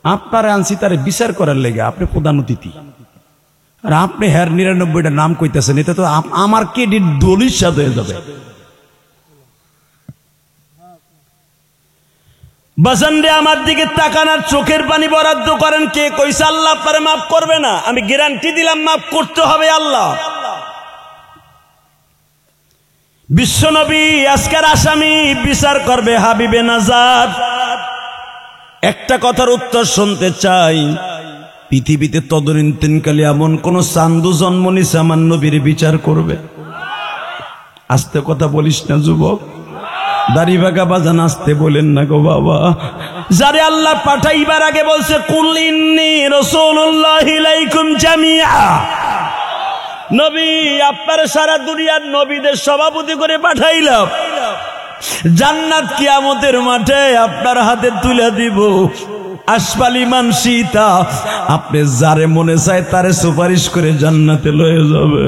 আপনারা আনছি তারে বিচার করার লেগে, আপনি প্রধান অতিথি, আর আপনি হ্যার 99টা নাম কইতেছেন, এটা তো আমার ক্রেডিট দলিল সাদ হয়ে যাবে। বাসানরে আমার দিকে তাকানোর চোখের পানি বরাদ্দ করেন। কে কইছে আল্লাহ আপনারে মাফ করবে না? আমি গ্যারান্টি দিলাম মাফ করতে হবে আল্লাহ। বিশ্বনবী আজকের আসামি বিচার করবে হাবিবে নাজার। একটা কথার উত্তর শুনতে চাই, পৃথিবীতে তদনীন্তনকালে এমন কোন চান্দু জন্ম নিছে আমার নবীর বিচার করবে? আস্তে কথা বলিস না যুবক, দাড়ি বাঁকা বাজান আসতে বলেন না গো বাবা। যারে আল্লাহ পাঠাইবার আগে বলছে কুল ইন্নী রাসূলুল্লাহি ইলাইকুম জামিআ, নবী আপনার সারা দুনিয়ার নবীদের সভাপতি করে পাঠাইলাম, জান্নাত কিয়ামতের মাঠে আপনার হাতে তুলে দিব। আসফালি মানসিতা, আপনি যারে মনে চায় তারে সুপারিশ করে জান্নাতে লয়ে যাবে।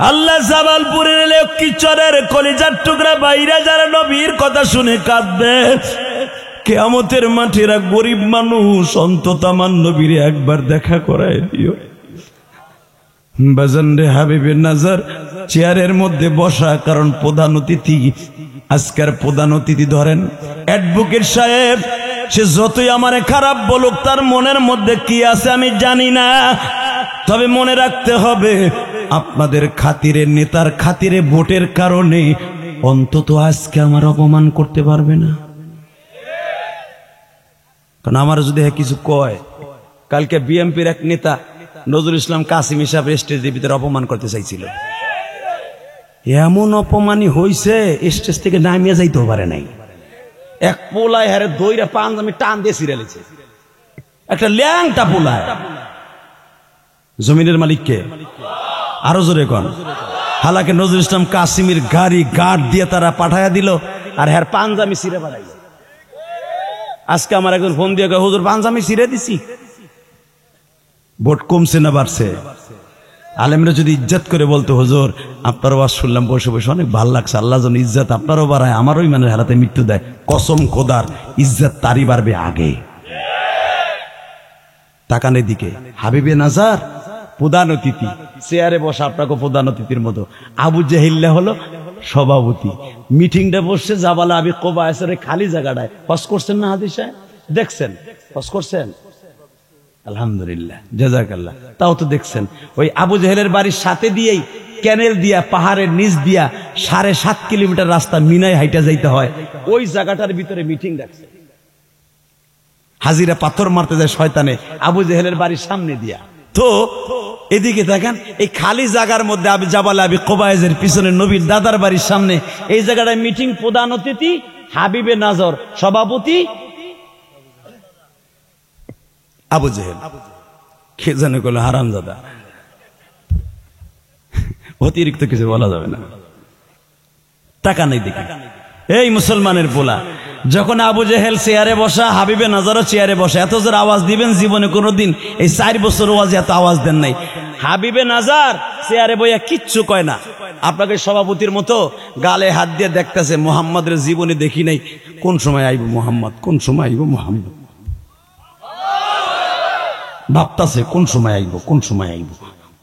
আল্লাহ জামালপুরের লক্ষ্মীচরের কলিজার টুকরা বাইরা যারা নবীর কথা শুনে কাঁদবে, কিয়ামতের মাঠেরা গরিব মানুষ, অন্তত আমার নবীরে একবার দেখা করায় দিও। বাজান রে, হাবিবে নাজার চেয়ারের মধ্যে বসা, কারণ প্রধান অতিথি, আজকের প্রধান অতিথি ধরেন অ্যাডভোকেট সাহেব। সে যতই আমারে খারাপ বলুক, তার মনের মধ্যে কি আছে আমি জানি না, তবে মনে রাখতে হবে আপনাদের খাতিরে, নেতার খাতিরে, ভোটের কারণে অন্তত আজকে আমার অপমান করতে পারবে না। কারণ আমার যদি কিছু কয়, কালকে বিএনপির এক নেতা নজরুল ইসলাম কাসিম সাহেব স্টেজের ভিতরে অপমান করতে চাইছিল, এমন অপমানই হইছে স্টেজ থেকে নামিয়ে যাইতেও পারে নাই। এক পোলায় হারে দইরা পাঞ্জাবি টান দিয়ে ছিঁড়েছে, একটা ল্যাংটা পোলায়। জমিনের মালিককে আরো জোরে কন। হালাকে নজরুল ইসলাম কাসিমের গাড়ি গার্ড দিয়ে তারা পাঠাইয়া দিল, আর হ্যার পাঞ্জাবি ছিঁড়ে পাঠাইল। আজকে আমার একজন ফোন দিয়ে কয়, হুজুর পাঞ্জাবি ছিঁড়ে দিছি। ভোট কমছে না বাড়ছে? আলেমরা যদি ইজ্জত করে বলতো, হুজুর আপনার ওয়াজ শুনলাম বসে বসে অনেক ভালো লাগছে, আল্লাহ যেন ইজ্জত আপনারও বাড়ায়, আমারও ইমানের হারাতে মৃত্যু দেয়, কসম খোদার ইজ্জত তারই বাড়বে আগে। তাকানের দিকে হাবিবে নাজার প্রধান অতিথি, চেয়ারে বসা আপনাকে প্রধান অতিথির মতো। আবু জেহিল্লা হলো সভাপতি। মিটিংটা বসছে জাবালা আবি কোবায়েসের খালি জায়গাটায়। হজ করছেন না হাদিস সাহেব? দেখছেন হজ করছেন? আলহামদুলিল্লাহ, জাযাকাল্লাহ। তাও তো দেখছেন ওই আবু জেহেলের বাড়ির সাথে দিয়েই ক্যানেল দিয়া, পাহাড়ের নিচ দিয়া 7.5 কিলোমিটার রাস্তা মিনায় হাইটা যাইতে হয়। ওই জায়গাটার ভিতরে মিটিং রাখছে। হাজিরা পাথর মারতে যায় শয়তানে আবু জেহেলের বাড়ির সামনে দিয়া। তো এদিকে দেখেন, এই খালি জায়গার মধ্যে আবি জাবাল আবি কোবায়েজের পিছনে নবীর দাদার বাড়ির সামনে এই জায়গাটায় মিটিং। প্রধান অতিথি হাবিবে নাজর, সভাপতি আবু জেহেল। কে জানে করলো হারামজাদা, অতিরিক্ত কিছু বলা যাবে না। টাকা নেই দিকে। এই মুসলমানের পোলা, যখন আবু জেহেল চেয়ারে বসা, হাবিবে নাজারও চেয়ারে বসা, এত জোর আওয়াজ দিবেন জীবনে কোনোদিন এই 4 বছর ওয়াজে এত আওয়াজ দেন নাই। হাবিবে নাজার চেয়ারে বইয়া কিচ্ছু কয় না, আপনাকে সভাপতির মতো গালে হাত দিয়ে দেখতেছে, মোহাম্মদের জীবনে দেখি নাই, কোন সময় আইব মোহাম্মদ, কোন সময় আইব মোহাম্মদ, ভাবতাছে কোন সময় আইব, কোন সময় আইব,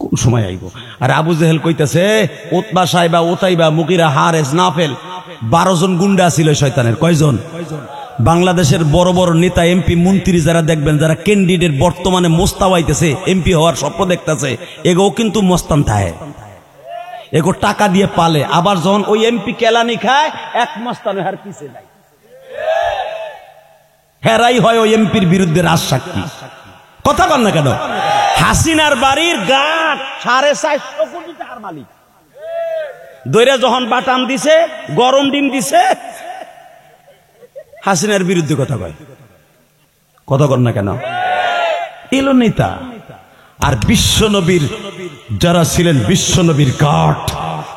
কোন সময় আইব। আর আবু জেহেল কইতাছে, উতবা সাইবা, উতাইবা, মুকিরা, হারেস, নাফেল, 12 জন গুন্ডা ছিল শয়তানের। কয়জন? বাংলাদেশের বড় বড় নেতা, এমপি, মন্ত্রী যারা দেখবেন, যারা ক্যান্ডিডেট বর্তমানে মোস্তাওয়াইতেছে, এমপি হওয়ার স্বপ্ন দেখতেছে, এগো কিন্তু মস্তান থাকে, এগো টাকা দিয়ে পালে। আবার যখন ওই এমপি কেলানি খায়, এক মস্তান হার পিছে নাই, হেরাই হয় ওই এমপির বিরুদ্ধে রাজসাক্ষী। কথা বল না কেন? হাসিনার বাড়ির গাট 450 কোটি টাকার মালিক, দইরা যখন বাটাম দিছে, গরম ডিম দিছে, হাসিনার বিরুদ্ধে কথা কয়। কথা কর না কেন? এলো নেতা। আর বিশ্ব নবীর যারা ছিলেন, বিশ্ব নবীর গাট,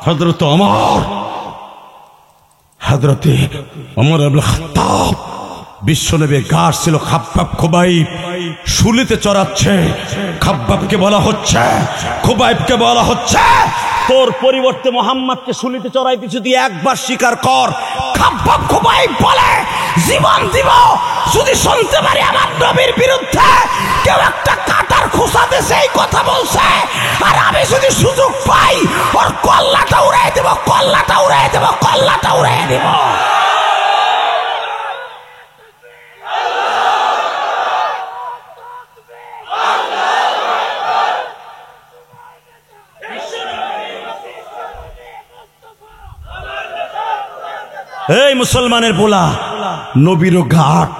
হযরত ওমর, হযরতে ওমর ইবনে খাত্তাব, বিশ্ব নবীর গাট ছিল খাব্বাব খুবাইব। শুলিতে চড়াচ্ছে, খাব্বাবকে বলা হচ্ছে, খুবাইবকে বলা হচ্ছে, তোর পরিবর্তে মোহাম্মদকে শুলিতে চড়াইতে যদি একবার স্বীকার কর। খাব্বাব খুবাইব বলে, জীবন দিব যদি শুনতে পারি আমার নবীর বিরুদ্ধে কেউ একটা কাটার খোঁচাতে সেই কথা বলছে, আর আমি যদি সুযোগ পাই ওর কল্লাটা উড়াই দেব, কল্লাটা উড়াই দেব, কল্লাটা উড়াই দেব। এই মুসলমানের পোলা, নবীর ঘাট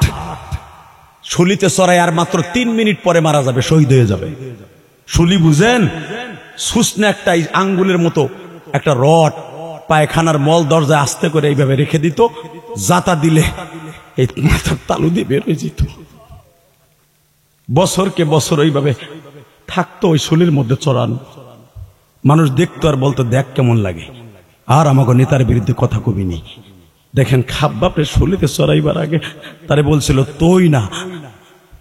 শুলিতে চড়াই, আর মাত্র 3 মিনিট পরে মারা যাবে, শহীদ হয়ে যাবে। শুলি বুঝেন? সুসনে একটা আঙ্গুলের মতো একটা রড, পায়খানার মল দরজায় আস্তে করে এইভাবে রেখে দিত, জাতা দিলে এই মাথার তালু দিয়ে বের হয়ে যেত। বছরকে বছর ওইভাবে থাকতো ওই শুলির মধ্যে চড়ানো। মানুষ দেখতো আর বলতো দেখ কেমন লাগে। আর আমাকে নেতার বিরুদ্ধে কথা কবি নেই। দেখেন খাব্বাবরে শুলিতে চড়াইবার আগে তারে বলছিল তুই না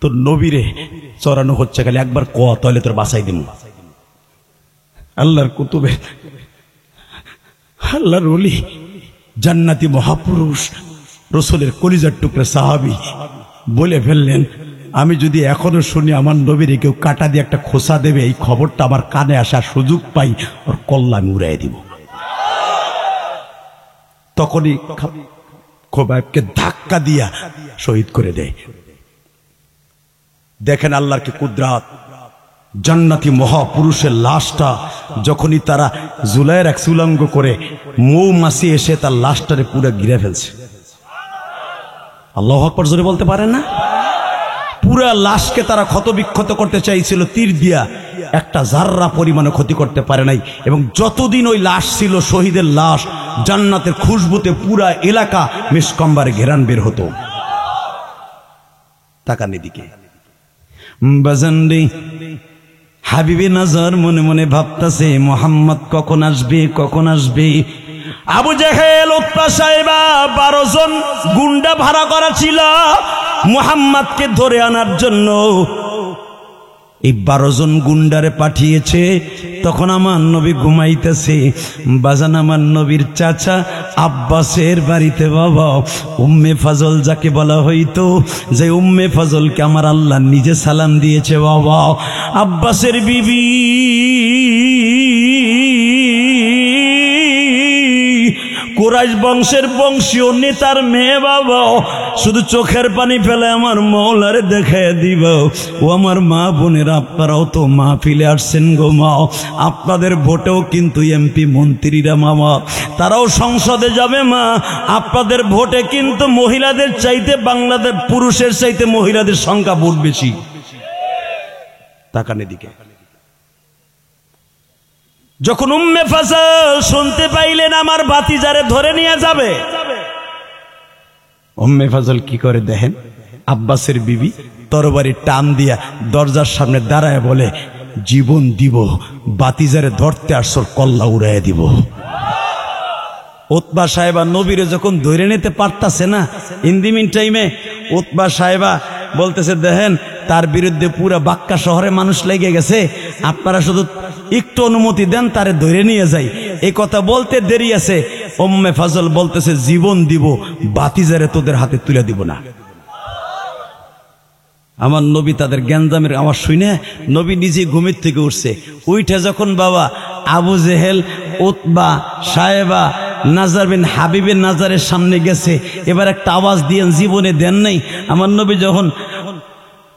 তোর নবীরে চড়ানো হচ্ছে, খালি একবার ক তাহলে তোর বাঁচাই দিব। আল্লাহর কুতুবে আল্লাহর ওলি জান্নাতি মহাপুরুষ রসুলের কলিজার টুকরা সাহাবী বলে ফেললেন, আমি যদি এখনো শুনি আমার নবীরে কেউ কাটা দিয়ে একটা খোসা দেবে, এই খবরটা আমার কানে আসার সুযোগ পাই, ওর কল্লা আমি উড়াই দিব। তখনই খোবাইবকে ধাক্কা দিয়া শহীদ করে দেয়। দেখেন আল্লাহর কি কুদরাত। জান্নাতি মহাপুরুষের লাশটা যখনই তারা জুলাইয়ের এক সুলাঙ্গ করে মৌমাছি এসে তার লাশটারে পুরো ঘিরে ফেলছে। আল্লাহু আকবার জোরে বলতে পারেন না? পুরা লাশকে তারা ক্ষত বিক্ষত করতে চাইছিল তীর দিয়া, একটা জাররা পরিমাণে ক্ষতি করতে পারে নাই। এবং যতদিন ওই লাশ ছিল শহীদের লাশ, জান্নাতের খুশবুতে পুরা এলাকা মিসকম্বারে ঘেরান বের হতো। তাকান এদিকে বাজানরে, হাবিবে নজর মনে মনে ভাবতাছে মোহাম্মদ কখন আসবে, কখন আসবে। আবু জেহেল, উতবা, সাইবা 12 জন গুন্ডা ভাড়া করা ছিল মুহাম্মদকে ধরে আনার জন্য। এই 12 জন গুন্ডারে পাঠিয়েছে। তখন আমার নবী ঘুমাইতেছে। বাজান আমার নবীর চাচা আব্বাসের বাড়িতে বাবা উম্মে ফাজল যাকে বলা হইতো, যে উম্মে ফাজলকে আমার আল্লাহ নিজে সালাম দিয়েছে বাবা, আব্বাসের বিবি কুরাইশ বংশের বংশীয় নেতার মেয়ে বাবা, শুধু চোখের পানি ফেলে আমার মৌলারে দেখায় দিব। ও আমার মা বোনেরা, আপনারাও তো মাহফিলে আসছেন গো মা, আপনাদের ভোটেও কিন্তু এমপি মন্ত্রীরা মামা তারাও সংসদে যাবে মা, আপনাদের ভোটে কিন্তু মহিলাদের চাইতে বাংলাদেশ পুরুষের চাইতে মহিলাদের সংখ্যা ভোট বেশি। তাকানের দিকে যখন উম্মে ফাজল শুনতে পাইলেন আমার ভাতিজারে ধরে নিয়ে যাবে, উম্মে ফাজল কি করে দেখেন, আব্বাসের বিবি তরবারি টান দিয়া দরজার সামনে দাঁড়ায় বলে, জীবন দিব, ভাতিজারে ধরতে আসর কল্লা উড়াইয়া দিব। উতবা সাহেবা নবীরে যখন ধরে নিতে পারতাছে না, ইন দি মিন টাইমে উতবা সাহেবা বলতেছে, দেখেন তার বিরুদ্ধে পুরা বাক্কা শহরে মানুষ লেগে গেছে, আপনারা শুধু একটু অনুমতি দেন তারে ধরে নিয়ে যাই। এই কথা বলতে দেরি আছে, উম্মে ফাজল বলতেছে, জীবন দিব, ভাতিজারে তোদের হাতে তুলে দিব না। আমার নবী তাদের গ্যাঞ্জামের আওয়াজ শুনে নবী নিজে ঘুমের থেকে উঠছে। উঠে যখন বাবা আবু জেহেল, উতবা, সাহেবা, নাজার বিন হাবিবের নাজারের সামনে গেছে, এবার একটা আওয়াজ দিয়ে জীবনে দেন নাই। আমার নবী যখন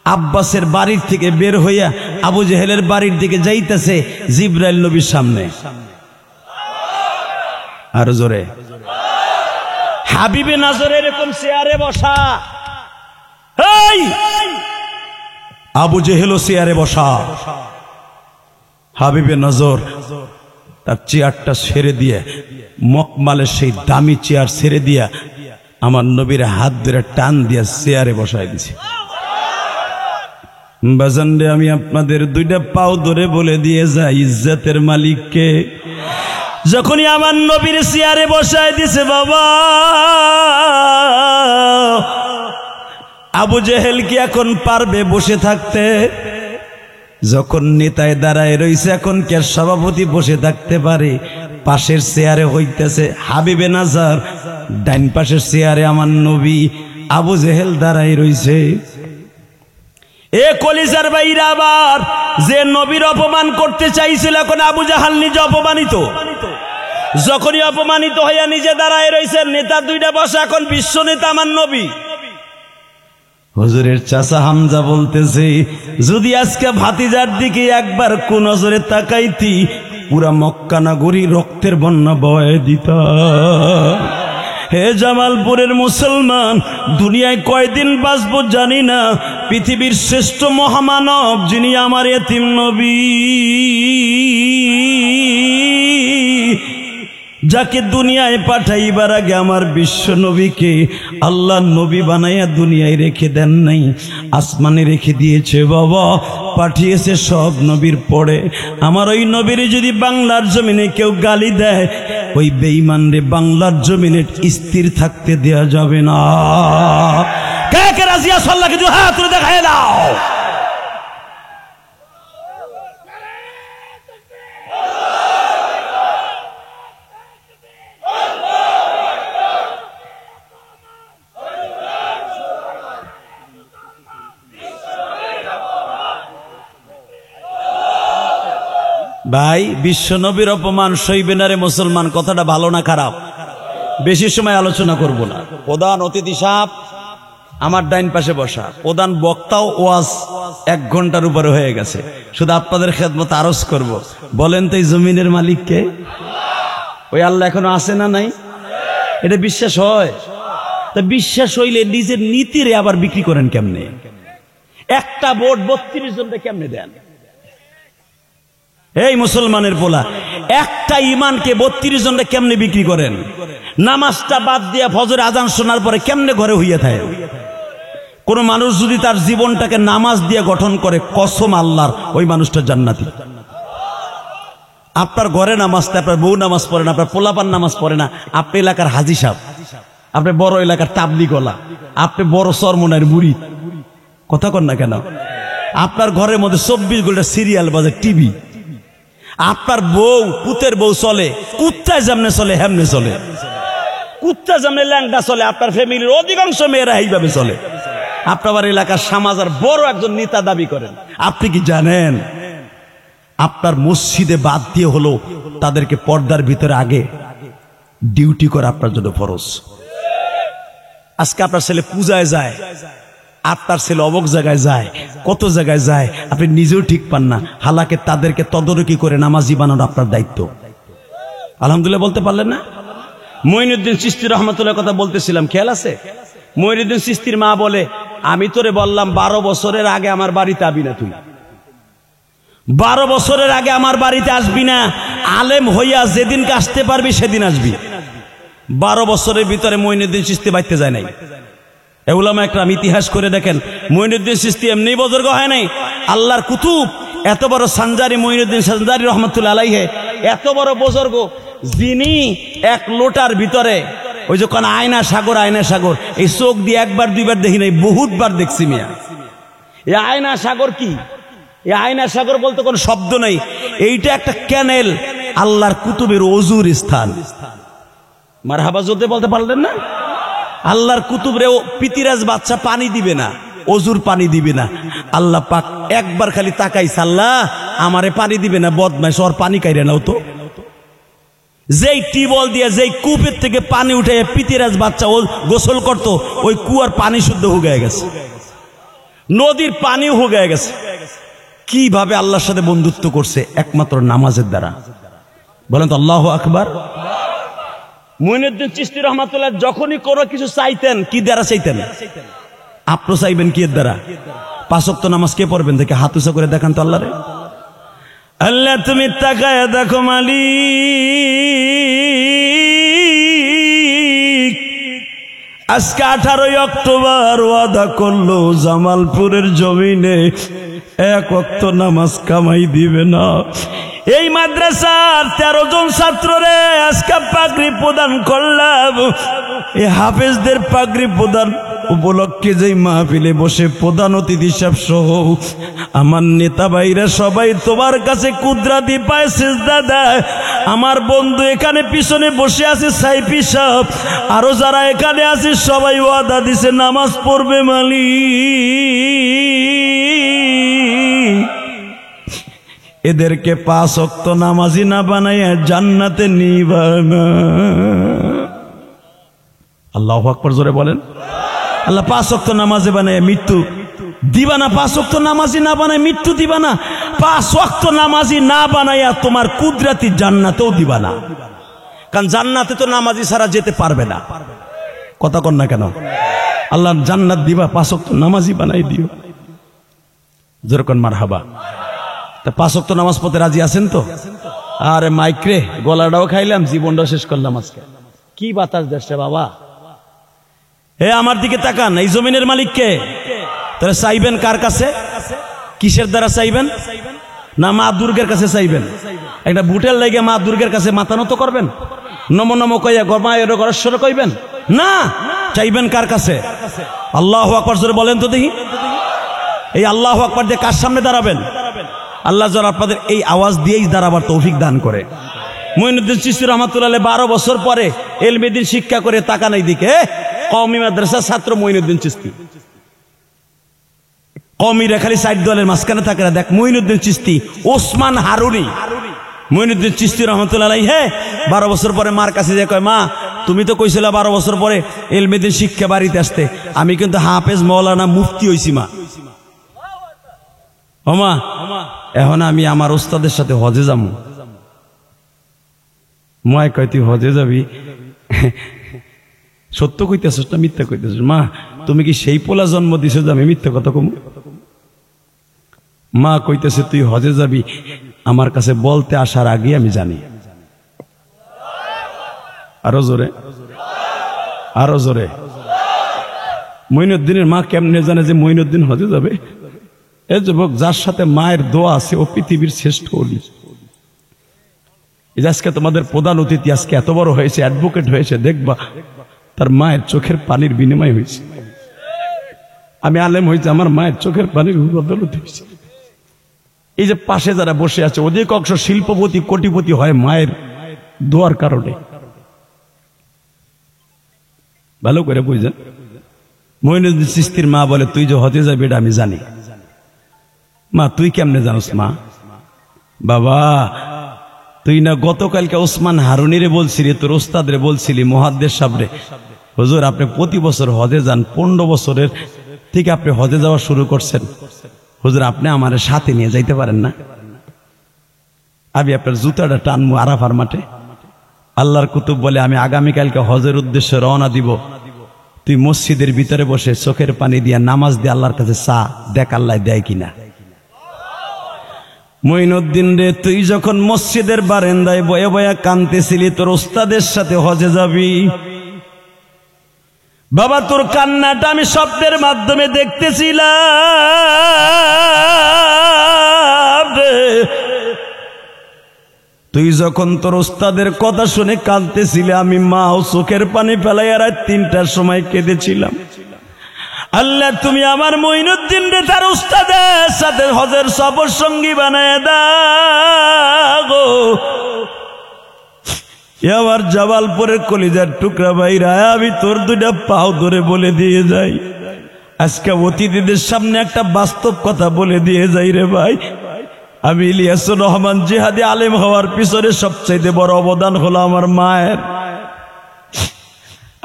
আব্বাসের বাড়ির থেকে বের হইয়া আবু জেহেলের বাড়ির দিকে যাইতেছে, জিবরাইল নবীর সামনে, আর জোরে হাবিবে নাজর এরকম চেয়ারে বসা, এই আবু জেহেলও চেয়ারে বসা। হাবিবে নজর তার চেয়ারটা ছেড়ে দিয়ে, মকমালের সেই দামি চেয়ার ছেড়ে দিয়া আমার নবীর হাত ধরে টান দিয়া চেয়ারে বসায় দিছে। বাজানরে, আমি আপনাদের দুইটা পাও ধরে বলে দিয়ে যাই, ইজ্জতের মালিককে। যখনই আমার নবীর চেয়ারে বসায় দিছে বাবা, আবু জেহেল কি এখন পারবে বসে থাকতে? যখন নেতায় দাঁড়ায় রইছে, এখন কে সভাপতি বসে থাকতে পারে? পাশের চেয়ারে হইতেছে হাবিবে নাজার, ডাইন পাশের চেয়ারে আমার নবী, আবু জেহেল দাঁড়ায় রইছে। এ কলিজার বাইরা, আবার যে নবীর অপমান করতে চাইছিল, এখন আবু জাহাল নিজে অপমানিত। যখনই অপমানিত হইয়া নিজে দাঁড়ায় রইছে, নেতা দুইটা বসে, এখন বিশ্ব নেতা আমার নবী। হুজুরের চাচা হামজা বলতেছে, যদি আজকে ভাতিজার দিকে একবার কোন নজরে তাকাইতি, পুরা মক্কা নগরী রক্তের বন্যা বয়ে দিতা। হে জামালপুরের মুসলমান, দুনিয়ায় কয়দিন বাঁচবো জানি না, পৃথিবীর শ্রেষ্ঠ মহামানব যিনি আমার এতিম নবী, যাকে দুনিয়ায় পাঠাইবার আগে আমার বিশ্ব নবীকে আল্লাহ নবী বানাইয়া দুনিয়ায় রেখে দেন নাই, আসমানে রেখে দিয়েছে বাবা, পাঠিয়েছে সব নবীর পরে। আমার ওই নবীর যদি বাংলার জমিনে কেউ গালি দেয়, ওই বেঈমান রে বাংলার জমিনে স্থির থাকতে দেয়া যাবে না। কে কে রাজি আছো আল্লাহকে দুই হাত তুলে দেখায় দাও। ভাই, বিশ্ব নবীর অপমান সইবে না রে মুসলমান, কথাটা ভালো না খারাপ? বেশি সময় আলোচনা করব না। প্রধান অতিথি সাহেব আমার ডাইন পাশে বসা, প্রধান বক্তাও ওয়াজ 1 ঘন্টার উপরে হয়ে গেছে। শুধু আপনাদের খেদমত আরজ করব, বলেন তো এই জমিনের মালিক কে? ওই আল্লাহ এখনো আছে না নাই? এটা বিশ্বাস হয়? তা বিশ্বাস হইলে নিজের নীতিরে আবার বিক্রি করেন কেমনে? একটা ভোট 32 জনকে কেমনে দেন? এই মুসলমানের পোলা, একটা ইমানকে 32 জনকে কেমনে বিক্রি করেন? নামাজটা বাদ দিয়া ফজর আজান শোনার পরে কেমনে ঘরে হইয়া থাকে? কোন মানুষ যদি তার জীবনটাকে নামাজ দিয়ে গঠন করে, কসম আল্লাহর, ওই মানুষটা জান্নাতি। আপনার ঘরে নামাজটা, আপনার বউ নামাজ পড়ে না, আপনার পোলাপান নামাজ পড়ে না, আপনি এলাকার হাজি সাহেব, আপনি বড় এলাকার তাবলিগওয়ালা, আপনি বড় চরমনার মুরিদ, কথা কন না কেন? আপনার ঘরের মধ্যে 24 ঘন্টা সিরিয়াল বাজে টিভি, আপনার বউ পুতের বউ চলে, কুত্তায় যেমনে চলে হেমনে চলে, কুত্তা যেমনে ল্যাংটা চলে, আপনার ফ্যামিলির অধিকাংশ মেয়েরা এইভাবে চলে। আপনার এলাকার সমাজের বড় একজন নেতা দাবি করেন। আপনি কি জানেন আপনার মসজিদে বাদ দিয়ে হলো তাদেরকে পর্দার ভিতরে আগে ডিউটি করা আপনার জন্য ফরজ। আজকে আপনার ছেলে পূজায় যায়, আপনার ছেলে অবক জায়গায় যায়, কত জায়গায় যায়, আপনি নিজেও ঠিক পান না। হালাকে তাদেরকে তদারকি করে নামাজি বানানো আপনার দায়িত্ব। আলহামদুলিল্লাহ বলতে পারলেন না? মঈনুদ্দিন চিশতি রহমতুল্লাহ কথা বলতেছিলাম, খেয়াল আছে? মঈনুদ্দিন চিশতির মা বলে, আমি তোরে বললাম 12 বছরের আগে আমার বাড়িতে আবি না, তুই 12 বছরের আগে আমার বাড়িতে আসবি না, আলেম হইয়া যেদিনকে আসতে পারবি সেদিন আসবি। 12 বছরের ভিতরে মঈনুদ্দিন চিশতি বাইতে যায় নাই। উলামা একরাম ইতিহাস করে দেখেন, মঈনুদ্দিন চিশতি এমনি বুজুর্গ হয় নাই, আল্লাহর কুতুব। এত বড় সানজারি, মঈনুদ্দিন সানজারি রহমতুল্লাহ আলাইহি, এত বড় বুজুর্গ, যিনি 1 লোটার ভিতরে, ওই যে কোন আয়না সাগর, আয়না সাগর, এই চোখ দিয়ে 1বার 2বার দেখি নাই, বহুতবার দেখছি মিয়া। এই আয়না সাগর কি? এই আয়না সাগর বলতে কোন শব্দ নাই, এইটা একটা ক্যানেল, আল্লাহর কুতুবের ওযুর স্থান। মারহাবা জোরে বলতে পারলেন না? আল্লাহর কুতুবরে পিতিরাজ বাচ্চা পানি দিবে না, ওযুর পানি দিবে না। আল্লাহ পাক একবার খালি তাকাইছে, আল্লাহ আমারে পানি দিবে না, বদমাইশ, ওর পানি কাইরে নাও তো। যেই টিউবওয়েল দিয়ে, যেই কূপের থেকে পানি উঠে পিতিরাজ বাচ্চা ও গোসল করত, ওই কুয়ার পানি শুদ্ধ হুগায় গেছে, নদীর পানিও হুগায় গেছে। কিভাবে আল্লাহর সাথে বন্ধুত্ব করছে? একমাত্র নামাজের দ্বারা। বলেন তো আল্লাহু আকবার। মঈনুদ্দিন চিশতি রহমাতুল্লাহ যখনই কোনো কিছু চাইতেন, কি দ্বারা চাইতেন? আপনি চাইবেন কি এর দ্বারা? 5 ওয়াক্ত নামাজ কে পড়বেন? দেখে হাত উঁচা করে দেখান তো আল্লাহরে। আল্লাহ তুমি তাকায় দেখো মালিক, আজকে 18 অক্টোবর ওয়াদা করলো জামালপুরের জমিনে 1 ওয়াক্ত নামাজ কামাই দিবে না। এই মাদ্রাসার 13 জন ছাত্ররে আজকে পাগড়ি প্রদান করলাম। এই হাফেজদের পাগড়ি প্রদান উপলক্ষে যেই মাহফিলে বসে প্রধান অতিথি সাহেব সহ আমার নেতা ভাইরা সবাই তোমার কাছে কুদরাতি পায় সিজদা দেয়। আমার বন্ধু এখানে পিছনে বসে আছে সাইফি সাহেব, আরো যারা এখানে আছে সবাই ওয়াদা দিছে নামাজ পড়বে মালিক। এদেরকে 5 ওয়াক্ত নামাজি না বানাইয়া জান্নাতে নিবা না। আল্লাহু আকবার জোরে বলেন। আল্লাহ 5 ওয়াক্ত নামাজে বানায় মৃত্যু দিবা না, 5 ওয়াক্ত নামাজি না বানায় মৃত্যু দিবা না, 5 ওয়াক্ত নামাজি না বানাইয়া তোমার কুদরতি জান্নাতেও দিবা না। কারণ জান্নাতে তো নামাজি ছাড়া যেতে পারবে না। কথা কন না কেন? আল্লাহ জান্নাত দিবা, 5 ওয়াক্ত নামাজি বানাই দিও। যেরকম মারহাবা। তা 5 ওয়াক্ত নামাজ পড়তে রাজি আছেন তো? আরে মাইক্রে গলাটাও খাইলাম, জীবনটাও শেষ করলাম আজকে। কি বাতাস দেশে বাবা। হে আমার দিকে তাকান, এই জমিনের মালিক কে? তাহলে চাইবেন কার কাছে? কিসের দ্বারা চাইবেন? না মা দুর্গের কাছে চাইবেন? একটা বুটের লাগে মা দুর্গের কাছে মাথা নত করবেন? নম নম কইয়া গমায়ের গরেশ্বর কইবেন না, চাইবেন কার কাছে? আল্লাহু আকবার জোরে বলেন তো দেখি। এই আল্লাহু আকবার দিয়ে কার সামনে দাঁড়াবেন? আল্লাহ যেন আপনাদের এই আওয়াজ দিয়েই দাঁড়াবার তৌফিক দান করে। মঈনুদ্দিন চিশতি রহমাতুল্লাহ 12 বছর পরে ইলমে দ্বীন শিক্ষা করে তাকান এই দিকে, কওমি মাদ্রাসার ছাত্র মঈনুদ্দিন চিশতি। কওমিরা খালি সাইড দলের মাঝখানে থাকে না, দেখ মঈনুদ্দিন চিশতি, ওসমান হারুনি। মঈনুদ্দিন চিশতি রহমাতুল্লাহ আলাইহি 12 বছর পরে মার কাছে যে কয়, মা তুমি তো কইছিলা 12 বছর পরে ইলমে দ্বীন শিক্ষা বাড়িতে আসতে, আমি কিন্তু হাফেজ মাওলানা মুফতি হইছি মা। ও মা, এখন আমি আমার ওস্তাদের সাথে হজে যাবো। মায় কয় তুই হজে যাবি? সত্য কইতেছিস না মিথ্যা কইতেছিস? মা তুমি কি সেই পোলা জন্ম দিছো যে আমি মিথ্যা কথা কম? মা কইতেছে তুই হজে যাবি, আমার কাছে বলতে আসার আগে আমি জানি। আরো জোরে, আরো জোরে। মঈনুদ্দিনের মা কেমনে জানে যে মঈনুদ্দিন হজে যাবে? এ যুবক, যার সাথে মায়ের দোয়া আছে ও পৃথিবীর শ্রেষ্ঠ ওলি। আজকে তোমাদের প্রধান অতিথি আজকে এত বড় হয়েছে, অ্যাডভোকেট হয়েছে, দেখবা তার মায়ের চোখের পানির বিনিময় হয়েছে। আমি আলেম হয়েছে, আমার মায়ের চোখের পানির বদৌলতে হয়েছে। এই যে পাশে যারা বসে আছে অধিকাংশ শিল্পপতি কোটিপতি হয় মায়ের দোয়ার কারণে। ভালো করে বুঝলেন? মঈনুদ্দিন চিশতির মা বলে তুই যে হজে যাবি এটা আমি জানি। মা তুই কেমনে জানোস? মা বাবা তুই না গতকালকে ওসমান হারুনিরে বলছিলি, তোর ওস্তাদরে বলছিলি, মুহাদ্দিস সাহেবরে, হুজুর আপনি প্রতি বছর হজে যান, 15 বছরের থেকে আপনি হজে যাওয়া শুরু করছেন, হুজুর আপনি আমার সাথে নিয়ে যাইতে পারেন না? আমি আপনার জুতাটা টানবো আরাফার মাঠে। আল্লাহর কুতুব বলে আমি আগামীকালকে হজের উদ্দেশ্যে রওনা দিব, তুই মসজিদের ভিতরে বসে চোখের পানি দিয়া নামাজ দিয়ে আল্লাহর কাছে চা, দেখ আল্লাহ দেয় কিনা। মঈনুদ্দিন রে, তুই যখন মসজিদের বারান্দায় বয়ে বয়ে কাঁদতেছিলি তোর ওস্তাদের সাথে হজে যাবি, বাবা তোর কান্নাটা আমি শব্দের মাধ্যমে দেখতেছিলাম। তুই যখন তোর ওস্তাদের কথা শুনে কাঁদতেছিলি, আমি মাও চোখের পানি ফেলাইয়া রাত 3টার সময় কেঁদেছিলাম। আল্লাহ তুমি আমার মঈনুদ্দিন রে তার উস্তাদের সাথে হজের সফর সঙ্গী বানায় দাও। আমার জামালপুরের কলিজার টুকরা ভাইরা, আমি তোর 2টা পাও ধরে বলে দিয়ে যাই, আজকে অতিথিদের সামনে একটা বাস্তব কথা বলে দিয়ে যাই রে ভাই। আমি ইলিয়াসুর রহমান জিহাদি আলেম হওয়ার পিছনে সবচাইতে বড় অবদান হলো আমার মায়ের।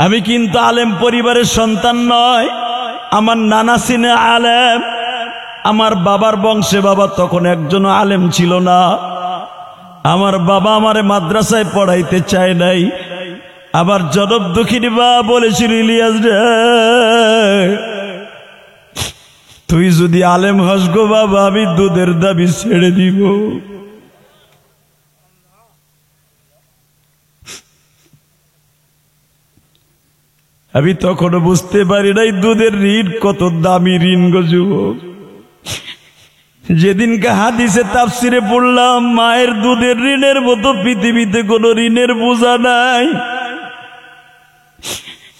আমি কিন্তু আলেম পরিবারের সন্তান নয়, আমার নানা সিনে আলেম, আমার বাবার বংশে বাবা তখন একজনও আলেম ছিল না। আমার বাবা আমারে মাদ্রাসায় পড়াইতে চায় নাই। আবার জনব দুঃখিনী বা বলেছিল, ইলিয়াস রে তুই যদি আলেম হস গো বাবা, আমি দুধের দাবি ছেড়ে দিব। আমি তখনও বুঝতে পারি নাই দুধের ঋণ কত দামি ঋণ গো যুবক। যেদিনকে হাদিসে তাফসিরে পড়লাম মায়ের দুধের ঋণের মতো পৃথিবীতে কোনো ঋণের বোঝা নাই,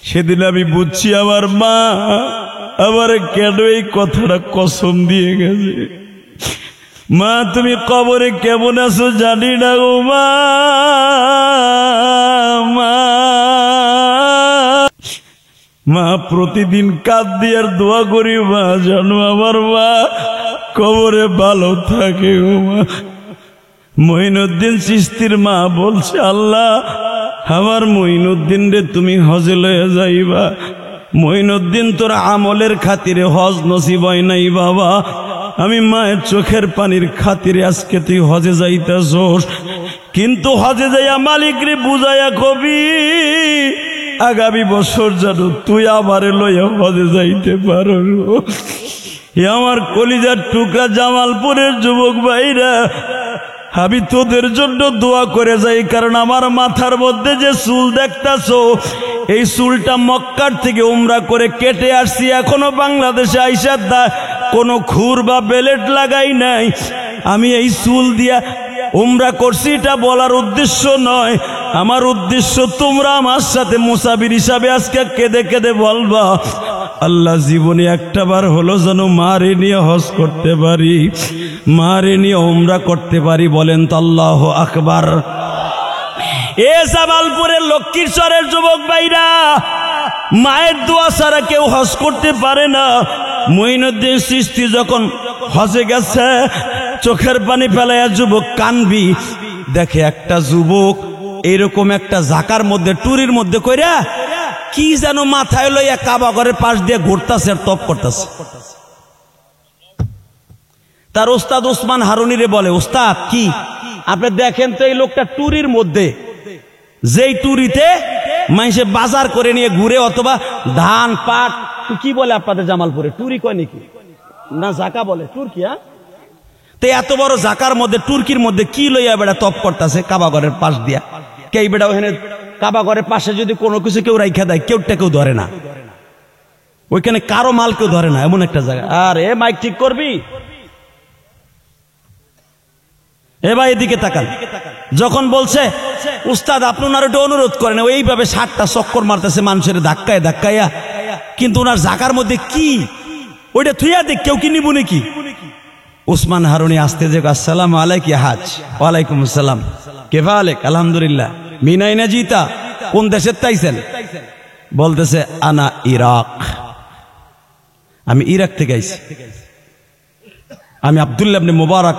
সেদিন আমি বুঝছি আমার মা আমার কেন এই কথাটা কসম দিয়ে গেছে। মা তুমি কবরে কেমন আছো জানি না গো মা, মা প্রতিদিন কাঁদি আর দোয়া করি মা জানো আমার মা কবরে ভালো থাকে গো মা। মঈনুদ্দিন চিশতির মা বলছে, আল্লাহ আমার মঈনুদ্দিন রে তুমি হজে লয়ে যাইবা। মঈনুদ্দিন তোর আমলের খাতিরে হজ নসিব হয় নাই বাবা, আমি মায়ের চোখের পানির খাতিরে আজকে তুই হজে যাইতেছস, কিন্তু হজে যাইয়া মালিক রে বুঝাইয়া কবি আগামী বছর যেন তুই আমারে লইয়া হজে যাইতে পারো। আমার কলিজার টুকরা জামালপুরের যুবক ভাইরা, আমি তোদের জন্য দোয়া করে যাই, কারণ আমার মাথার মধ্যে যে চুল দেখতাছো এই চুলটা মক্কার থেকে উমরা করে কেটে আসছি, এখনো বাংলাদেশে আইসা কোনো খুর বা বেলেট লাগাই নাই। আমি এই চুল দিয়া উমরা করছি এটা বলার উদ্দেশ্য নয়, আমার উদ্দেশ্য তোমরা আমার সাথে মুসাফির হিসাবে আজকে কেঁদে কেঁদে বলবা, আল্লাহ জীবনে একটাবার হলো যেন মারে নিয়ে হজ করতে পারি, মারে নিয়ে উমরা করতে পারি। বলেন তো আল্লাহু আকবার। এ জামালপুরের লক্ষ্মীশ্বরের যুবক ভাইরা, মায়ের দোয়া ছাড়া কেউ হজ করতে পারে না। মঈনুদ্দিন চিশতি যখন হজে গেছে, চোখের পানি ফেলাইয়া যুবক কানবি, দেখে একটা যুবক এরকম একটা জাকার মধ্যে টুরির মধ্যে কইরা কি যেন মাথায় লইয়া কাবা ঘরের পাশ দিয়ে ঘুরতাছে আর তপ করতেছে। তার ওস্তাদ ওসমান হারুনিরে বলে, ওস্তাদ কি আপনি দেখেন তো এই লোকটা টুরির মধ্যে, যেই টুরিতে মানুষে বাজার করে নিয়ে ঘুরে, অথবা ধান পাট কি বলে আপনাদের জামালপুরে টুরি কয় নাকি না জাকা বলে, তুর্কি। হ্যাঁ, তো এত বড় জাকার মধ্যে তুর্কির মধ্যে কি লইয়া বেড়া তপ করতেছে কাবা ঘরের পাশ দিয়া। কে বেড়া ওখানে কাবা ঘরের পাশে যদি কোনো কিছু কেউ রাইখা দেয় কেউটা কেউ ধরে না, ওইখানে কারো মাল কেউ ধরে না, এমন একটা জায়গা। আর এ মাইক ঠিক করবি, এ ভাই এদিকে তাকান। যখন বলছে উস্তাদ আপনি ওনার একটু অনুরোধ করেন, এইভাবে 60টা চক্কর মারতেছে মানুষের ধাক্কায় ধাক্কাইয়া, কিন্তু ওনার জাকার মধ্যে কি ওইটা থুইয়া দেখ কেউ কি নিব নাকি। উসমান হারুনি আসতে যে আসসালামু আলাইকুম হাজ। ওয়ালাইকুম আসসালাম, কেফা আলেক, আলহামদুলিল্লাহ। মিনাইনা জিতা, কোন দেশের তাইছেন? বলতেছে আনা ইরাক, আমি ইরাক থেকে আইছি, আমি আব্দুল্লাহ ইবনে মুবারক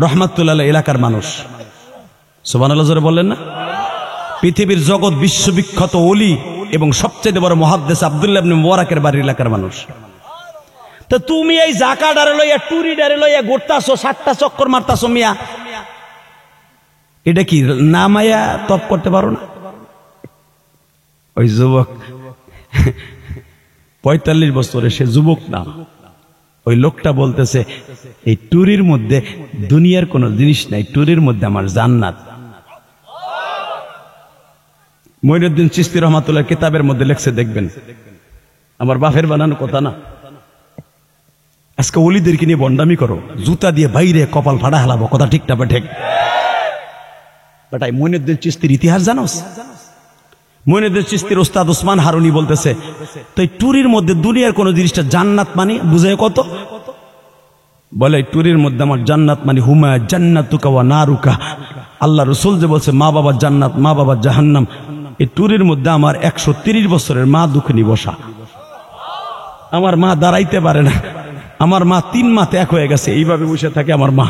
রহমাতুল্লাহ এলাকার মানুষ। সুবহানাল্লাহ জোরে বললেন না? পৃথিবীর জগৎ বিশ্ববিখ্যাত ওলি এবং সবচেয়ে বড় মুহাদ্দিস আব্দুল্লাহ ইবনে মুবারকের বাড়ির এলাকার মানুষ। তো তুমি এই জাকা ডারে লইয়া টুরি ডারে লইয়া ঘুরতাছো, 60টা চক্কর মারতাছো মিয়া, এটা কি নামায়া তপ করতে পারো না? ওই যুবক 45 বছরে, সে যুবক না, ওই লোকটা বলতেছে এই টুরির মধ্যে দুনিয়ার কোন জিনিস নাই, টুরির মধ্যে আমার জান্নাত। মঈনুদ্দিন চিশতি রহমাতুল্লাহ কিতাবের মধ্যে লেখছে, দেখবেন, আমার বাপের বানানো কথা না। আজকে ওলিদেরকে নিয়ে বন্ডামি করো, জুতা দিয়ে বাইরে কপাল ফাড়া হালাবো, কথা ঠিক না? ঠিক বেটাই। মঈনুদ্দিন চিশতির ইতিহাস জানোস? মঈনুদ্দিন চিশতির ওস্তাদ ওসমান হারুনি বলতেছে, তো এই টুরির মধ্যে দুনিয়ার কোন জিনিসটা জান্নাত মানে বুঝে কত? বলে টুরির মধ্যে আমার জান্নাত মানে হুমা জান্নাতুকা ওয়া নারুকা। আল্লাহ রাসূল যে বলছে মা বাবার জান্নাত, মা বাবার জাহান্নাম, এই টুরির মধ্যে আমার 130 বছরের মা দুঃখিনী বসা। আমার মা দাঁড়াইতে পারে না, আমার মা 3 মাসে এক হয়ে গেছে, এইভাবে বসে থাকে আমার মা।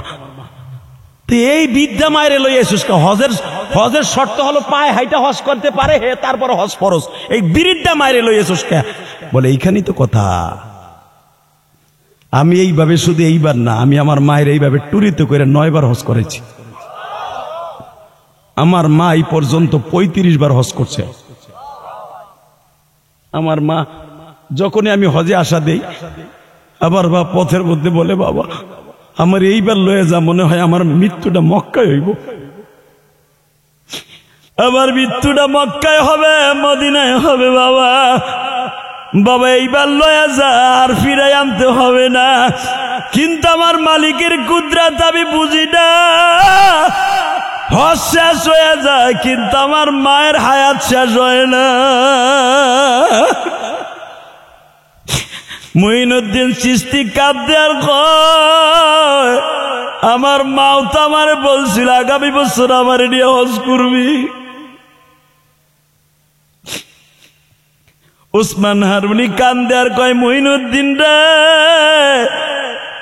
তো এই বিদ্যা মায়ের লই এসুস, হজের শর্ত হলো পায়ে হাইটা হজ করতে পারে হে, তারপর হজ ফরজ। এই বিরিদ্দা মায়ের লই এসুস কে? বলে এইখানেই তো কথা। আমি এইভাবে শুধু এইবার না, আমি আমার মায়ের এইভাবে টুরিতে করে 9 বার হজ করেছি। আমার মা এই পর্যন্ত 35 বার হজ করছে। আমার মা যখনই আমি হজে আসা দেই, আবার বা পথের মধ্যে বলে, বাবা আমার এইবার লয়ে যা, মনে হয় আমার মৃত্যুটা মক্কায় হইব, আমার মৃত্যুটা মক্কায় হবে, মদিনায় হবে। বাবা বাবা এইবার লয়ে যা, আর ফিরাই আনতে হবে না। কিন্তু আমার মালিকের কুদরত আমি বুঝি না, হজ শেষ হয়ে যায় কিন্তু আমার মায়ের হায়াত শেষ হয় না। মঈনুদ্দিন চিশতি কাঁদতে আর কয়, আমার মাও তো আমার বলছিল আগামী বছর আমার নিয়ে হজ করবি। উসমান হারুনি কান্দে আর কয়, মঈনুদ্দিন রে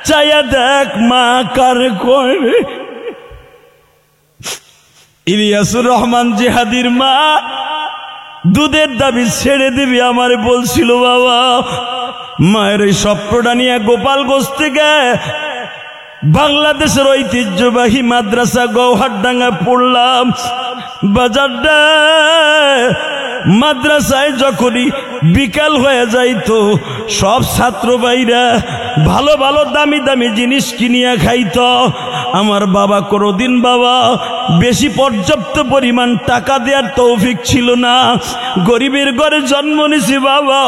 চাইয়া দেখ মা কারে কয় রে। ইলিয়াসুর রহমান জিহাদির মা দুধের দাবি ছেড়ে দিবি আমারে বলছিল। বাবা মায়ের এই স্বপ্নটা নিয়ে গোপালগঞ্জ থেকে বাংলাদেশের ঐতিহ্যবাহী মাদ্রাসা গৌহারডাঙ্গা পড়লাম। বাজারটা মাদ্রাসায় যখনই বিকাল হয়ে যাইতো, সব ছাত্র ভাইরা ভালো ভালো দামি দামি জিনিস কিনিয়া খাইতো। আমার বাবা কোনোদিন বাবা বেশি পর্যাপ্ত পরিমাণ টাকা দেওয়ার তৌফিক ছিল না। গরিবের ঘরে জন্ম নিয়েছি বাবা,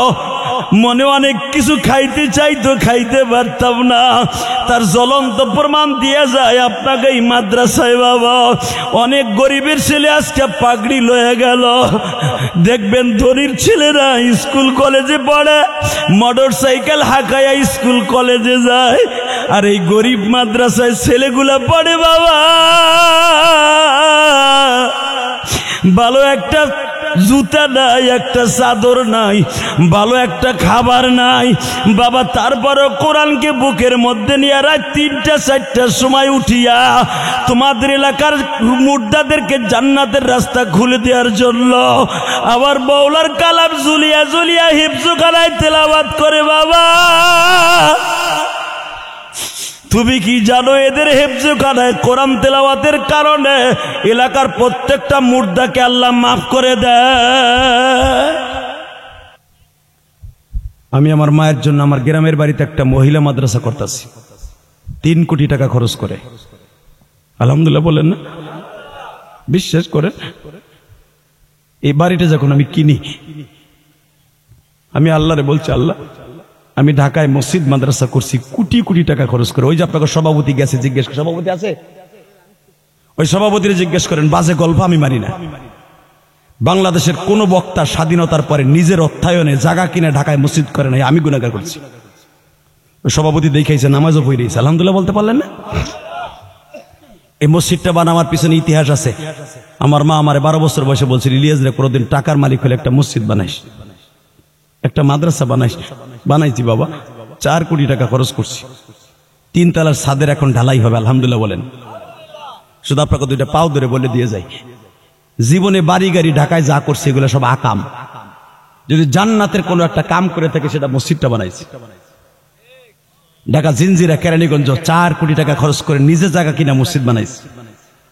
মনে অনেক কিছু খাইতে চাইতো, খাইতে পারতাম না। তার জ্বলন্ত প্রমাণ দিয়ে যায় আপনাকে এই মাদ্রাসায় বাবা। অনেক গরিবের ছেলে আজকে পাগড়ি লয়ে গেল। দেখবেন ধনীর ছেলেরা স্কুল কলেজে পড়ে, মোটর সাইকেল হাঁকাইয়া স্কুল কলেজে যায়, আর এই গরিব মাদ্রাসায় ছেলেগুলা পড়ে বাবা। ভালো একটা জুতা নাই, একটা চাদর নাই, ভালো একটা খাবার নাই বাবা। তারপরও কোরআনকে বুকের মধ্যে নিয়ে রাত 3টা 4টার সময় উঠিয়া তোমাদের এলাকার মুর্দাদেরকে জান্নাতের রাস্তা খুলে দেওয়ার জন্য আবার বাউলার কালাম জুলিয়া জুলিয়া হিফজুখানায় তেলাওয়াত করে বাবা। তুমি কি জানো এদের হেফজুখানায় কোরআন তেলাওয়াতের কারণে এলাকার প্রত্যেকটা মুর্দাকে আল্লাহ মাফ করে দেয়। আমি আমার মায়ের জন্য আমার গ্রামের বাড়িতে একটা মহিলা মাদ্রাসা করতেছি, 3 কোটি টাকা খরচ করে। আলহামদুলিল্লাহ বলেন না? বিশ্বাস করেন, এই বাড়িটা যখন আমি কিনি আমি আল্লাহরে বলছি, আল্লাহ আমি ঢাকায় মসজিদ মাদ্রাসা করছি কোটি কোটি টাকা খরচ করে। ওই যে আপনাকে সভাপতি গেছে, জিজ্ঞেস সভাপতি আছে, ওই সভাপতিরে জিজ্ঞেস করেন, বাজে গল্প আমি মানি না। বাংলাদেশের কোন বক্তা স্বাধীনতার পরে নিজের অর্থায়নে জায়গা কিনে ঢাকায় মসজিদ করে নাই, আমি গুনাহগার করছি। ওই সভাপতি দেখাইছে, নামাজও পড়ে দিয়েছে। আলহামদুলিল্লাহ বলতে পারলেন না? এই মসজিদটা বানাবার পিছনে ইতিহাস আছে। আমার মা আমার 12 বছর বয়সে বলছিল, ইলিয়াস রে কোনোদিন টাকার মালিক হলে একটা মসজিদ বানাইস, একটা মাদ্রাসা বানাইস। বানাইছি বাবা, 4 কোটি টাকা খরচ করছি। 3 তলার ছাদের এখন ঢালাই হবে। আলহামদুলিল্লাহ বলেন। শুধু আপনাকে 2টা পাও ধরে বলে দিয়ে যাই, জীবনে বাড়ি গাড়ি ঢাকায় যা করছে এগুলো সব আকাম। যদি জান্নাতের কোনো একটা কাম করে থাকে সেটা মসজিদটা বানাইছি। ঢাকা জিনজিরা কেরানীগঞ্জ 4 কোটি টাকা খরচ করে নিজে জায়গা কিনা মসজিদ বানাইছি।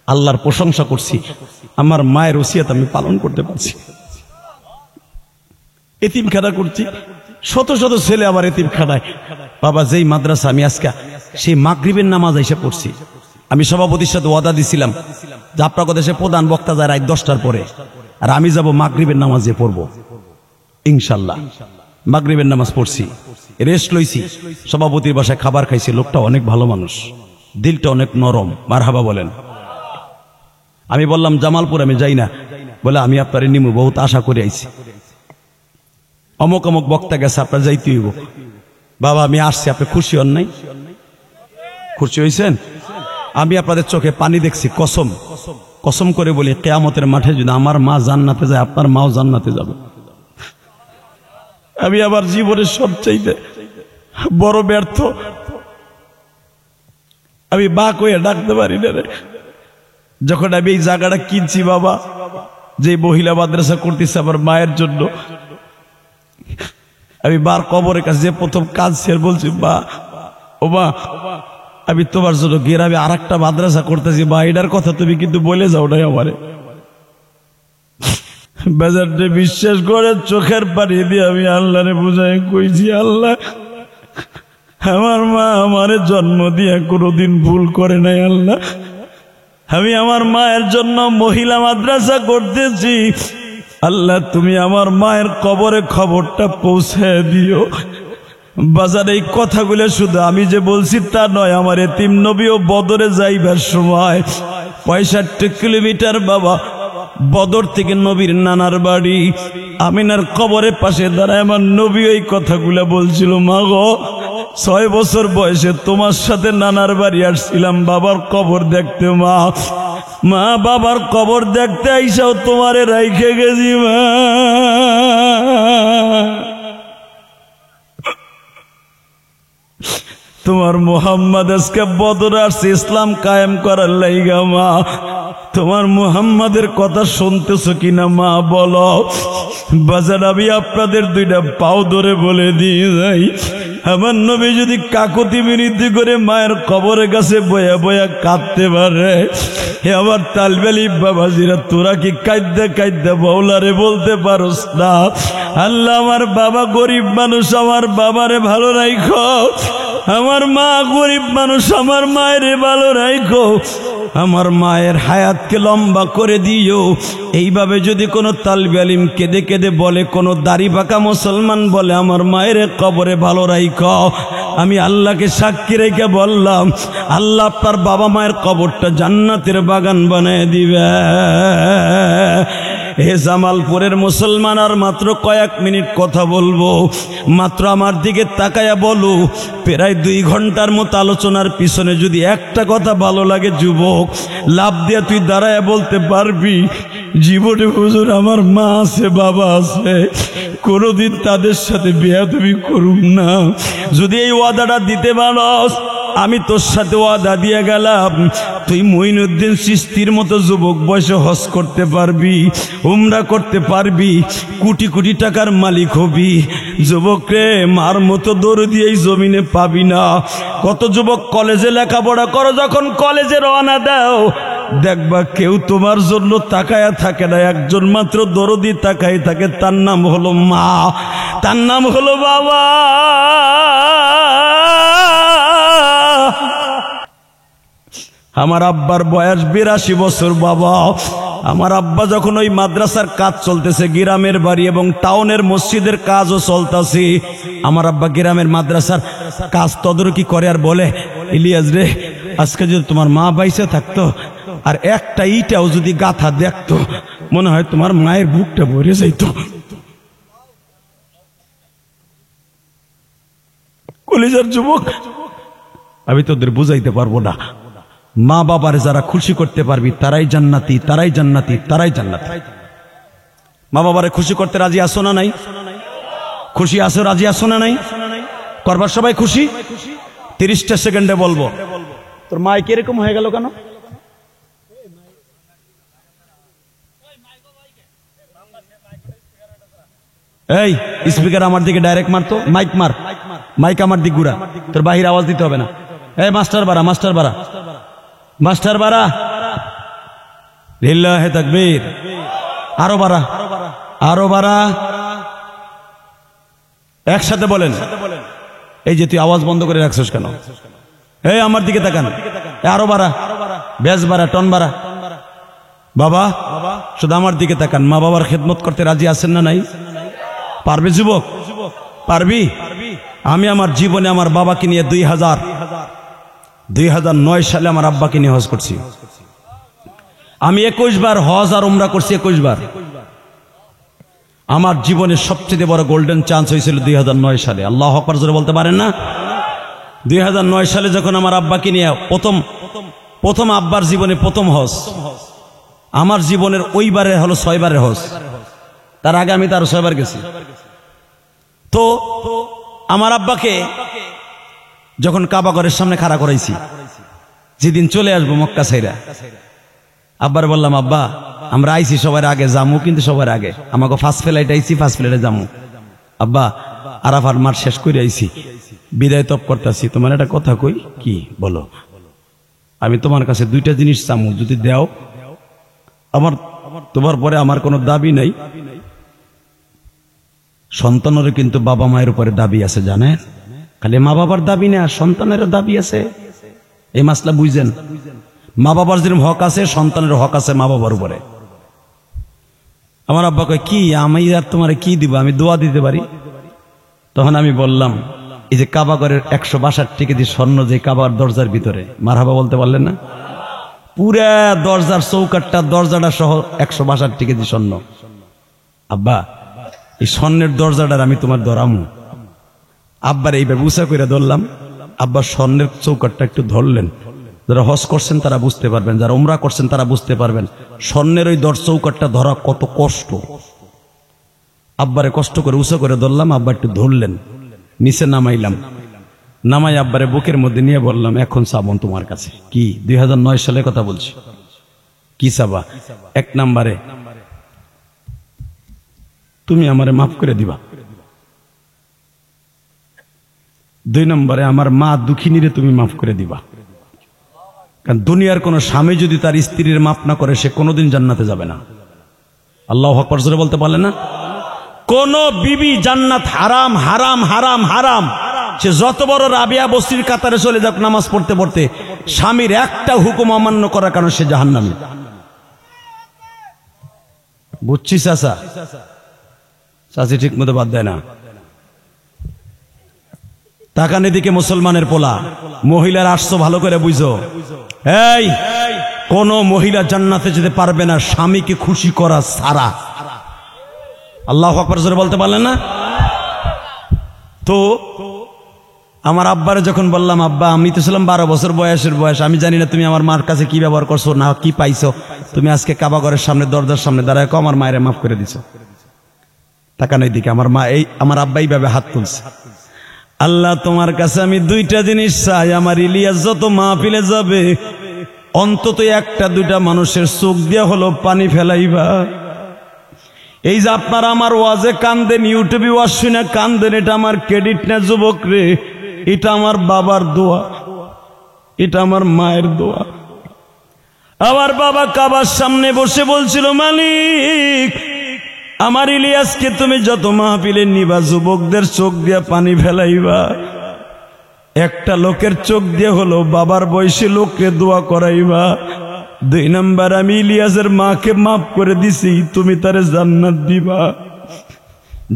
আল্লাহর প্রশংসা করছি, আমার মায়ের ওসিয়ত আমি পালন করতে পারছি। এতিমখানা করছি, শত শত ছেলে আমার এতিমখানায় বাবা। যেই মাদ্রাসা আমি আজকে সেই মাগরিবের নামাজ এসে পড়ছি। আমি সভাপতির সাথে ওয়াদা দিছিলাম যে আপনার দেশে প্রধান বক্তা যায় রাত 10টার পরে, আর আমি যাব মাগরিবের নামাজে পড়বো ইনশাল্লাহ। মাগরিবের নামাজ পড়ছি, রেস্ট লইছি, সভাপতির বাসায় খাবার খাইছি। লোকটা অনেক ভালো মানুষ, দিলটা অনেক নরম। মারহাবা বলেন। আমি বললাম জামালপুর আমি যাই না, বলে আমি আপনার নিমু, বহুত আশা করে আইছি। অমুক অমুক বক্তা গেছে, আপনার যাইতে হইব। বাবা আমি আসছি, আপনি খুশি হন নাই? খুশি হয়েছেন? আমি আপনাদের চোখে পানি দেখছি। কসম কসম করে বলি, কিয়ামতের মাঠে যদি আমার মা জান্নাতে যায়, আপনার মাও জান্নাতে যাবে। আমি আমার জীবনের সবচাইতে বড় ব্যর্থ, আমি বা কইয়া ডাকতে পারি না রে। যখন আমি এই জায়গাটা কিনছি বাবা, যে মহিলা মাদ্রাসা করতেছে আমার মায়ের জন্য, আমি বার কবরের কাছে যে প্রথম কাজ সে বলছি, মা ও মা আমি তোমার জন্য গ্রামে আর একটা মাদ্রাসা করতেছি, মা এটার কথা তুমি কিন্তু বলে যাও নাই আমারে। বাজারটা বিশ্বাস করে চোখের পানি দিয়ে আমি আল্লাহরে বুঝাই কইছি, আল্লাহ আমার মা আমারে জন্ম দিয়ে কোনোদিন ভুল করে নাই। আল্লাহ আমি আমার মায়ের জন্য মহিলা মাদ্রাসা করতেছি, আল্লাহ তুমি আমার মায়ের কবরে খবরটা পৌঁছে দিও। বাজার এই কথাগুলো শুধু আমি যে বলছি তা নয়, আমার এতিম নবীও বদরে যাইবার সময় 65 কিলোমিটার বাবা বদর থেকে নবীর নানার বাড়ি আমিনার কবরের পাশে দাঁড়ায় আমার নবী ওই কথাগুলো বলছিল, মা গো 6 বছর বয়সে তোমার সাথে নানার বাড়ি আসছিলাম বাবার কবর দেখতে। মা মা বাবার কবর দেখতে আইসাও তোমারে রাইখে গেছি মা। তোমার মুহাম্মদ আজকে বদর আসছে ইসলাম কায়েম করার লাইগা। মা তোমার মুহাম্মাদের কথা শুনতেছো কিনা মা বলো। বাজার আমি আপনাদের 2টা পাও ধরে বলে দিয়ে যাই, আমার নবী যদি কাকতি মিনতি করে মায়ের কবরের কাছে বয়া বয়া কাঁদতে পারে, হে আমার তালবেলি বাবাজিরা তোরা কি কাঁদতে কাঁদতে বৌলারে বলতে পারোস না, আল্লাহ আমার বাবা গরিব মানুষ, আমার বাবারে ভালো রাখো। আমার মা গরিব মানুষ, আমার মায়ের ভালো রাখো, আমার মায়ের হায়াতকে লম্বা করে দিও। এইভাবে যদি কোনো তালবে আলিম কেঁদে কেঁদে বলে, কোনো দাড়ি পাকা মুসলমান বলে আমার মায়ের কবরে ভালো রাখো, আমি আল্লাহকে সাক্ষী রেখে বললাম, আল্লাহ আপনার বাবা মায়ের কবরটা জান্নাতের বাগান বানিয়ে দিবে। হে জামালপুরের মুসলমান, আর মাত্র কয়েক মিনিট কথা বলবো, মাত্র আমার দিকে তাকায়া বলো, প্রায় 2 ঘন্টার মতো আলোচনার পিছনে যদি একটা কথা ভালো লাগে যুবক, লাভ দিয়ে তুই দাঁড়ায় বলতে পারবি, জীবনে হুজুর আমার মা আছে, বাবা আছে, কোনোদিন তাদের সাথে বেয়াদবি করুম না। যদি এই ওয়াদাটা দিতে পারস, আমি তোর সাথে ওয়াদা দিয়ে গেলাম, তুই মঈনুদ্দিন চিশতির মতো যুবক বয়সে হজ করতে পারবি, উমরা করতে পারবি, কোটি কোটি টাকার মালিক হবি। যুবক রে, মার মতো দৌড় দিয়ে এই জমিনে পাবি না। কত যুবক কলেজে লেখাপড়া করো, যখন কলেজে রওনা দাও দেখবা কেউ তোমার জন্য তাকায়া থাকে না, একজন মাত্র দরদি তাকাই থাকে, তার নাম হলো মা, তার নাম হলো বাবা। আমার আব্বার বয়স 82 বছর বাবা। আমার আব্বা যখন ওই মাদ্রাসার কাজ চলতেছে, গ্রামের বাড়ি এবং টাউনের মসজিদের কাজও চলতেছে, আমার আব্বা গ্রামের মাদ্রাসার কাজ তদারকি করে আর বলে, ইলিয়াস রে, আজকে যদি তোমার মা বাইসে থাকতো আর একটা ইটাও যদি গাথা দেখতো, মনে হয় তোমার মায়ের বুকটা ভরে যাইতো। কলিজার যুবক, আমি তোদের বুঝাইতে পারবো না। মা বাবার যারা খুশি করতে পারবি তারাই জান্নাতি, তারাই জান্নাতি, তারাই জান্নাতি। মা বাবারে খুশি করতে রাজি আসো না নাই? খুশি আসো, রাজি আসো না নাই? করবার সবাই খুশি? 30টা সেকেন্ডে বলবো। তোর মা কিরকম হয়ে গেল কেন? এই স্পিকার আমার দিকে ডাইরেক্ট মারতো, মাইক মার, মাইক আমার দিক ঘুরা, তোর বাহির আওয়াজ দিতে হবে না। এই মাস্টার বাড়া, মাস্টার বাড়া, মাস্টার বাড়া, লিল্লাহে তাকবীর, আরো বাড়া, আরো বাড়া, একসাথে বলেন। এই যে তুই আওয়াজ বন্ধ করে রাখছিস কেন? এই আমার দিকে তাকান, আরো বাড়া, ব্যাস বাড়া, টন বাড়া। বাবা শুধু আমার দিকে তাকান। মা বাবার খেদমত করতে রাজি আছেন না নাই? পারবে যুবক? পারবি? আমি আমার জীবনে আমার বাবাকে নিয়ে 2009 সালে আমার আব্বাকে নিয়ে হজ করছি। আমি 21 বার হজ আর উমরা করছি, 21 বার। আমার জীবনের সবচেয়ে বড় গোল্ডেন চান্স হয়েছিল 2009 সালে। আল্লাহু আকবার জোরে বলতে পারেন না? 2009 সালে যখন আমার আব্বাকে নিয়ে প্রথম আব্বার জীবনে প্রথম হজ, আমার জীবনের ওইবারে হলো 6 বারের হজ। তার আগে আমি তার 6 বার গেছি। তো আমার আব্বাকে যখন কাবা ঘরের সামনে খাড়া করাইছি, যেদিন চলে আসবো মক্কা ছাইরা, আব্বার বললাম, আব্বা আমরা আইছি সবার আগে, জামু কিন্তু সবার আগে, আমাকে ফার্স্ট ফ্লাইট আইছি, ফার্স্ট ফ্লাইটে জামু। আব্বা আরাফার মাঠ শেষ করে আইছি, বিদায় তপ করতেছি, তোমার একটা কথা কই। কি বলো? আমি তোমার কাছে 2টা জিনিস চামু, যদি দেও আমার, তোমার পরে আমার কোনো দাবি নাই। সন্তানেরও কিন্তু বাবা মায়ের উপরে দাবি আছে, জানেন? খালি মা বাবার দাবি নেই, আর সন্তানেরও দাবি আছে। এই মাসলা বুঝছেন? মা বাবার যেরকম হক আছে, সন্তানের হক আছে মা বাবার উপরে। আমার আব্বা কয়, কি আমি আর তোমার কি দিব, আমি দোয়া দিতে পারি। তখন আমি বললাম, এই যে কাবা ঘরের 162 কেজি স্বর্ণ যে কাবার দরজার ভিতরে, মারহাবা বলতে পারলেন না? পুরা দরজার চৌকাটটা, দরজাটা সহ 162 কেজি স্বর্ণ। আব্বা এই স্বর্ণের দরজাটার আমি তোমার ধরামু। আব্বার এইভাবে উঁচা করে ধরলাম। আব্বা স্বর্ণের চৌকাটটা একটু ধরলেন। যারা হজ করছেন তারা বুঝতে পারবেন, যারা উমরা করছেন তারা বুঝতে পারবেন স্বর্ণের ওই চৌকাটটা ধরা কত কষ্ট। আব্বারে কষ্ট করে উঁচা করে ধরলাম, আব্বা একটু ধরলেন, নিচে নামাইলাম, নামাই আব্বারে বুকের মধ্যে নিয়ে বললাম, এখন চাবন তোমার কাছে। কি? 2009 সালের কথা বলছি। কি চাবা? 1 নম্বরে তুমি আমারে মাফ করে দিবা। 2 নম্বরে আমার মা দুঃখিনীরে তুমি মাফ করে দিবা। কারণ দুনিয়ার কোন স্বামী যদি তার স্ত্রীর মাফ না করে, সে কোনোদিন জান্নাতে যাবে না। আল্লাহু আকবার জোরে বলতে পারলেন না? কোন বিবি জান্নাত হারাম, হারাম, হারাম, হারাম। সে যত বড় রাবিয়া বস্তির কাতারে চলে যাক নামাজ পড়তে পড়তে, স্বামীর একটা হুকুম অমান্য করার কারণে সে জাহান্নামী। বুঝছিস চাচা? চাচি ঠিক মতো বাদ দেয় না। তাকান এদিকে মুসলমানের পোলা, মহিলার আসছো ভালো করে বুঝো। এই কোন মহিলা জান্নাতে যেতে পারবে না স্বামীকে খুশি করা ছাড়া। আল্লাহু আকবার জোরে বলতে পারলেন না? তো আমার আব্বারে যখন বললাম, আব্বা আমি তো ছিলাম 12 বছর বয়সের বয়স, আমি জানি না তুমি আমার মার কাছে কি ব্যবহার করছো না কি পাইছো, তুমি আজকে কাবা ঘরের সামনে দরজার সামনে দাঁড়ায় আমার মায়ের মাফ করে দিছো। তাকান এইদিকে, আমার মা এই আমার আব্বা এইভাবে হাত তুলছে। আল্লাহ তোমার কাছে আমি দুইটা জিনিস চাই, আমার ইলিয়াস যত মাহফিলে যাবে অন্তত একটা দুইটা মানুষের চোখ দিয়া হলো পানি ফেলাইবা। এই যে আপনারা আমার ওয়াজে কান্দেন, ইউটিউবে ওয়াজ শুনে কান্দেন, এটা আমার ক্রেডিট না যুবক রে, এটা আমার বাবার দোয়া, এটা আমার মায়ের দোয়া। আমার বাবা কাবার সামনে বসে বলছিল, মালিক আমার ইলিয়াসকে তুমি যত মাহফিলে নিবা যুবকদের চোখ দিয়া পানি ফেলাইবা, একটা লোকের চোখ দিয়ে হলো বাবার বয়সী লোককে দোয়া করাইবা। 2 নাম্বার আমি ইলিয়াসের মাকে মাফ করে দিছি, তুমি তারে জান্নাত দিবা।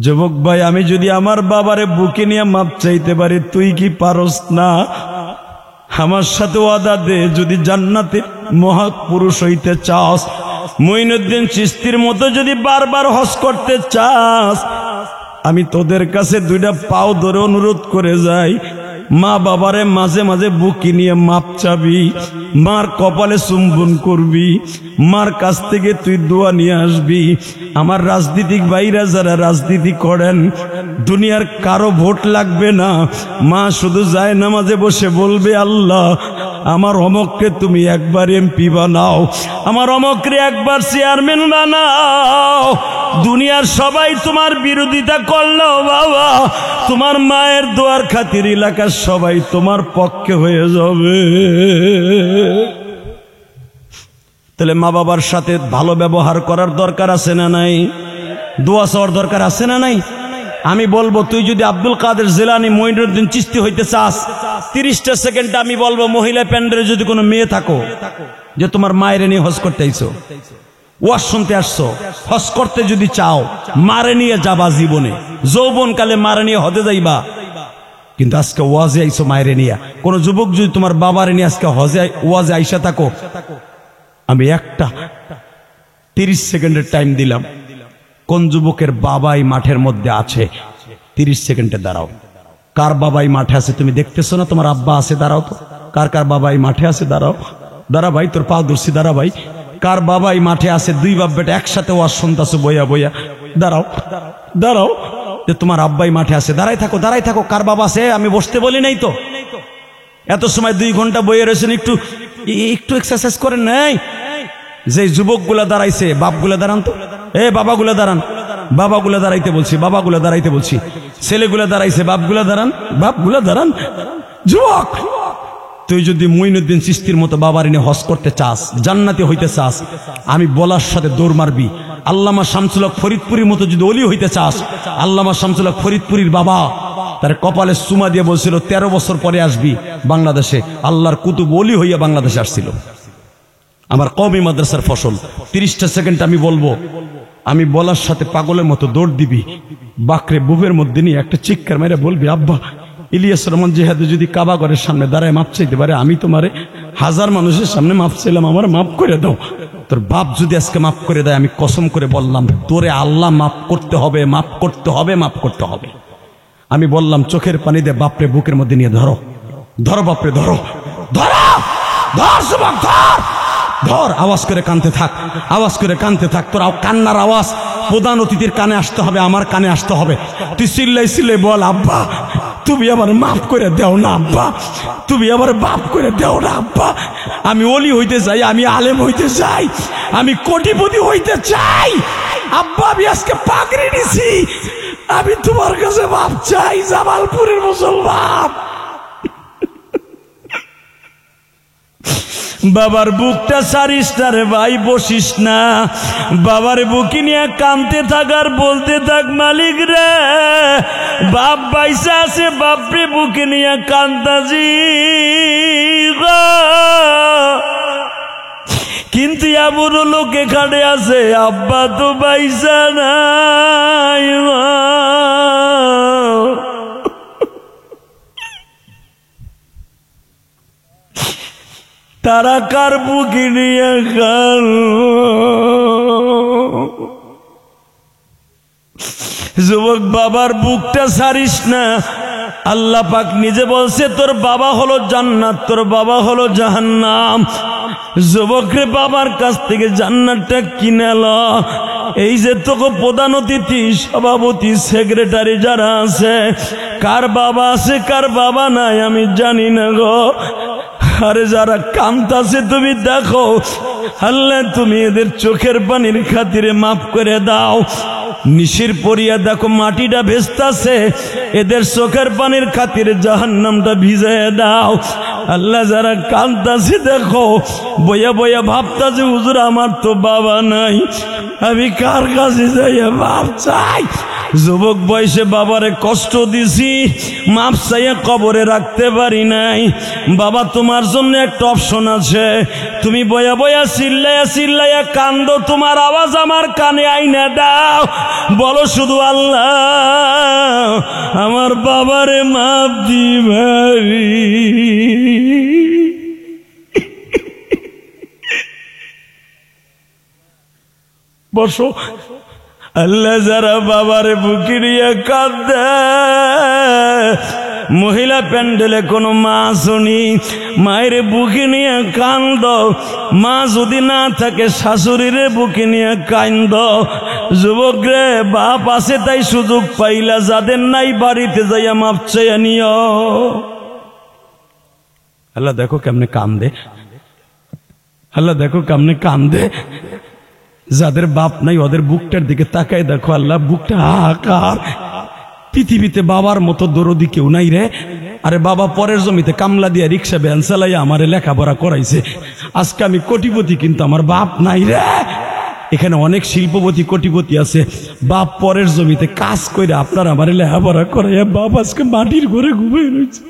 যুবক ভাই, আমি যদি আমার বাবারে বুকে নিয়ে মাপ চাইতে পারি, তুই কি পারস না? আমার সাথে ওয়াদা দে, যদি জান্নাতে মহাপুরুষ হইতে চাস, মুইনুদ্দিন চিশতির মতো যদি বারবার হজ করতে চাস, আমি তোদের কাছে 2টা পাও ধরে অনুরোধ করে যাই, মা বাবারে মাঝে মাঝে বুকি নিয়ে মাপ চাবি, মার কপালে চুম্বন করবি, মার কাছ থেকে তুই দোয়া নিয়ে আসবি। আমার রাজনীতিক ভাইরা যারা রাজনীতি করেন, দুনিয়ার কারো ভোট লাগবে না, মা শুধু যায় নামাজে বসে বলবে, আল্লাহ আমার অমককে তুমি একবার এমপি বানাও, আমার অমকরে একবার চেয়ারম্যান বানাও। দুনিয়ার সবাই তোমার বিরোধিতা করলো বাবা, তোমার মায়ের দোয়ার খাতির এলাকার সবাই তোমার পক্ষে হয়ে যাবে। তাহলে মা বাবার সাথে ভালো ব্যবহার করার দরকার আছে না নাই? দোয়া চাওয়ার দরকার আছে না নাই? আমি বলবো, তুই যদি আব্দুল কাদের জিলানী মুঈনুদ্দিন চিশতি হইতে চাস, 30টা সেকেন্ড আমি বলবো, মহিলা প্যান্ডেলে যদি কোনো মেয়ে থাকো যে তোমার মায়ের নিয়ে হজ করতে আইছো, ওয়াজ শুনতে আসছো, হজ করতে যদি চাও, মারে নিয়ে যাবা জীবনে, যৌবনকালে মারে নিয়ে হজে যাইবা, কিন্তু আজকে ওয়াজে আইছো মায়ের নিয়ে। কোন যুবক যদি তোমার বাবার নিয়ে আজকে হজে ওয়াজে আইসা থাকো, আমি একটা 30 সেকেন্ডের টাইম দিলাম, কোন যুবকের বাবাই মাঠের মধ্যে আছে? 30 সেকেন্ডে দাঁড়াও। কার বাবাই মাঠে আছে তুমি দেখতেছো না? তোমার আব্বা আছে, দাঁড়াও তো। কার কার বাবাই মাঠে আছে? দাঁড়াও, দাঁড়া ভাই, তোর পা ধরছি, দাঁড়া ভাই। কার বাবাই মাঠে আছে? 2 বাপ বেটা একসাথে ওয়াজ শুনতাছো বইয়া বইয়া, দাঁড়াও দাঁড়াও। যে তোমার আব্বাই মাঠে আছে, দাঁড়াই থাকো, দাঁড়াই থাকো। কার বাবা আছে? আমি বসতে বলি নাই তো। এত সময় 2 ঘন্টা বইয়ে রয়েছেন, একটু একটু এক্সারসাইজ করেন নাই? যে যুবকগুলা দাঁড়াইছে, বাপগুলা দাঁড়ান তো, এ বাবাগুলা দাঁড়ান, বাবাগুলা দাঁড়াইতে বলছি, বাবাগুলা দাঁড়াইতে বলছি। ছেলেগুলা দাঁড়াইছে, বাপগুলা দাঁড়ান, বাপগুলা দাঁড়ান। যুবক, তুই যদি মুঈনুদ্দিন চিশতির মতো বাবার এনে হজ করতে চাস, জান্নাতি হইতে চাস, আমি বলার সাথে দৌড় মারবি। আল্লামা শামসুল হক ফরিদপুরীর মতো যদি ওলি হইতে চাস, আল্লামা শামসুল হক ফরিদপুরীর বাবা তার কপালে সুমা দিয়ে বলছিল 13 বছর পরে আসবি বাংলাদেশে। আল্লাহর কুতুব ওলি হইয়া বাংলাদেশে আসছিল। আমার কওমি মাদ্রাসার ফসল। 30টা সেকেন্ড আমি বলবো, আমি বলার সাথে পাগলের মতো দৌড় দিবি, বাকরে বুকের মধ্যে নিয়ে একটা চিৎকার মেরে বলবি, আব্বা ইলিয়াস রহমান জিহাদে যদি কাবা ঘরের সামনে দাঁড়ায় মাপ চাইতে পারে, আমি তোমারে 1000 মানুষের সামনে মাপ চাইলাম, আমার মাফ করে দাও। তোর বাপ যদি আজকে মাফ করে দেয়, আমি কসম করে বললাম, তোরে আল্লাহ মাফ করতে হবে, মাফ করতে হবে, মাফ করতে হবে। আমি বললাম, চোখের পানি দিয়ে বাপরে বুকের মধ্যে নিয়ে ধরো, ধরো বাপরে, ধরো, ধরো, ধর যুবক, ধর, ধর। আওয়াজ করে কানতে থাক, আওয়াজ করে কানতে থাক। তোর কান্নার আওয়াজ প্রধান অতিথির কানে আসতে হবে, আমার কানে আসতে হবে। তুই চিল্লাই চিল্লাই বল, আব্বা তুমি আমার মাফ করে দাও না আব্বা, তুমি আমার মাফ করে দাও না আব্বা। আমি ওলি হইতে চাই, আমি আলেম হইতে চাই, আমি কোটিপতি হইতে চাই আব্বা। আমি আজকে পাগড়ি নিছি, আমি তোমার কাছে মাফ চাই, জামালপুরের মুসলমান। বাবার বুকটা সারিস না রে ভাই, বসিস না। বাবার বুকে নিয়ে কাঁদতে থাকার বলতে থাক, মালিক রে বাপ বাইসা আছে, বাপরে বুকে নিয়ে কান্দাজি, কিন্তু এমন লোক এখানে আছে আব্বা তো বাইসা নাই। তারা কার বুকে নিয়ে কান? যুবক বাবার বুকটা ছাড়িস না। আল্লাহ পাক নিজে বলছে তোর বাবা হলো জান্নাত, তোর বাবা হলো জাহান্নাম। যুবকরে বাবার কাছ থেকে জান্নাতটা কিনে ল। এই যে তোকে প্রধান অতিথি, সভাপতি, সেক্রেটারি যারা আছে, কার বাবা আছে কার বাবা নাই আমি জানি না গো। আরে যারা কাঁদতাছে তুমি দেখো, আল্লাহ তুমি এদের চোখের পানির খাতিরে মাফ করে দাও। নিশির পরিয়া দেখো মাটিটা ভেস্তাছে, এদের চোখের পানির খাতিরে জাহান্নামটা ভিজাইয়া দাও। আল্লাহ যারা কাঁদতাছে দেখো, বইয়া বইয়া ভাবতাছে হুজুর আমার তো বাবা নাই, আমি কার কাছে যাইয়া বাপ চাই? যুবক বয়সে বাবারে কষ্ট দিছি, মাপ চাইয়া কবরে রাখতে পারি নাই। বাবা তোমার জন্য একটা অপশন আছে, তুমি বয়া বয়া চিল্লাইয়া চিল্লাইয়া কান্দো, তোমার আওয়াজ আমার কানে আইনা দাও, বলো শুধু আল্লাহ আমার বাবারে মাপ দিবারি। বসো। আল্লাহ যারা বাবারে বুকে নিয়ে কাঁদে, মহিলা প্যান্ডেলে কোনো মা শুনি, মায়ের বুকে নিয়ে কান্দ। মা যদি না থাকে শাশুড়িরে বুকে নিয়ে কান্দ। যুবক রে বাপ আছে তাই সুযোগ পাইলা, যাদের নাই বাড়িতে যাইয়া মাপ চাইয়া নিও। আল্লাহ দেখো কেমনে কান্দে, আল্লাহ দেখো কেমনে কান্দে। যাদের বাপ নাই ওদের বুকটার দিকে তাকায় দেখো, আল্লাহ বুকটা হাহাকার। পৃথিবীতে বাবার মতো দরদি কেউ নাই রে। আরে বাবা পরের জমিতে কামলা দিয়া রিক্সা ভ্যান চালাইয়া আমারে লেখাপড়া করাইছে, আজকে আমি কোটিপতি কিন্তু আমার বাপ নাই রে। এখানে অনেক শিল্পপতি কোটিপতি আছে, বাপ পরের জমিতে কাজ করে আপনার আমারে লেখাপড়া করাইয়া বাপ আজকে মাটির ঘরে ঘুমিয়ে রয়েছে।